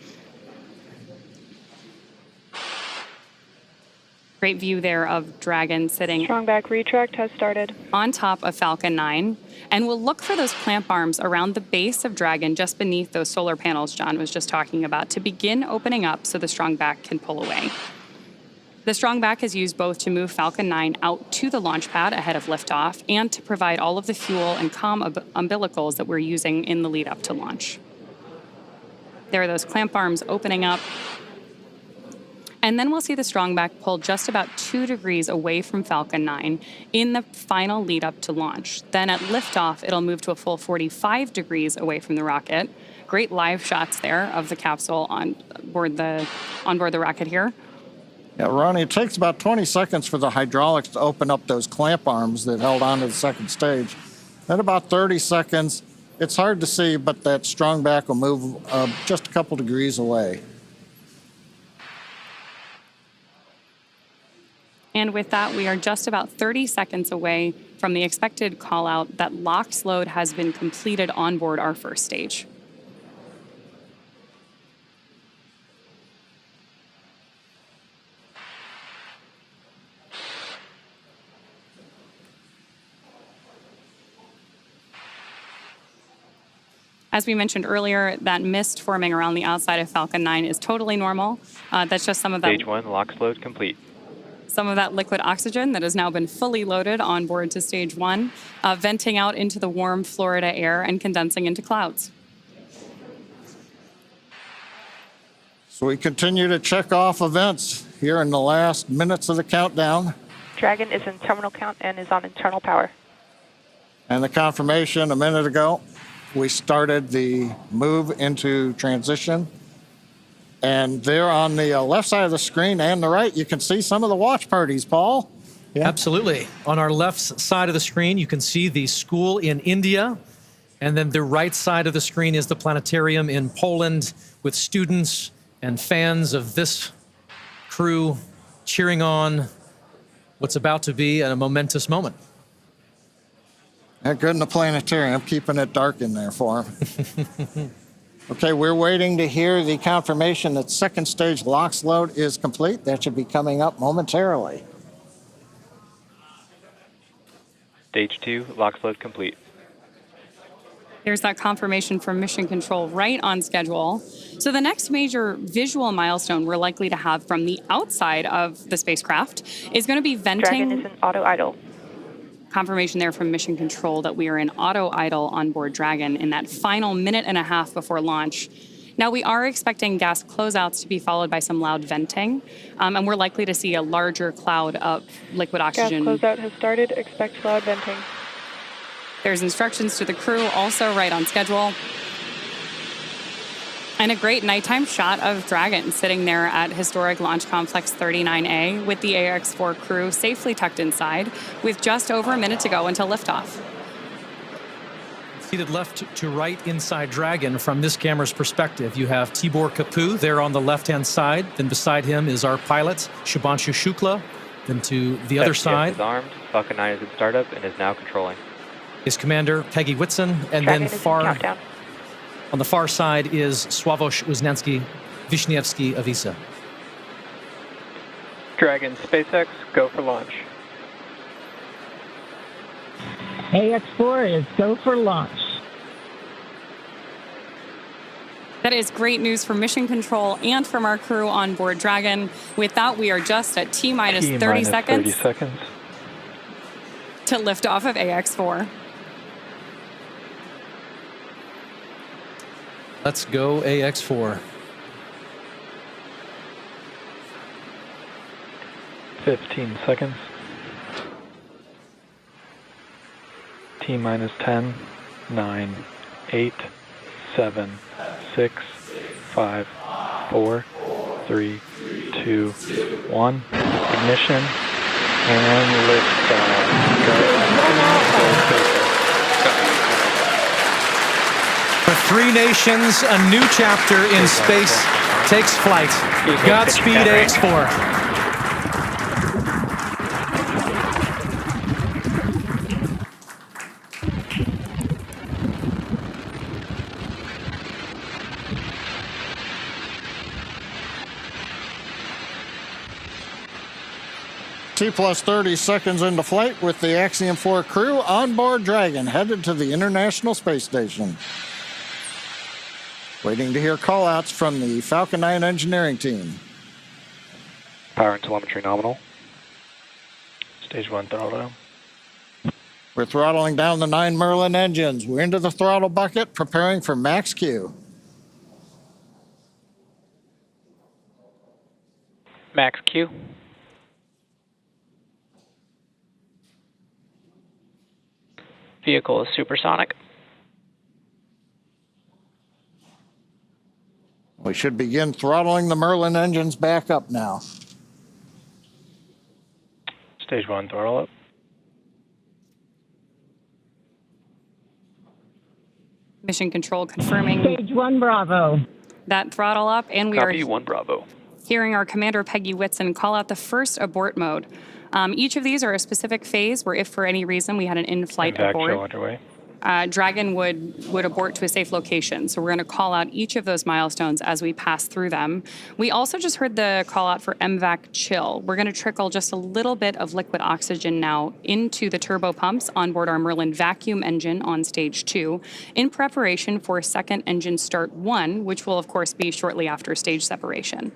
Great view there of Dragon sitting Strong back retract has started on top of Falcon 9. And we'll look for those clamp arms around the base of Dragon just beneath those solar panels John was just talking about to begin opening up so the strong back can pull away. The strong back is used both to move Falcon 9 out to the launch pad ahead of liftoff and to provide all of the fuel and comm umbilicals that we're using in the lead up to launch. There are those clamp arms opening up. And then we'll see the strong back pull just about 2 degrees away from Falcon 9 in the final lead up to launch. Then at liftoff, it'll move to a full 45 degrees away from the rocket. Great live shots there of the capsule on board the rocket here. Yeah, Ronnie, it takes about 20 seconds for the hydraulics to open up those clamp arms that held onto the second stage. Then about 30 seconds, it's hard to see, but that strong back will move just a couple degrees away. And with that, we are just about 30 seconds away from the expected call out that LOX load has been completed on board our first stage. As we mentioned earlier, that mist forming around the outside of Falcon 9 is totally normal. That's just some of that. Stage 1, LOX load complete. Some of that liquid oxygen that has now been fully loaded on board to stage 1, venting out into the warm Florida air and condensing into clouds. So we continue to check off events here in the last minutes of the countdown. Dragon is in terminal count and is on internal power. And the confirmation a minute ago, we started the move into transition. And there on the left side of the screen and the right, you can see some of the watch parties, Paul. Yeah. Absolutely. On our left side of the screen, you can see the school in India. And then the right side of the screen is the planetarium in Poland with students and fans of this crew cheering on what's about to be a momentous moment. Good in the planetarium, keeping it dark in there for them. Okay, we're waiting to hear the confirmation that second stage LOX load is complete. That should be coming up momentarily. Stage 2, LOX load complete. There's that confirmation from Mission Control right on schedule. So the next major visual milestone we're likely to have from the outside of the spacecraft is going to be venting. Dragon is in auto idle. Confirmation there from Mission Control that we are in auto idle on board Dragon in that final minute and a half before launch. Now, we are expecting gas closeouts to be followed by some loud venting, and we're likely to see a larger cloud of liquid oxygen. Gas closeout has started. Expect loud venting. There's instructions to the crew, also right on schedule. And a great nighttime shot of Dragon sitting there at historic Launch Complex 39A with the Ax-4 crew safely tucked inside with just over a minute to go until liftoff. Seated left to right inside Dragon from this camera's perspective, you have Tibor Kapu there on the left-hand side. Then beside him is our pilot, Shubhanshu Shukla. Then to the other side is armed. Falcon 9 is in startup and is now controlling. Is Commander Peggy Whitson. And Dragon then on the far side is Sławosz Wisniewski of ESA. Dragon, SpaceX, go for launch. Ax-4 is go for launch. That is great news for Mission Control and from our crew on board Dragon. With that, we are just at T-minus 30 seconds. To lift off of Ax-4. Let's go Ax-4. 15 seconds. T-minus 10, 9, 8, 7, 6, 5, 4, 3, 2, 1. Ignition and liftoff. For three nations, a new chapter in space takes flight. Godspeed, Ax-4. T plus 30 seconds into flight with the Axiom 4 crew on board Dragon, headed to the International Space Station. Waiting to hear callouts from the Falcon 9 engineering team. Power and telemetry nominal. Stage 1 throttle. We're throttling down the 9 Merlin engines. We're into the throttle bucket, preparing for max Q. Max Q. Vehicle is supersonic. We should begin throttling the Merlin engines back up now. Stage 1 throttle up. Mission Control confirming. Stage 1 Bravo. That throttle up, and we Copy are 1 Bravo. hearing our Commander Peggy Whitson call out the first abort mode. Each of these are a specific phase where if for any reason we had an in-flight abort, underway. Dragon would abort to a safe location. So we're going to call out each of those milestones as we pass through them. We also just heard the call out for MVAC chill. We're going to trickle just a little bit of liquid oxygen now into the turbo pumps on board our Merlin vacuum engine on stage 2 in preparation for second engine start 1, which will of course be shortly after stage separation.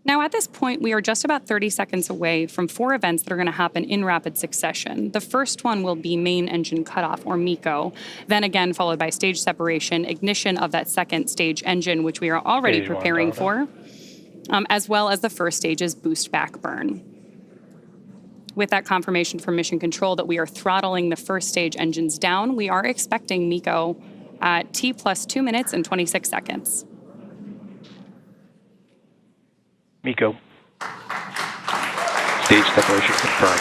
Now, at this point, we are just about 30 seconds away from 4 events that are going to happen in rapid succession. The first one will be main engine cutoff, or MECO, then again followed by stage separation, ignition of that second stage engine, which we are already Stage 1 preparing Bravo. for, as well as the first stage's boost back burn. With that confirmation from Mission Control that we are throttling the first stage engines down, we are expecting MECO at T plus 2 minutes and 26 seconds. MECO. Stage separation confirmed.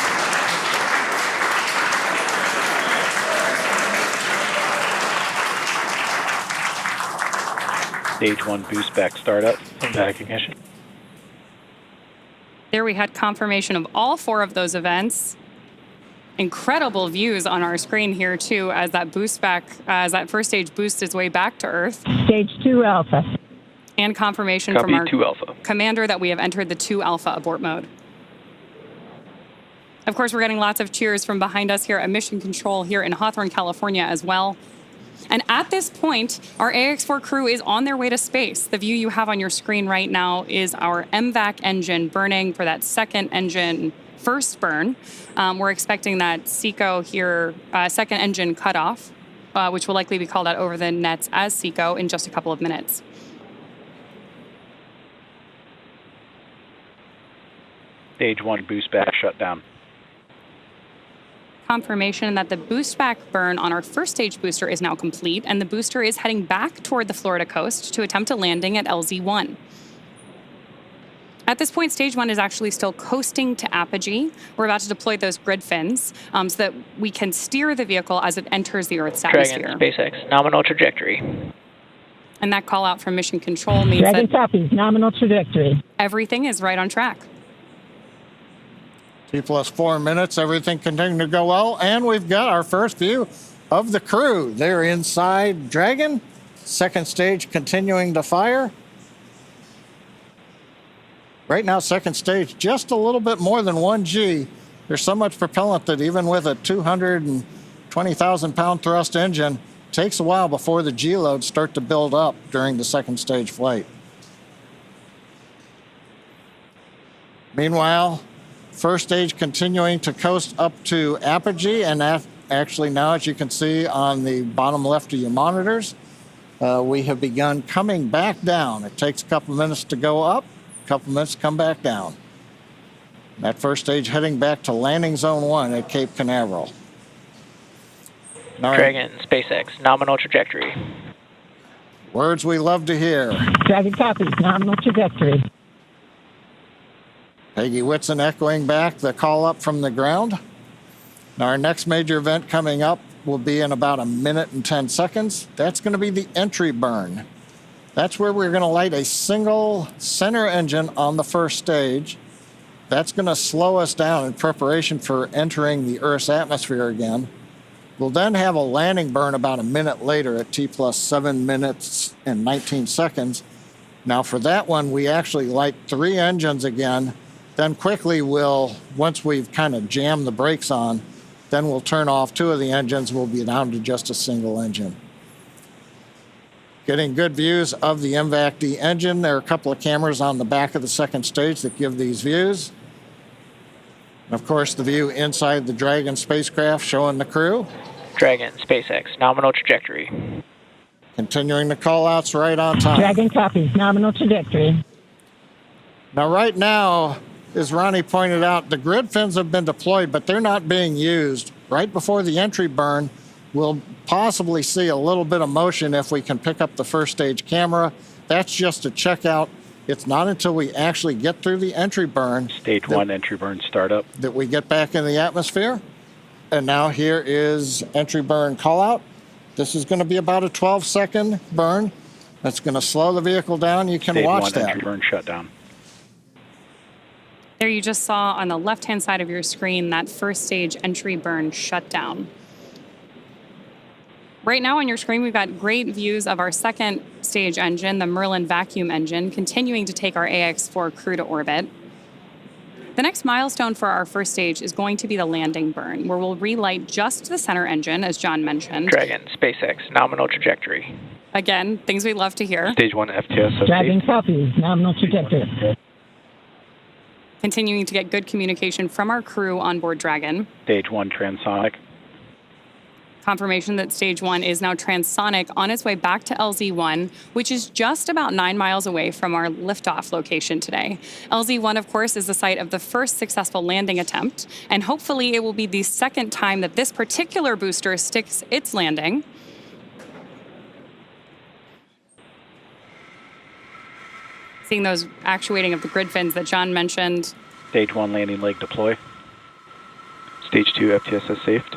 Stage 1 boost back startup and back ignition. There we had confirmation of all 4 of those events. Incredible views on our screen here too as that first stage boosts its way back to Earth. Stage 2 Alpha. And confirmation Copy, from our 2 Alpha. commander that we have entered the 2 Alpha abort mode. Of course, we're getting lots of cheers from behind us here at Mission Control here in Hawthorne, California as well. And at this point, our Ax-4 crew is on their way to space. The view you have on your screen right now is our MVAC engine burning for that second engine first burn. We're expecting that SECO here, second engine cutoff, which will likely be called out over the nets as SECO in just a couple of minutes. Stage 1 boost back shut down. Confirmation that the boost back burn on our first stage booster is now complete, and the booster is heading back toward the Florida coast to attempt a landing at LZ1. At this point, stage 1 is actually still coasting to apogee. We're about to deploy those grid fins so that we can steer the vehicle as it enters the Earth's atmosphere. Dragon, SpaceX, nominal trajectory. And that call out from Mission Control means Dragon that copies, nominal trajectory. everything is right on track. T plus 4 minutes, everything continuing to go well, and we've got our first view of the crew. They're inside Dragon, second stage continuing to fire. Right now, second stage, just a little bit more than 1G. There's so much propellant that even with a 220,000-pound thrust engine, it takes a while before the G loads start to build up during the second stage flight. Meanwhile, first stage continuing to coast up to apogee, and that actually now, as you can see on the bottom left of your monitors, we have begun coming back down. It takes a couple minutes to go up, a couple minutes to come back down. That first stage heading back to landing zone 1 at Cape Canaveral. Dragon, SpaceX, nominal trajectory. Words we love to hear. Dragon copies, nominal trajectory. Peggy Whitson echoing back the call up from the ground. Now our next major event coming up will be in about 1 minute and 10 seconds. That's going to be the entry burn. That's where we're going to light a single center engine on the first stage. That's going to slow us down in preparation for entering the Earth's atmosphere again. We'll then have a landing burn about 1 minute later at T plus 7 minutes and 19 seconds. Now for that one, we actually light 3 engines again. Then quickly once we've kind of jammed the brakes on, then we'll turn off 2 of the engines. We'll be down to just a single engine. Getting good views of the MVAC-D engine. There are a couple of cameras on the back of the second stage that give these views. And of course, the view inside the Dragon spacecraft showing the crew. Dragon, SpaceX, nominal trajectory. Continuing the call-outs right on time. Dragon copies, nominal trajectory. Now, right now, as Ronnie pointed out, the grid fins have been deployed, but they're not being used. Right before the entry burn, we'll possibly see a little bit of motion if we can pick up the first stage camera. That's just to check out. It's not until we actually get through the entry burn. Stage 1 entry burn startup. That we get back in the atmosphere. And now here is entry burn call out. This is going to be about a 12-second burn. That's going to slow the vehicle down. You can watch that. Stage 1 entry burn shutdown. There you just saw on the left-hand side of your screen that first stage entry burn shutdown. Right now on your screen, we've got great views of our second stage engine, the Merlin vacuum engine, continuing to take our Ax-4 crew to orbit. The next milestone for our first stage is going to be the landing burn, where we'll relight just the center engine, as John mentioned. Dragon, SpaceX, nominal trajectory. Again, things we love to hear. Stage 1 FTS. Dragon copies, nominal trajectory. Continuing to get good communication from our crew on board Dragon. Stage 1 transonic. Confirmation that stage 1 is now transonic on its way back to LZ1, which is just about 9 miles away from our liftoff location today. LZ1, of course, is the site of the first successful landing attempt, and hopefully it will be the second time that this particular booster sticks its landing. Seeing those actuating of the grid fins that John mentioned. Stage 1 landing leg deploy. Stage 2 FTSS safed.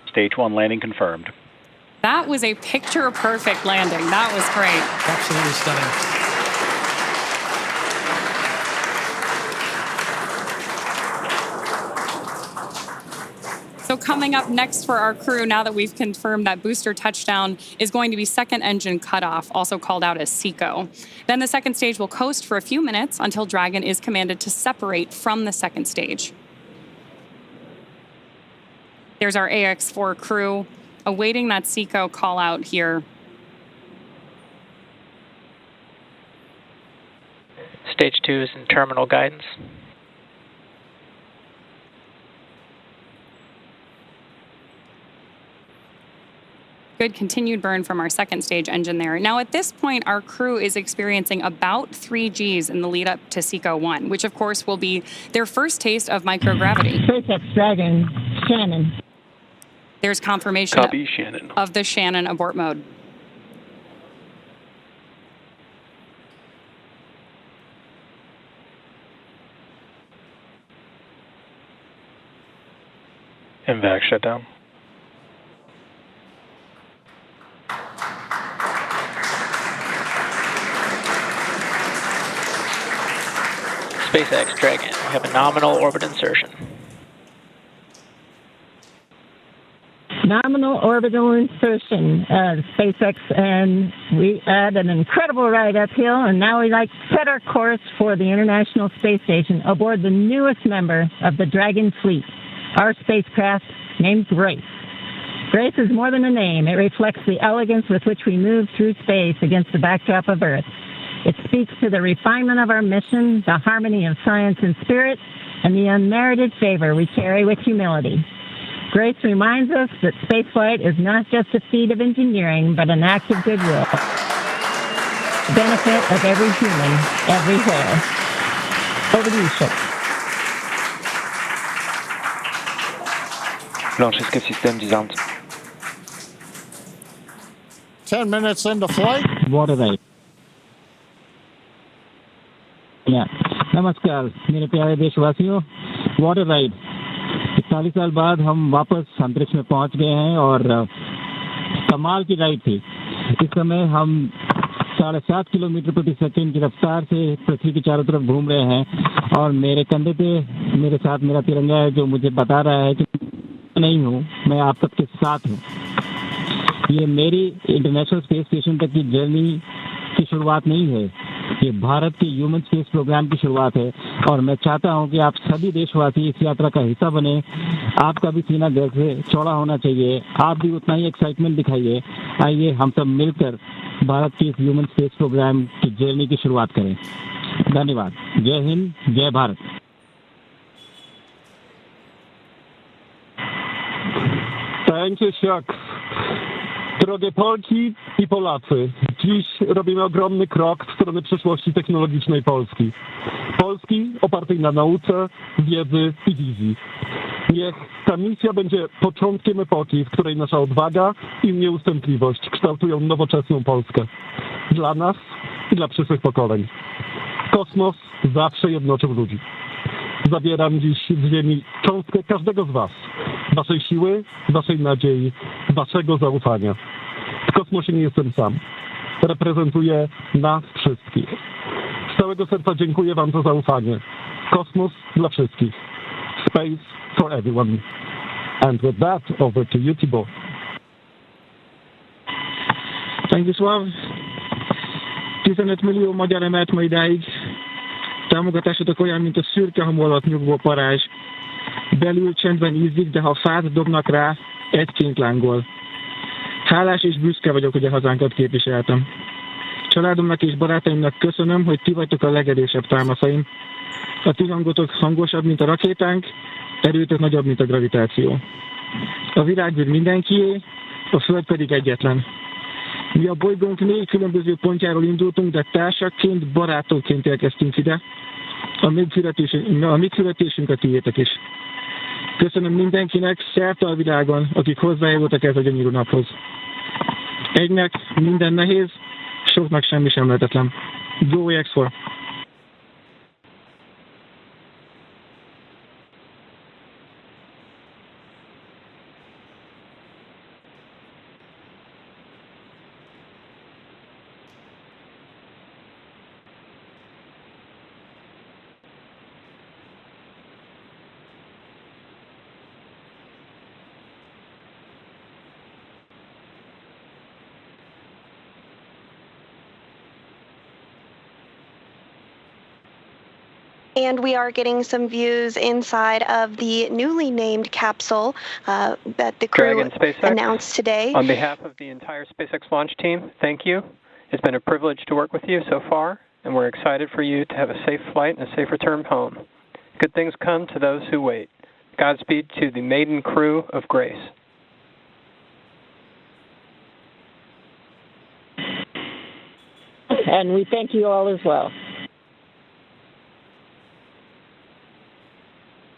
Stage 1 landing confirmed. That was a picture-perfect landing. That was great. Absolutely stunning. So coming up next for our crew, now that we've confirmed that booster touchdown, is going to be second engine cutoff, also called out as SECO. Then the second stage will coast for a few minutes until Dragon is commanded to separate from the second stage. There's our Ax-4 crew awaiting that SECO call out here. Stage 2 is in terminal guidance. Good continued burn from our second stage engine there. Now, at this point, our crew is experiencing about 3 Gs in the lead up to SECO 1, which, of course, will be their first taste of microgravity. SpaceX Dragon, Shannon. There's confirmation Copy, Shannon. of the Shannon abort mode. MVAC shutdown. SpaceX Dragon, we have a nominal orbit insertion. Nominal orbital insertion, SpaceX, and we had an incredible ride uphill, and now we like to set our course for the International Space Station aboard the newest member of the Dragon fleet, our spacecraft named Grace. Grace is more than a name. It reflects the elegance with which we move through space against the backdrop of Earth. It speaks to the refinement of our mission, the harmony of science and spirit, and the unmerited favor we carry with humility. Grace reminds us that spaceflight is not just a feat of engineering, but an act of goodwill. The benefit of every human, everywhere. Over to you, Chip. Launch escape system disarmed. 10 minutes into flight. Water ride. नमस्कार मेरे प्यारे देशवासियों, water ride 40 साल बाद हम वापस अंतरिक्ष में पहुंच गए हैं और कमाल की राइड थी। इस समय हम 7.5 किलोमीटर प्रति सेकंड की रफ्तार से पृथ्वी के चारों तरफ घूम रहे हैं और मेरे कंधे पे मेरे साथ मेरा तिरंगा है जो मुझे बता रहा है कि नहीं हूँ, मैं आप सबके साथ हूँ। ये मेरी इंटरनेशनल स्पेस स्टेशन तक की जर्नी की शुरुआत नहीं है, ये भारत के ह्यूमन स्पेस प्रोग्राम की शुरुआत है और मैं चाहता हूं कि आप सभी देशवासी इस यात्रा का हिस्सा बने। आपका भी सीना गर्व से चौड़ा होना चाहिए, आप भी उतना ही एक्साइटमेंट दिखाइए। आइए हम सब मिलकर भारत के इस ह्यूमन स्पेस प्रोग्राम की जर्नी की शुरुआत करें। धन्यवाद। जय हिंद, जय Bharat. Thank you, Chuck. Drogie Polki i Polacy, dziś robimy ogromny krok w stronę przyszłości technologicznej Polski. Polski opartej na nauce, wiedzy i wizji. Niech ta misja będzie początkiem epoki, w której nasza odwaga i nieustępliwość kształtują nowoczesną Polskę. Dla nas i dla przyszłych pokoleń. Kosmos zawsze jednoczył ludzi. Zabieram dziś z Ziemi cząstkę każdego z was. Waszej siły, waszej nadziei, waszego zaufania. W kosmosie nie jestem sam. Reprezentuję nas wszystkich. Z całego serca dziękuję wam za zaufanie. Kosmos dla wszystkich. Space for everyone. And with that, over to you, Tibor. Stanisław, 15 millió magyar emelt ma idáig. Támogatásotok olyan, mint a szürke hamu alatt nyugvó parázs. Belül csendben ízik, de ha fát dobnak rá, egyként lángol. Hálás és büszke vagyok, hogy a hazánkat képviseltem. Családomnak és barátaimnak köszönöm, hogy ti vagytok a legerősebb támaszaim. A ti hangotok hangosabb, mint a rakétánk, erőtök nagyobb, mint a gravitáció. A világűr mindenkié, a Föld pedig egyetlen. Mi a bolygónk 4 különböző pontjáról indultunk, de társakként, barátokként érkeztünk ide. A mi születésünk a tiétek is. Köszönöm mindenkinek szerte a világon, akik hozzájárultak ez a gyönyörű naphoz. Egynek minden nehéz, soknak semmi sem lehetetlen. Go Ax-4. And we are getting some views inside of the newly named capsule that the crew Dragon SpaceX, announced today. On behalf of the entire SpaceX launch team, thank you. It's been a privilege to work with you so far, and we're excited for you to have a safe flight and a safe return home. Good things come to those who wait. Godspeed to the maiden crew of Grace. And we thank you all as well.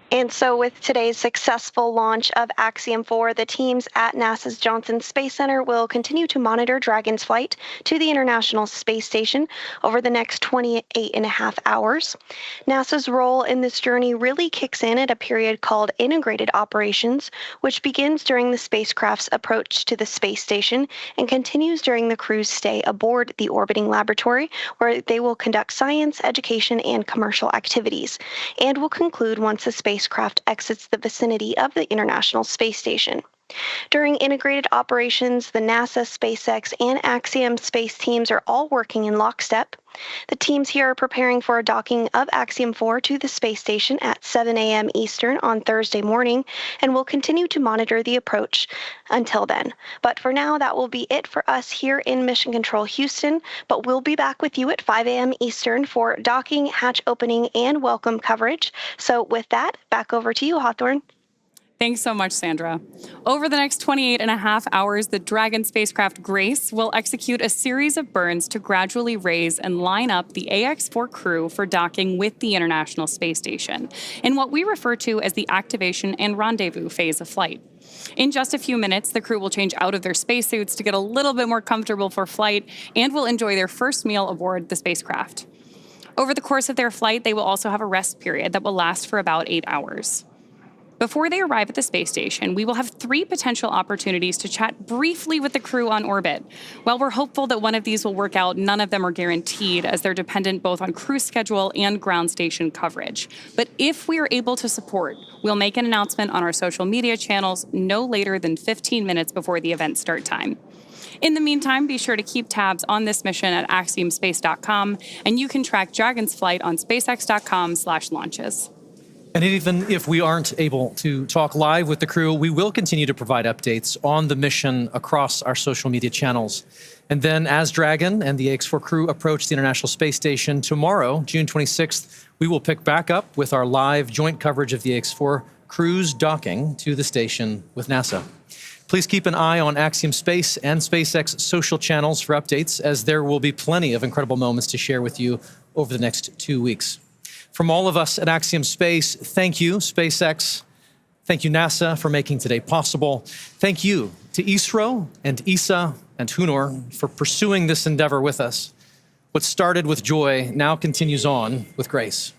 And so with today's successful launch of Axiom 4, the teams at NASA's Johnson Space Center will continue to monitor Dragon's flight to the International Space Station over the next 28.5 hours. NASA's role in this journey really kicks in at a period called integrated operations, which begins during the spacecraft's approach to the space station and continues during the crew's stay aboard the orbiting laboratory, where they will conduct science, education, and commercial activities, and will conclude once the spacecraft exits the vicinity of the International Space Station. During integrated operations, the NASA, SpaceX, and Axiom Space teams are all working in lockstep. The teams here are preparing for a docking of Axiom 4 to the space station at 7 a.m. Eastern on Thursday morning, and will continue to monitor the approach until then. But for now, that will be it for us here in Mission Control Houston, but we'll be back with you at 5 a.m. Eastern for docking, hatch opening, and welcome coverage. So with that, back over to you, Hawthorne. Thanks so much, Sandra. Over the next 28.5 hours, the Dragon spacecraft Grace will execute a series of burns to gradually raise and line up the Ax-4 crew for docking with the International Space Station in what we refer to as the activation and rendezvous phase of flight. In just a few minutes, the crew will change out of their spacesuits to get a little bit more comfortable for flight and will enjoy their first meal aboard the spacecraft. Over the course of their flight, they will also have a rest period that will last for about 8 hours. Before they arrive at the space station, we will have 3 potential opportunities to chat briefly with the crew on orbit. While we're hopeful that one of these will work out, none of them are guaranteed, as they're dependent both on crew schedule and ground station coverage. But if we are able to support, we'll make an announcement on our social media channels no later than 15 minutes before the event start time. In the meantime, be sure to keep tabs on this mission at axiomspace.com, and you can track Dragon's flight on spacex.com/launches. And even if we aren't able to talk live with the crew, we will continue to provide updates on the mission across our social media channels. And then as Dragon and the Ax-4 crew approach the International Space Station tomorrow, June 26th, we will pick back up with our live joint coverage of the Ax-4 crew's docking to the station with NASA. Please keep an eye on Axiom Space and SpaceX social channels for updates, as there will be plenty of incredible moments to share with you over the next 2 weeks. From all of us at Axiom Space, thank you, SpaceX. Thank you, NASA, for making today possible. Thank you to ISRO and ESA and Hunor for pursuing this endeavor with us. What started with joy now continues on with grace.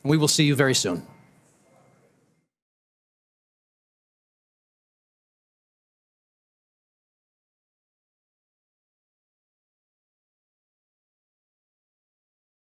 We will see you very soon.